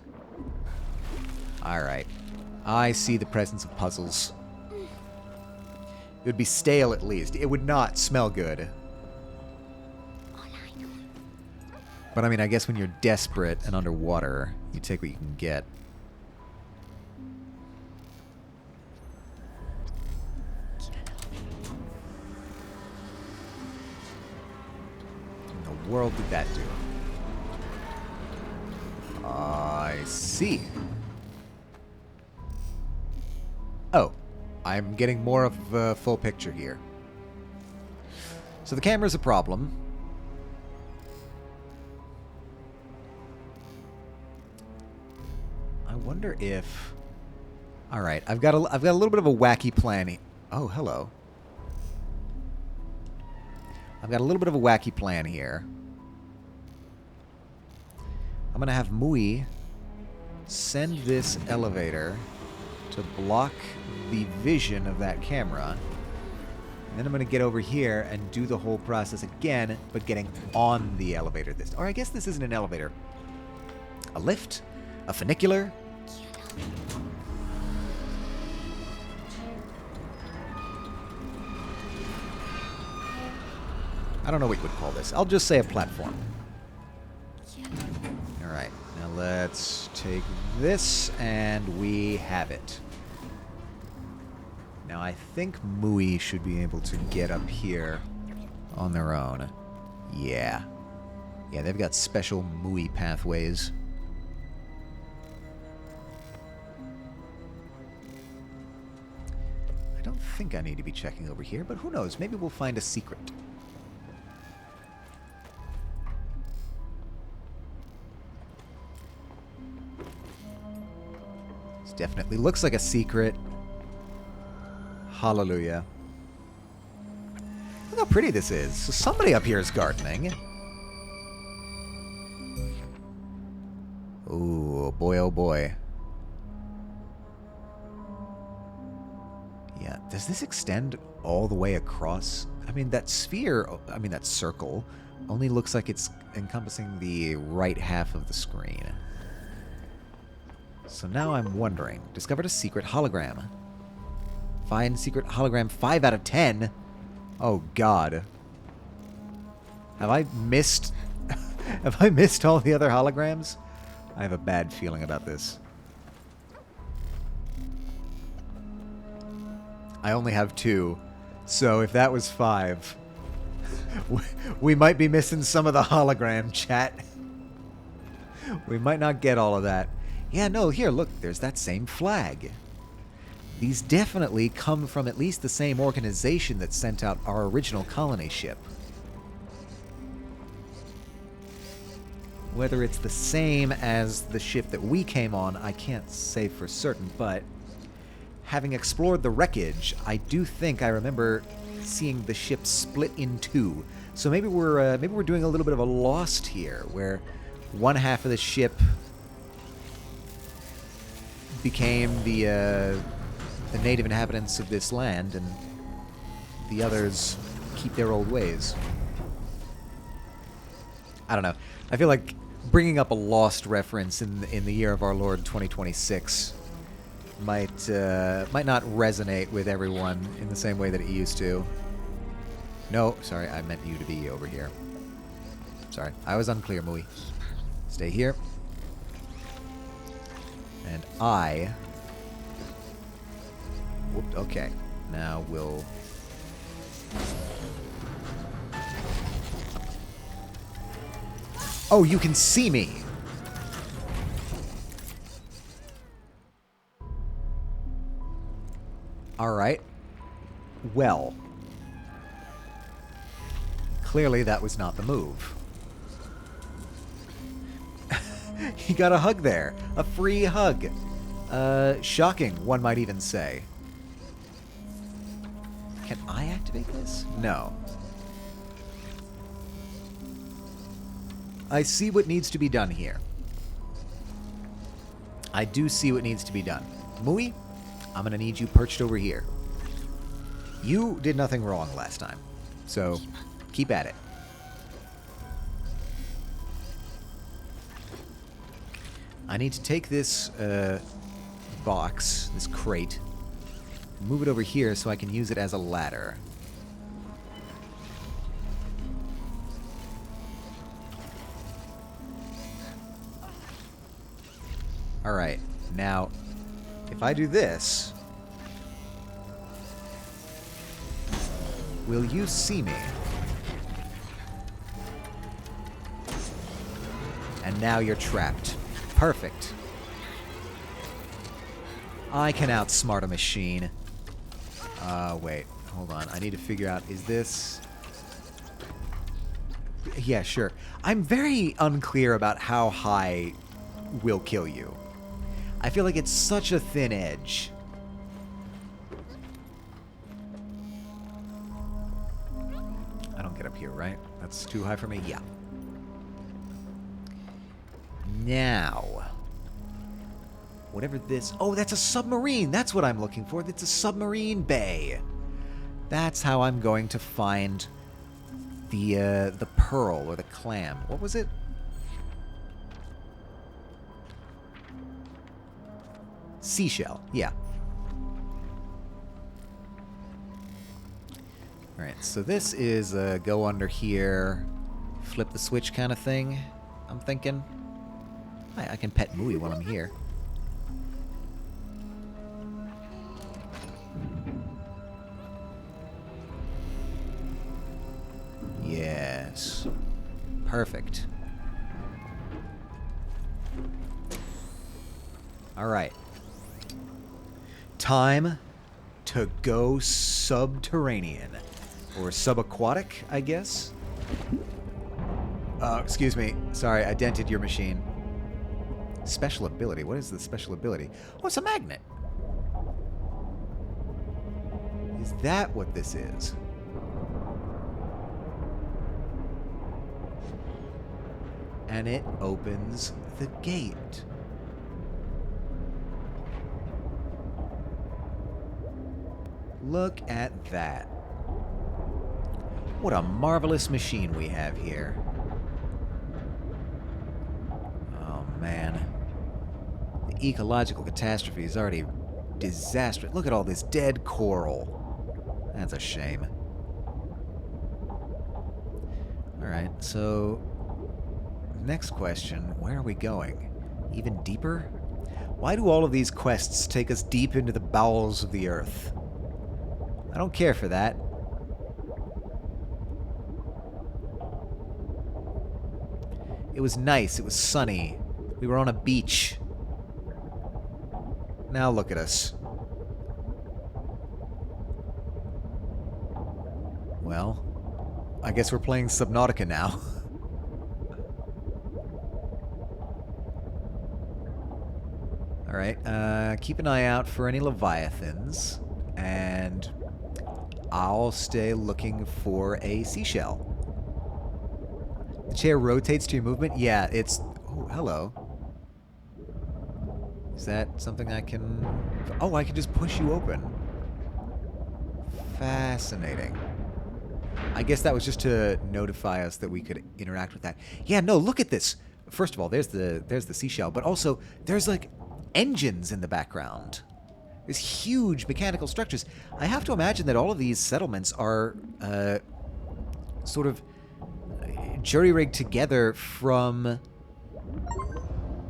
Alright. I see the presence of puzzles. It would be stale at least. It would not smell good. But I mean, I guess when you're desperate and underwater, you take what you can get. What in the world did that do? I see. Oh, I'm getting more of a full picture here. So the camera's a problem. I wonder if... Alright, I've got a little bit of a wacky plan. Oh, hello. I've got a little bit of a wacky plan here. I'm going to have Mui send this elevator to block the vision of that camera. And then I'm going to get over here and do the whole process again, but getting on the elevator this time. Or I guess this isn't an elevator. A lift? A funicular? I don't know what you would call this. I'll just say a platform. Alright, now let's take this, and we have it. Now I think Mui should be able to get up here on their own. Yeah. Yeah, they've got special Mui pathways. I don't think I need to be checking over here, but who knows? Maybe we'll find a secret. This definitely looks like a secret. Hallelujah. Look how pretty this is. So somebody up here is gardening. Ooh, boy, oh boy. Yeah, does this extend all the way across? I mean, that sphere, that circle, only looks like it's encompassing the right half of the screen. So now I'm wondering. Discovered a secret hologram. Find secret hologram 5 out of 10? Oh, God. Have I missed... have I missed all the other holograms? I have a bad feeling about this. I only have 2. So if that was 5... we might be missing some of the hologram, chat. We might not get all of that. Yeah, no, here, look, there's that same flag. These definitely come from at least the same organization that sent out our original colony ship. Whether it's the same as the ship that we came on, I can't say for certain, but having explored the wreckage, I do think I remember seeing the ship split in 2. So maybe we're doing a little bit of a Lost here, where one half of the ship became the native inhabitants of this land, and the others keep their old ways. I don't know. I feel like bringing up a Lost reference in the year of our Lord 2026 might not resonate with everyone in the same way that it used to. No, sorry, I meant you to be over here. Sorry, I was unclear, Mui. Stay here. And I... Whoop, okay. Now we'll... Oh, you can see me! Alright. Well. Clearly that was not the move. He got a hug there. A free hug. Shocking, one might even say. Can I activate this? No. I see what needs to be done here. I do see what needs to be done. Mui, I'm going to need you perched over here. You did nothing wrong last time, so keep at it. I need to take this box, this crate, move it over here so I can use it as a ladder. Alright, now, if I do this, will you see me? And now you're trapped. Perfect. I can outsmart a machine. Wait, hold on. I need to figure out, is this... Yeah, sure. I'm very unclear about how high will kill you. I feel like it's such a thin edge. I don't get up here, right? That's too high for me? Yeah. Now, whatever this... Oh, that's a submarine! That's what I'm looking for. It's a submarine bay. That's how I'm going to find the pearl or the clam. What was it? Seashell. Yeah. Alright, so this is a go under here, flip the switch kind of thing, I'm thinking. I can pet Mui while I'm here. Yes. Perfect. Alright. Time to go subterranean. Or subaquatic, I guess? Excuse me. Sorry, I dented your machine. Special ability. What is the special ability? Oh, it's a magnet. Is that what this is? And it opens the gate. Look at that. What a marvelous machine we have here. Oh, man. The ecological catastrophe is already disastrous. Look at all this dead coral. That's a shame. Alright, so... Next question. Where are we going? Even deeper? Why do all of these quests take us deep into the bowels of the earth? I don't care for that. It was nice. It was sunny. We were on a beach. Now look at us. Well, I guess we're playing Subnautica now. Alright, keep an eye out for any Leviathans. And I'll stay looking for a seashell. The chair rotates to your movement? Yeah, it's... Oh, hello. Is that something I can... Oh, I can just push you open. Fascinating. I guess that was just to notify us that we could interact with that. Yeah, no, look at this. First of all, there's the seashell, but also there's like engines in the background. There's huge mechanical structures. I have to imagine that all of these settlements are sort of jury-rigged together from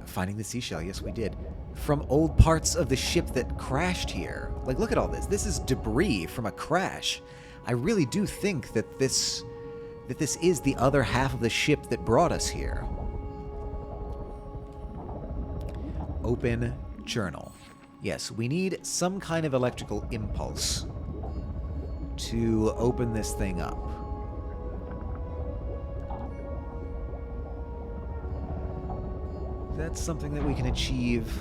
finding the seashell. Yes, we did. from old parts of the ship that crashed here. Like, look at all this. This is debris from a crash. I really do think that this is the other half of the ship that brought us here. Open journal. Yes, we need some kind of electrical impulse to open this thing up. That's something that we can achieve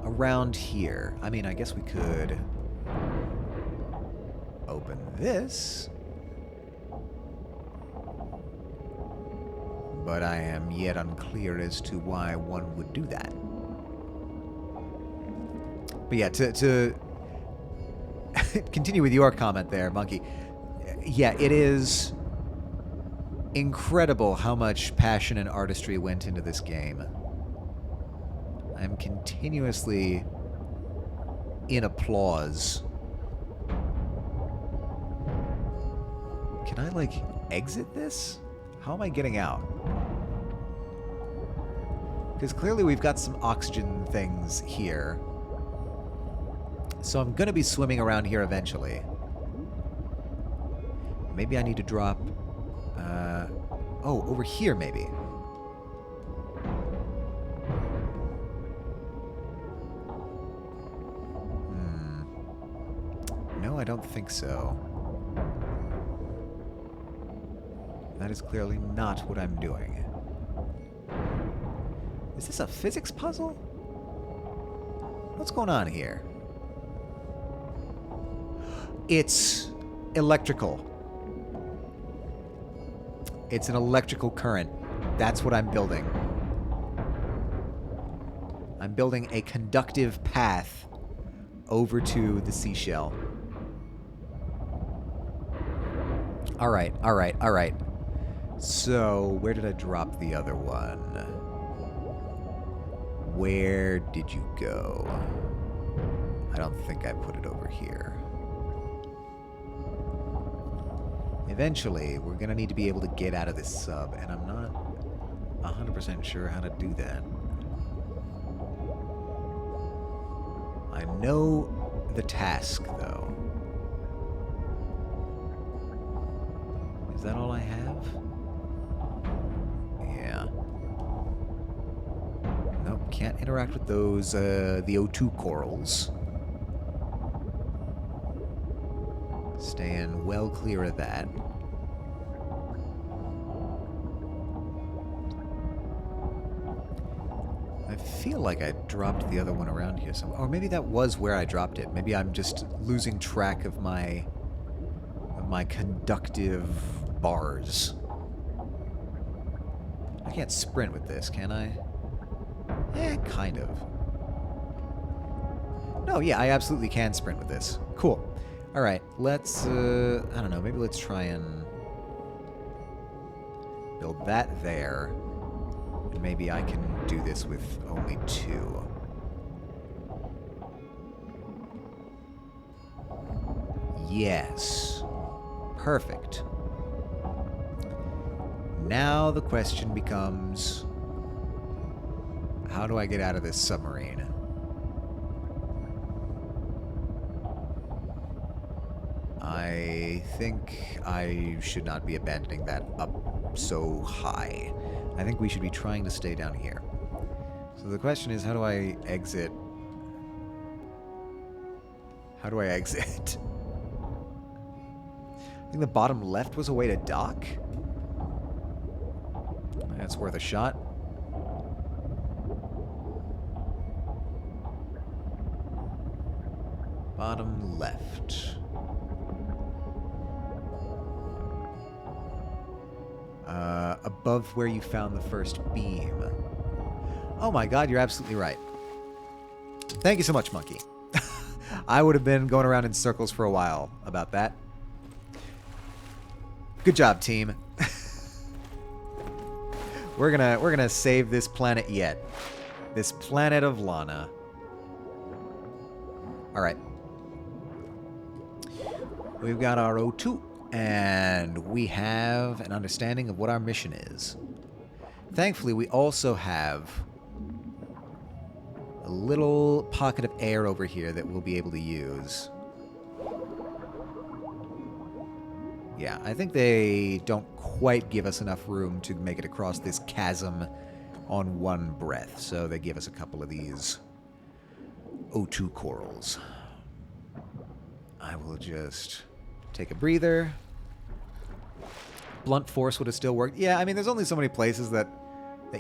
around here. I mean, I guess we could open this. But I am yet unclear as to why one would do that. But yeah, to continue with your comment there, Monkey. Yeah, it is incredible how much passion and artistry went into this game. I'm continuously in applause. Can I, like, exit this? How am I getting out? Because clearly we've got some oxygen things here. So I'm going to be swimming around here eventually. Maybe I need to drop... oh, over here maybe. No, I don't think so. That is clearly not what I'm doing. Is this a physics puzzle? What's going on here? It's electrical. It's an electrical current. That's what I'm building. I'm building a conductive path over to the seashell. Alright, alright, alright. So, where did I drop the other one? Where did you go? I don't think I put it over here. Eventually, we're going to need to be able to get out of this sub, and I'm not 100% sure how to do that. I know the task, though. Is that all I have? Yeah. Nope, can't interact with those, the O2 corals. Staying well clear of that. I feel like I dropped the other one around here somewhere. Or maybe that was where I dropped it. Maybe I'm just losing track of my conductive bars. I can't sprint with this, can I? Eh, kind of. No, yeah, I absolutely can sprint with this. Cool. Alright, let's, I don't know, maybe let's try and build that there. And maybe I can do this with only 2. Yes. Perfect. Now the question becomes, how do I get out of this submarine? I think I should not be abandoning that up so high. I think we should be trying to stay down here. So the question is, how do I exit? How do I exit? I think the bottom left was a way to dock. That's worth a shot. Bottom left. Above where you found the first beam. Oh my god, you're absolutely right. Thank you so much, Monkey. I would have been going around in circles for a while about that. Good job, team. We're gonna save this planet yet. This planet of Lana. Alright. We've got our O2. And we have an understanding of what our mission is. Thankfully, we also have a little pocket of air over here that we'll be able to use. Yeah, I think they don't quite give us enough room to make it across this chasm on one breath, so they give us a couple of these O2 corals. I will just take a breather. Blunt force would have still worked. Yeah, I mean, there's only so many places that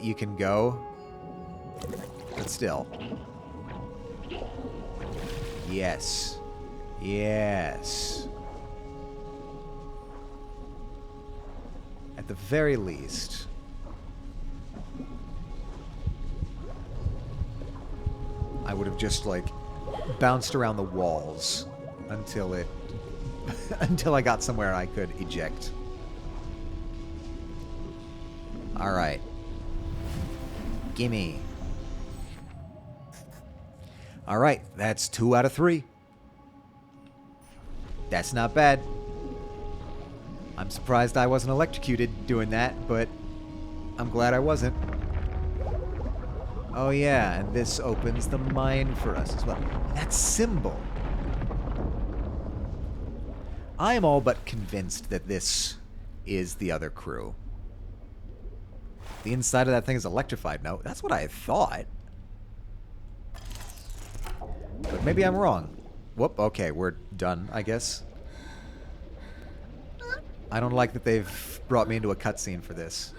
you can go. But still. Yes. Yes. At the very least. I would have just, like, bounced around the walls until it... until I got somewhere I could eject. Alright. Gimme. Alright, that's 2 out of 3. That's not bad. I'm surprised I wasn't electrocuted doing that, but I'm glad I wasn't. Oh yeah, and this opens the mine for us as well. That symbol. I am all but convinced that this is the other crew. The inside of that thing is electrified. No, that's what I thought. But maybe I'm wrong. Whoop, okay, we're done, I guess. I don't like that they've brought me into a cutscene for this.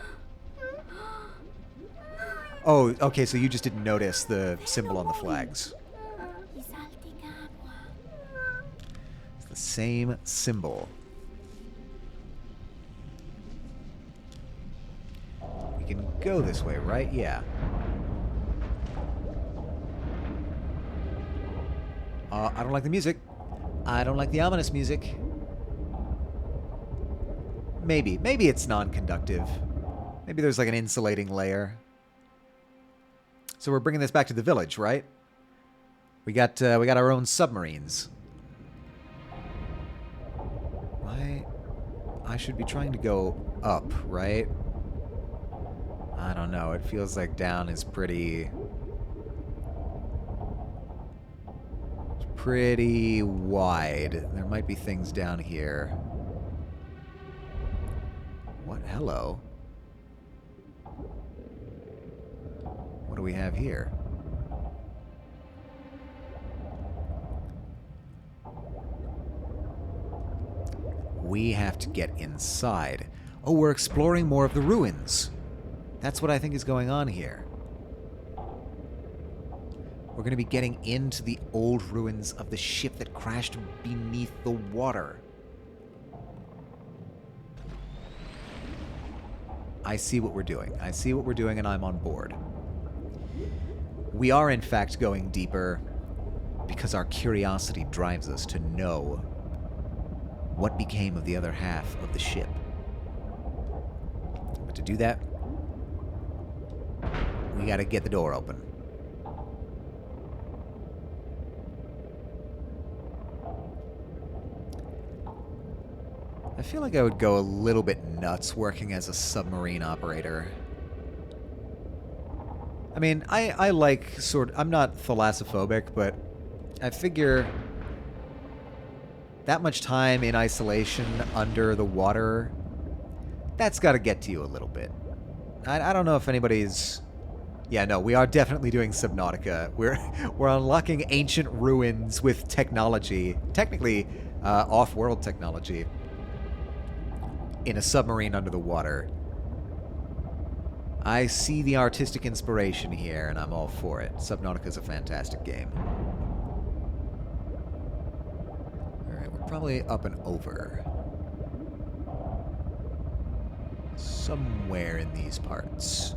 Oh, okay, so you just didn't notice the symbol on the flags. It's the same symbol. We can go this way, right? Yeah. I don't like the music. I don't like the ominous music. Maybe. Maybe it's non-conductive. Maybe there's like an insulating layer. So we're bringing this back to the village, right? We got our own submarines. Why? I should be trying to go up, right? I don't know. It feels like down is pretty wide. There might be things down here. What? Hello? What do we have here? We have to get inside. Oh, we're exploring more of the ruins. That's what I think is going on here. We're going to be getting into the old ruins of the ship that crashed beneath the water. I see what we're doing. I see what we're doing, and I'm on board. We are, in fact, going deeper because our curiosity drives us to know what became of the other half of the ship. But to do that, we gotta get the door open. I feel like I would go a little bit nuts working as a submarine operator. I mean, I like I'm not thalassophobic, but I figure that much time in isolation under the water, that's got to get to you a little bit. I don't know if anybody's... Yeah, no, we are definitely doing Subnautica. We're unlocking ancient ruins with technology, technically off-world technology, in a submarine under the water. I see the artistic inspiration here, and I'm all for it. Subnautica's a fantastic game. Alright, we're probably up and over. Somewhere in these parts.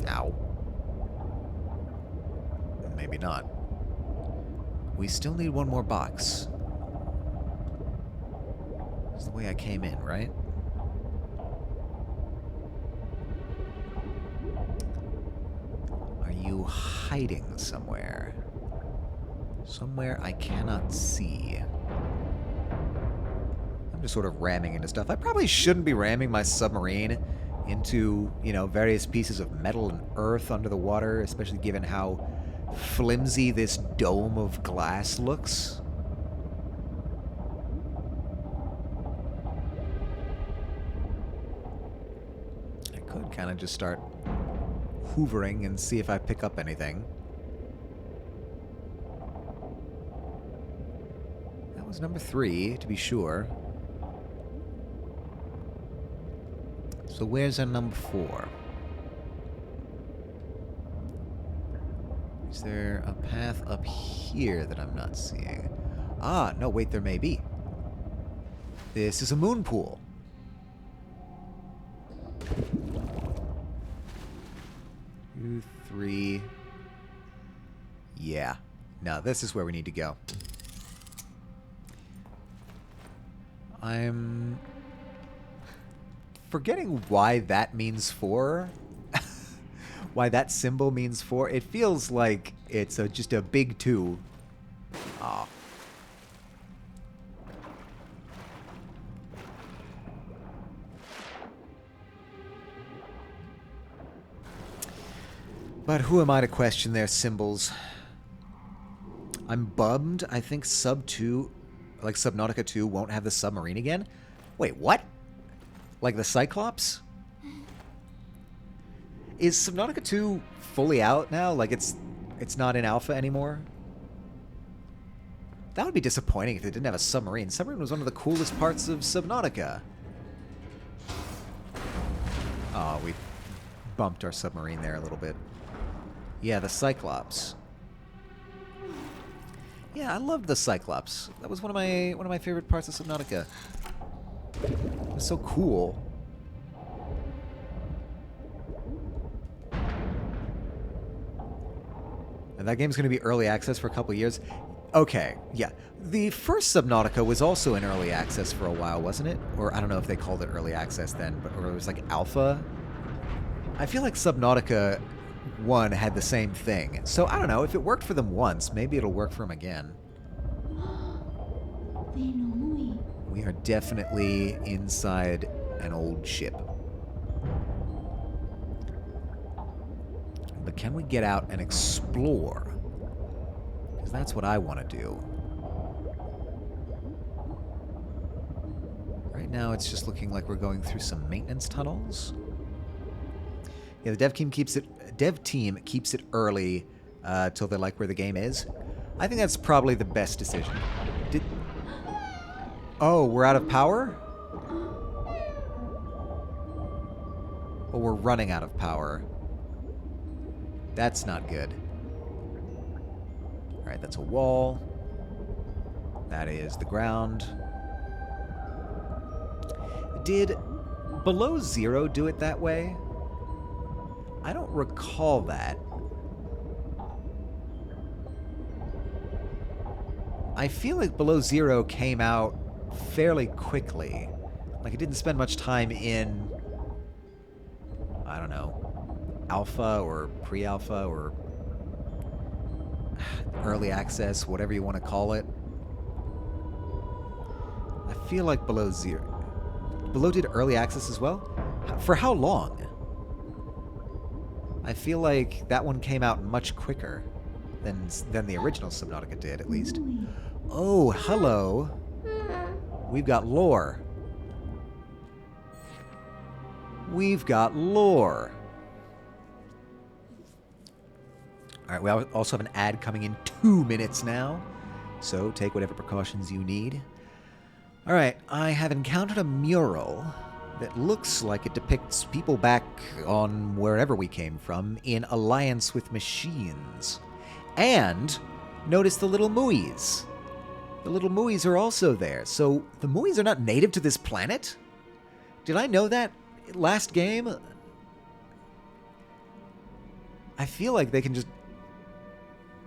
Ow. Maybe not. We still need one more box. That's the way I came in, right? Are you hiding somewhere? Somewhere I cannot see. I'm just sort of ramming into stuff. I probably shouldn't be ramming my submarine into, you know, various pieces of metal and earth under the water, especially given how flimsy this dome of glass looks. I could kind of just start hoovering and see if I pick up anything. That was number 3, to be sure. So where's our number 4? Is there a path up here that I'm not seeing? Ah, no, wait, there may be. This is a moon pool. Two, 3. Yeah. Now, this is where we need to go. I'm forgetting why that means 4. Why that symbol means 4. It feels like it's just a big 2. Aw. But who am I to question their symbols? I'm bummed. I think Sub 2, like Subnautica 2, won't have the submarine again. Wait, what? Like the Cyclops? Is Subnautica 2 fully out now? Like it's not in alpha anymore? That would be disappointing if they didn't have a submarine. Submarine was one of the coolest parts of Subnautica. Oh, we bumped our submarine there a little bit. Yeah, the Cyclops. Yeah, I loved the Cyclops. That was one of my favorite parts of Subnautica. It was so cool. And that game's going to be early access for a couple years. Okay, yeah. The first Subnautica was also in early access for a while, wasn't it? Or I don't know if they called it early access then, but or it was like alpha. I feel like Subnautica 1 had the same thing. So I don't know, if it worked for them once, maybe it'll work for them again. We are definitely inside an old ship. But can we get out and explore? Because that's what I want to do. Right now it's just looking like we're going through some maintenance tunnels. Yeah, the dev team keeps it early till they like where the game is. I think that's probably the best decision. Oh, we're out of power? Well, we're running out of power. That's not good. Alright, that's a wall. That is the ground. Did Below Zero do it that way? I don't recall that. I feel like Below Zero came out fairly quickly. Like it didn't spend much time in, I don't know, alpha or pre-alpha or early access, whatever you want to call it. I feel like Below Zero. Below did early access as well? For how long? I feel like that one came out much quicker than the original Subnautica did, at least. Oh, hello. We've got lore. We've got lore. All right, we also have an ad coming in 2 minutes now, so take whatever precautions you need. All right, I have encountered a mural that looks like it depicts people back on wherever we came from in alliance with machines. And notice the little Muis. The little Muis are also there. So the Muis are not native to this planet? Did I know that last game? I feel like they can just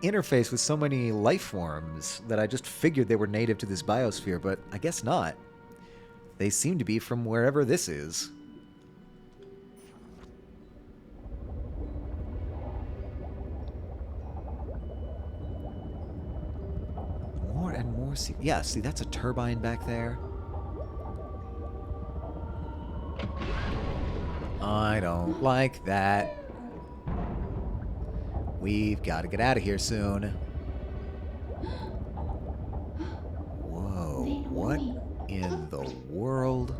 interface with so many life forms that I just figured they were native to this biosphere, but I guess not. They seem to be from wherever this is. More and more... Yeah, see, that's a turbine back there. I don't like that. We've got to get out of here soon. Whoa, what in the world?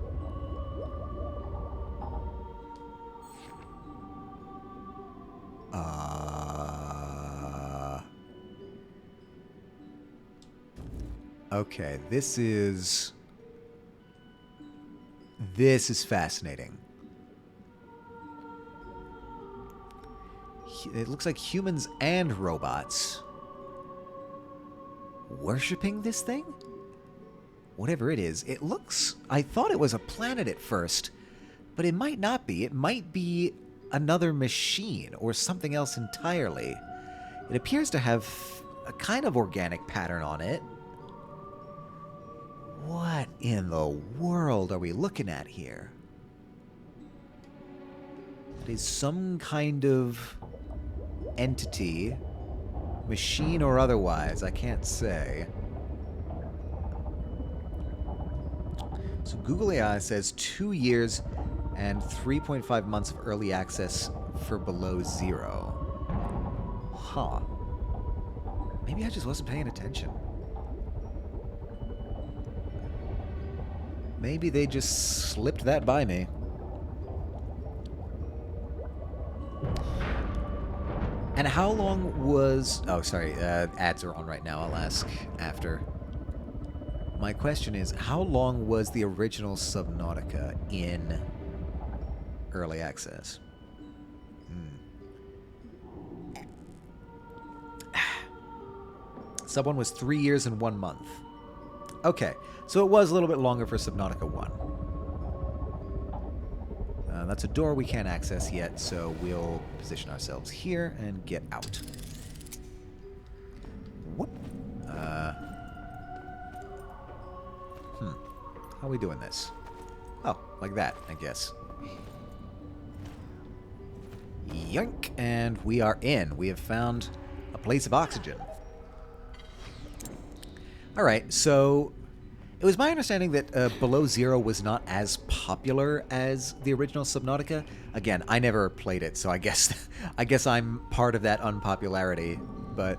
Okay, this is fascinating. It looks like humans and robots worshipping this thing? Whatever it is, it looks... I thought it was a planet at first, but it might not be. It might be another machine or something else entirely. It appears to have a kind of organic pattern on it. What in the world are we looking at here? It is some kind of entity, machine or otherwise, I can't say. So Google AI says 2 years and 3.5 months of early access for below zero. Huh. Maybe I just wasn't paying attention. Maybe they just slipped that by me. And how long was... Oh, sorry. Ads are on right now. I'll ask after. My question is, how long was the original Subnautica in early access? Sub 1 was 3 years and 1 month. Okay, so it was a little bit longer for Subnautica 1. That's a door we can't access yet, so we'll position ourselves here and get out. Whoop. How are we doing this? Oh, like that, I guess. Yoink! And we are in. We have found a place of oxygen. Alright, so it was my understanding that Below Zero was not as popular as the original Subnautica. Again, I never played it, so I guess I'm part of that unpopularity, but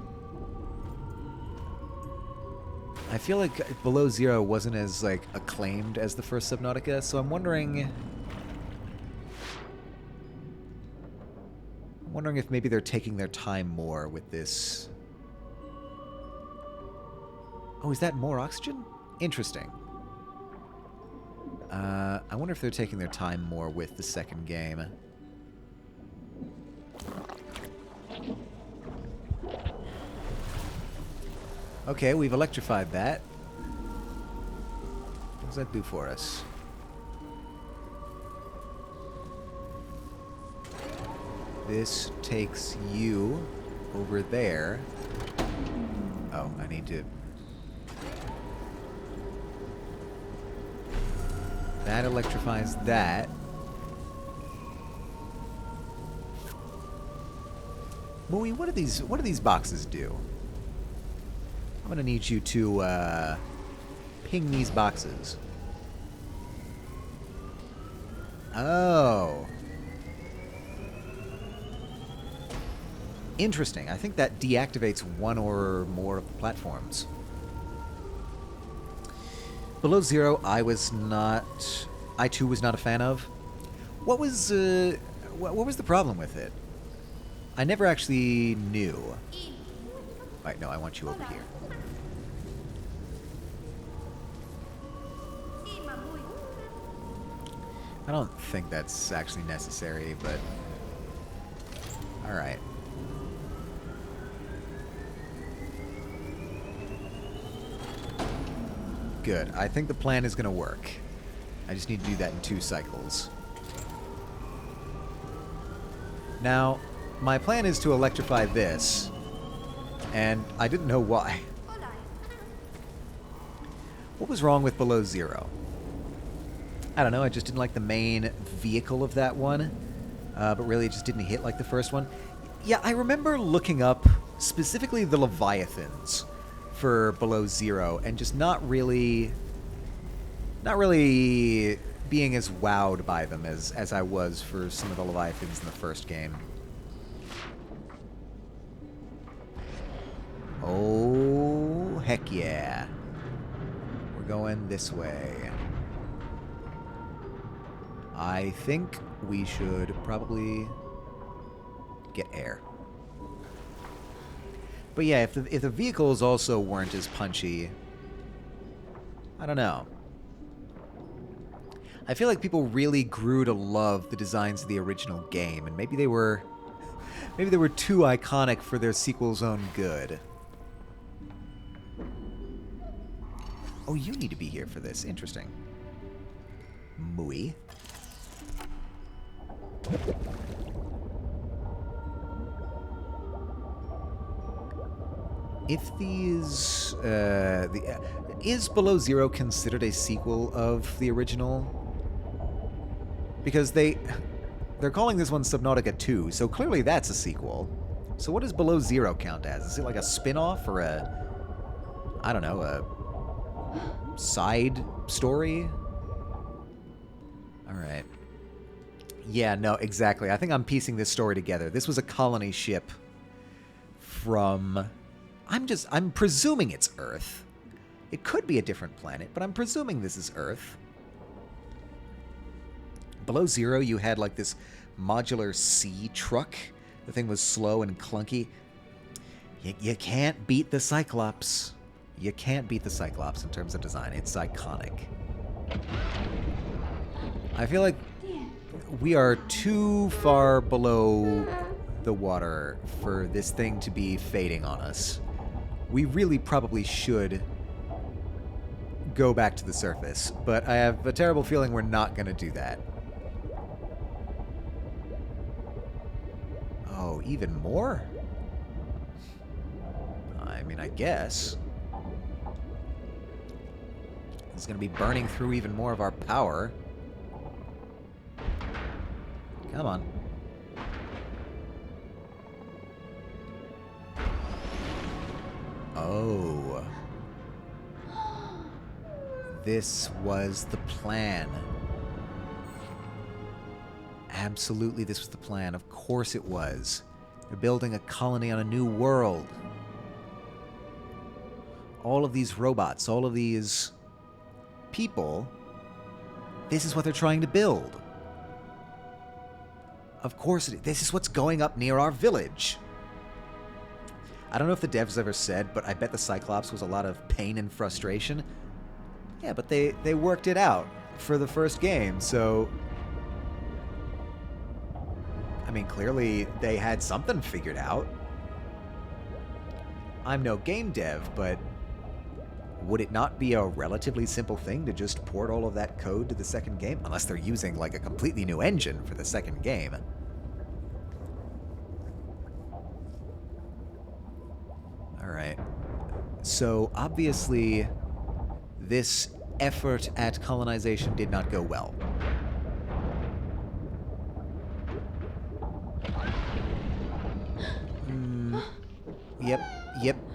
I feel like Below Zero wasn't as acclaimed as the first Subnautica, so I'm wondering if maybe they're taking their time more with this. Oh, is that more oxygen? Interesting. I wonder if they're taking their time more with the second game. Okay, we've electrified that. What does that do for us? This takes you over there. Oh, I need to... That electrifies that. Mooey, what do these boxes do? I'm gonna need you to ping these boxes. Oh. Interesting. I think that deactivates one or more of the platforms. Below Zero, I too was not a fan of. What was the problem with it? I never actually knew. Wait, no, I want you over here. I don't think that's actually necessary, but... Alright. Good. I think the plan is going to work. I just need to do that in 2 cycles. Now, my plan is to electrify this, and I didn't know why. What was wrong with Below Zero? I don't know, I just didn't like the main vehicle of that one, but really it just didn't hit like the first one. Yeah, I remember looking up specifically the Leviathans for Below Zero and just not really being as wowed by them as I was for some of the Leviathans in the first game. Oh, heck yeah. We're going this way. I think we should probably get air. But yeah, if the vehicles also weren't as punchy, I don't know. I feel like people really grew to love the designs of the original game, and maybe they were too iconic for their sequel's own good. Oh, you need to be here for this. Interesting. Mooey. If these... is Below Zero considered a sequel of the original? Because they're calling this one Subnautica 2, so clearly that's a sequel. So what does Below Zero count as? Is it like a spin-off or a... I don't know, a side story? Alright. Yeah, no, exactly. I think I'm piecing this story together. This was a colony ship from... I'm presuming it's Earth. It could be a different planet, but I'm presuming this is Earth. Below Zero, you had like this modular sea truck. The thing was slow and clunky. You can't beat the Cyclops. You can't beat the Cyclops in terms of design. It's iconic. I feel like we are too far below the water for this thing to be fading on us. We really probably should go back to the surface, but I have a terrible feeling we're not going to do that. Oh, even more? I mean, I guess. It's going to be burning through even more of our power. Come on. Oh. This was the plan. Absolutely, this was the plan. Of course it was. They're building a colony on a new world. All of these robots, all of these people, this is what they're trying to build. Of course, this is what's going up near our village. I don't know if the devs ever said, but I bet the Cyclops was a lot of pain and frustration. Yeah, but they worked it out for the first game, so... I mean, clearly they had something figured out. I'm no game dev, but would it not be a relatively simple thing to just port all of that code to the second game? Unless they're using, like, a completely new engine for the second game. Alright. So, obviously, this effort at colonization did not go well.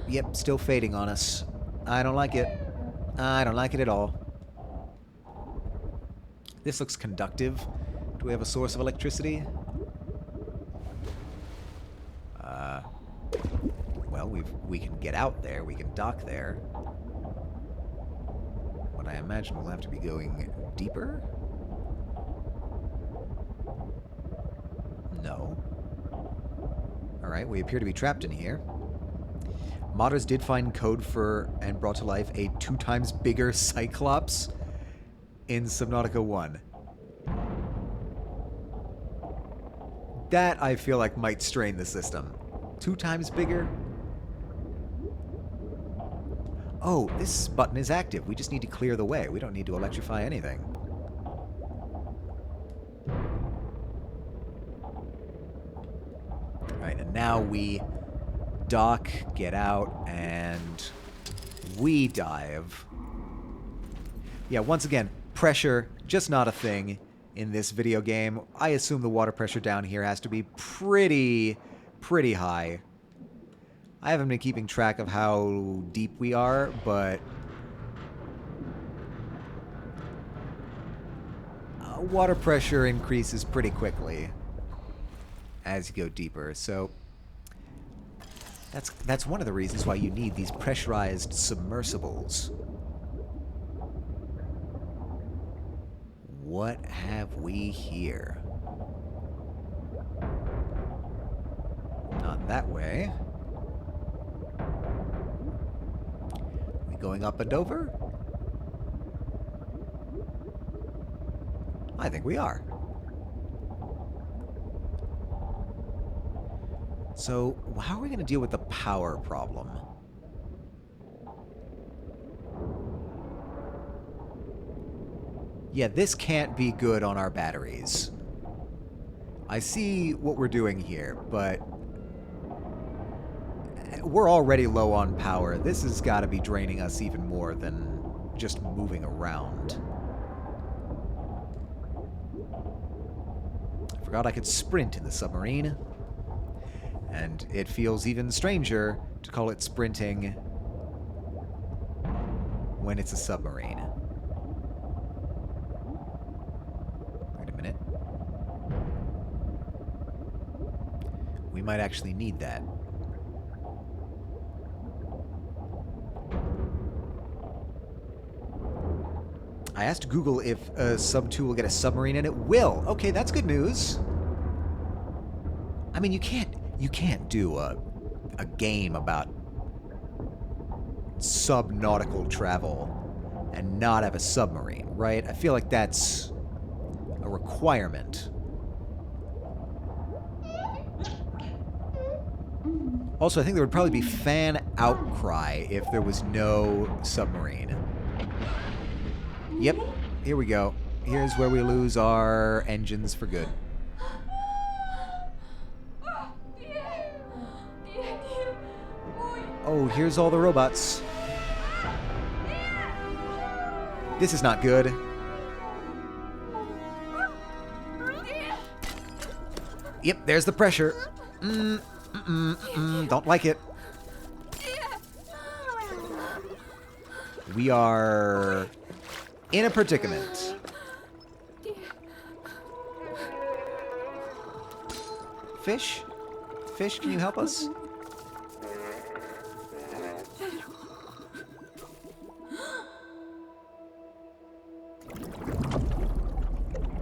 Yep, still fading on us. I don't like it. I don't like it at all. This looks conductive. Do we have a source of electricity? Well, we can get out there. We can dock there. But I imagine we'll have to be going deeper? No. Alright, we appear to be trapped in here. Modders did find code for and brought to life a 2 times bigger Cyclops in Subnautica 1. That, I feel like, might strain the system. 2 times bigger? Oh, this button is active. We just need to clear the way. We don't need to electrify anything. Alright, and now we dock, get out, and we dive. Yeah, once again, pressure, just not a thing in this video game. I assume the water pressure down here has to be pretty high. I haven't been keeping track of how deep we are, but water pressure increases pretty quickly as you go deeper. So that's one of the reasons why you need these pressurized submersibles. What have we here? Not that way. We going up and over? I think we are. So, how are we going to deal with the power problem? Yeah, this can't be good on our batteries. I see what we're doing here, but we're already low on power. This has got to be draining us even more than just moving around. I forgot I could sprint in the submarine. And it feels even stranger to call it sprinting when it's a submarine. Wait a minute. We might actually need that. I asked Google if a Sub 2 will get a submarine, and it will. Okay, that's good news. I mean, you can't do a game about sub-nautical travel and not have a submarine, right? I feel like that's a requirement. Also, I think there would probably be fan outcry if there was no submarine. Yep, here we go. Here's where we lose our engines for good. Oh, here's all the robots. This is not good. Yep, there's the pressure. Don't like it. We are in a predicament. Fish? Fish, can you help us?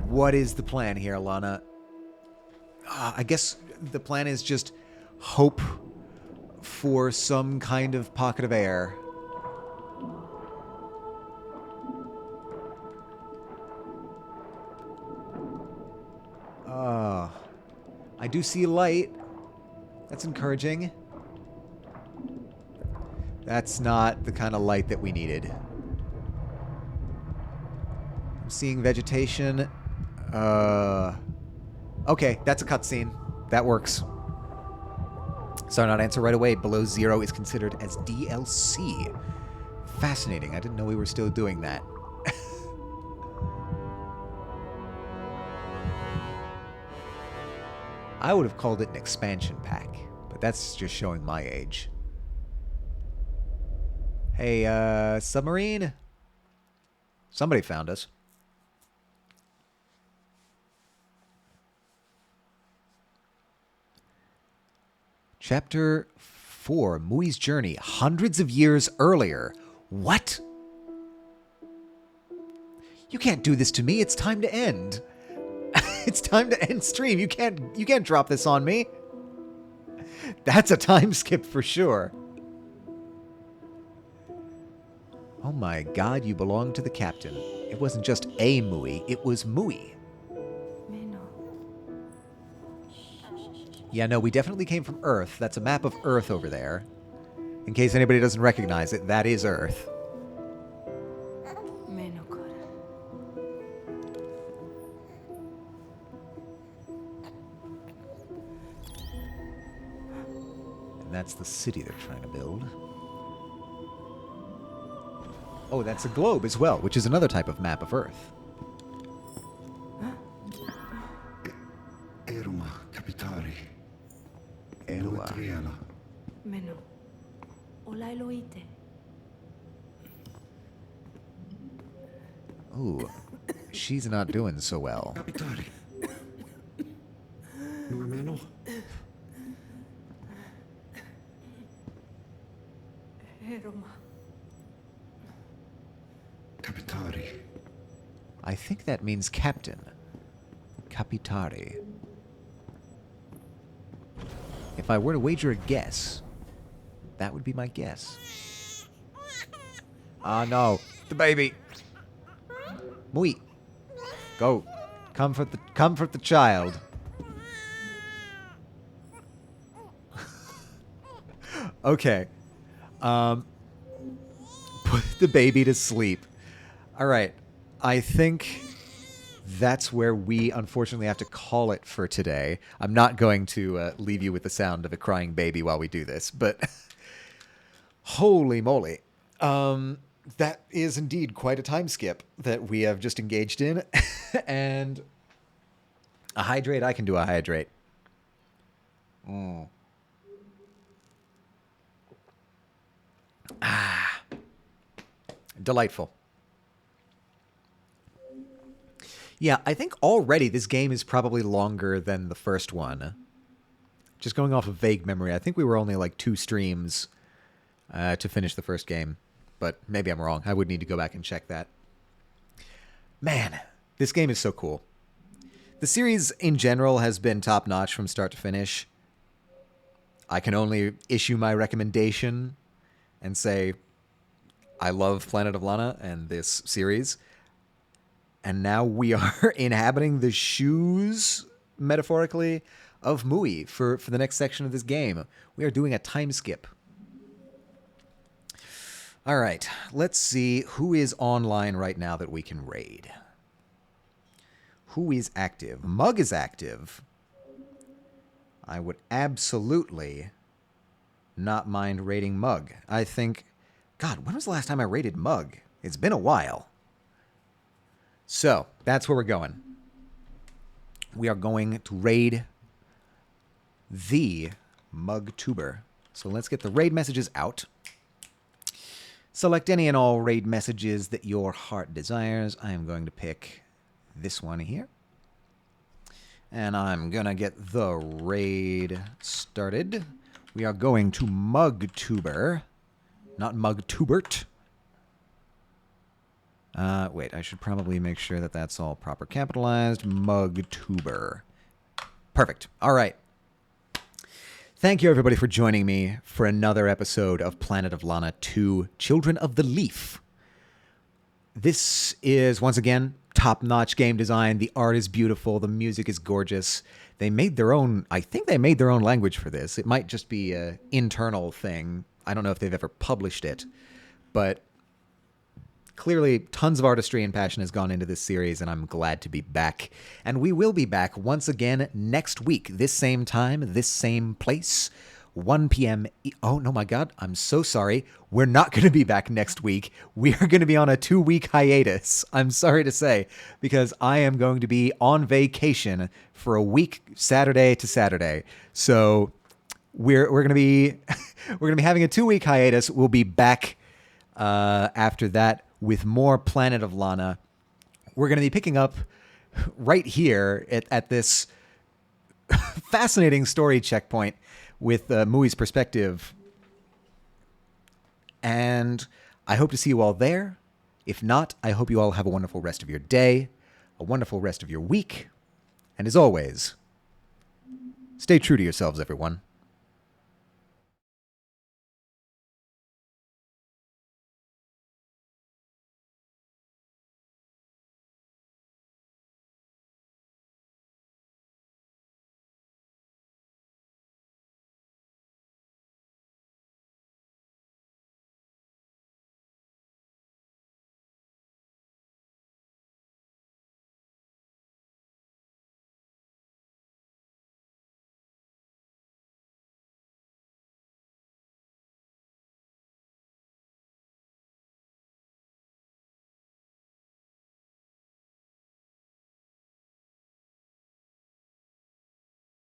What is the plan here, Lana? I guess the plan is just hope for some kind of pocket of air. I do see light. That's encouraging. That's not the kind of light that we needed. I'm seeing vegetation. Okay, that's a cutscene. That works. Sorry, not answer right away. Below 0 is considered as DLC. Fascinating. I didn't know we were still doing that. I would have called it an expansion pack, but that's just showing my age. Hey, submarine? Somebody found us. Chapter 4, Mui's Journey, hundreds of years earlier. What? You can't do this to me. It's time to end. It's time to end stream. You can't drop this on me. That's a time skip for sure. Oh my god, you belong to the captain. It wasn't just a Mui, it was Mui. Yeah, no, we definitely came from Earth. That's a map of Earth over there. In case anybody doesn't recognize it, that is Earth. And that's the city they're trying to build. Oh, that's a globe as well, which is another type of map of Earth. Ooh. She's not doing so well. Capitare. No hermano. Roma. Capitare. I think that means captain. Capitare. If I were to wager a guess, that would be my guess. Ah, no. The baby. Muy. Go. Comfort the child. Okay. Put the baby to sleep. All right. I think that's where we unfortunately have to call it for today. I'm not going to leave you with the sound of a crying baby while we do this, but holy moly. That is indeed quite a time skip that we have just engaged in. And a hydrate, I can do a hydrate. Delightful. Yeah, I think already this game is probably longer than the first one. Just going off of vague memory, I think we were only like 2 streams to finish the first game. But maybe I'm wrong. I would need to go back and check that. Man, this game is so cool. The series in general has been top-notch from start to finish. I can only issue my recommendation and say I love Planet of Lana and this series. And now we are inhabiting the shoes, metaphorically, of Mui for the next section of this game. We are doing a time skip. All right, let's see who is online right now that we can raid. Who is active? Mug is active. I would absolutely not mind raiding Mug. I think... God, when was the last time I raided Mug? It's been a while. So, that's where we're going. We are going to raid the Mug Tuber. So let's get the raid messages out. Select any and all raid messages that your heart desires. I am going to pick this one here. And I'm going to get the raid started. We are going to MugTuber, not MugTubert. Wait, I should probably make sure that that's all proper capitalized. MugTuber. Perfect. All right. Thank you, everybody, for joining me for another episode of Planet of Lana 2, Children of the Leaf. This is, once again, top-notch game design. The art is beautiful. The music is gorgeous. They made their own... I think they made their own language for this. It might just be an internal thing. I don't know if they've ever published it. But clearly, tons of artistry and passion has gone into this series, and I'm glad to be back. And we will be back once again next week. This same time, this same place. 1 p.m. Oh, no, my God. I'm so sorry. We're not going to be back next week. We are going to be on a 2-week hiatus. I'm sorry to say, because I am going to be on vacation for a week, Saturday to Saturday. So we're going to be having a 2-week hiatus. We'll be back after that with more Planet of Lana. We're going to be picking up right here at this fascinating story checkpoint with Mui's perspective. And I hope to see you all there. If not, I hope you all have a wonderful rest of your day, a wonderful rest of your week. And as always, stay true to yourselves, everyone.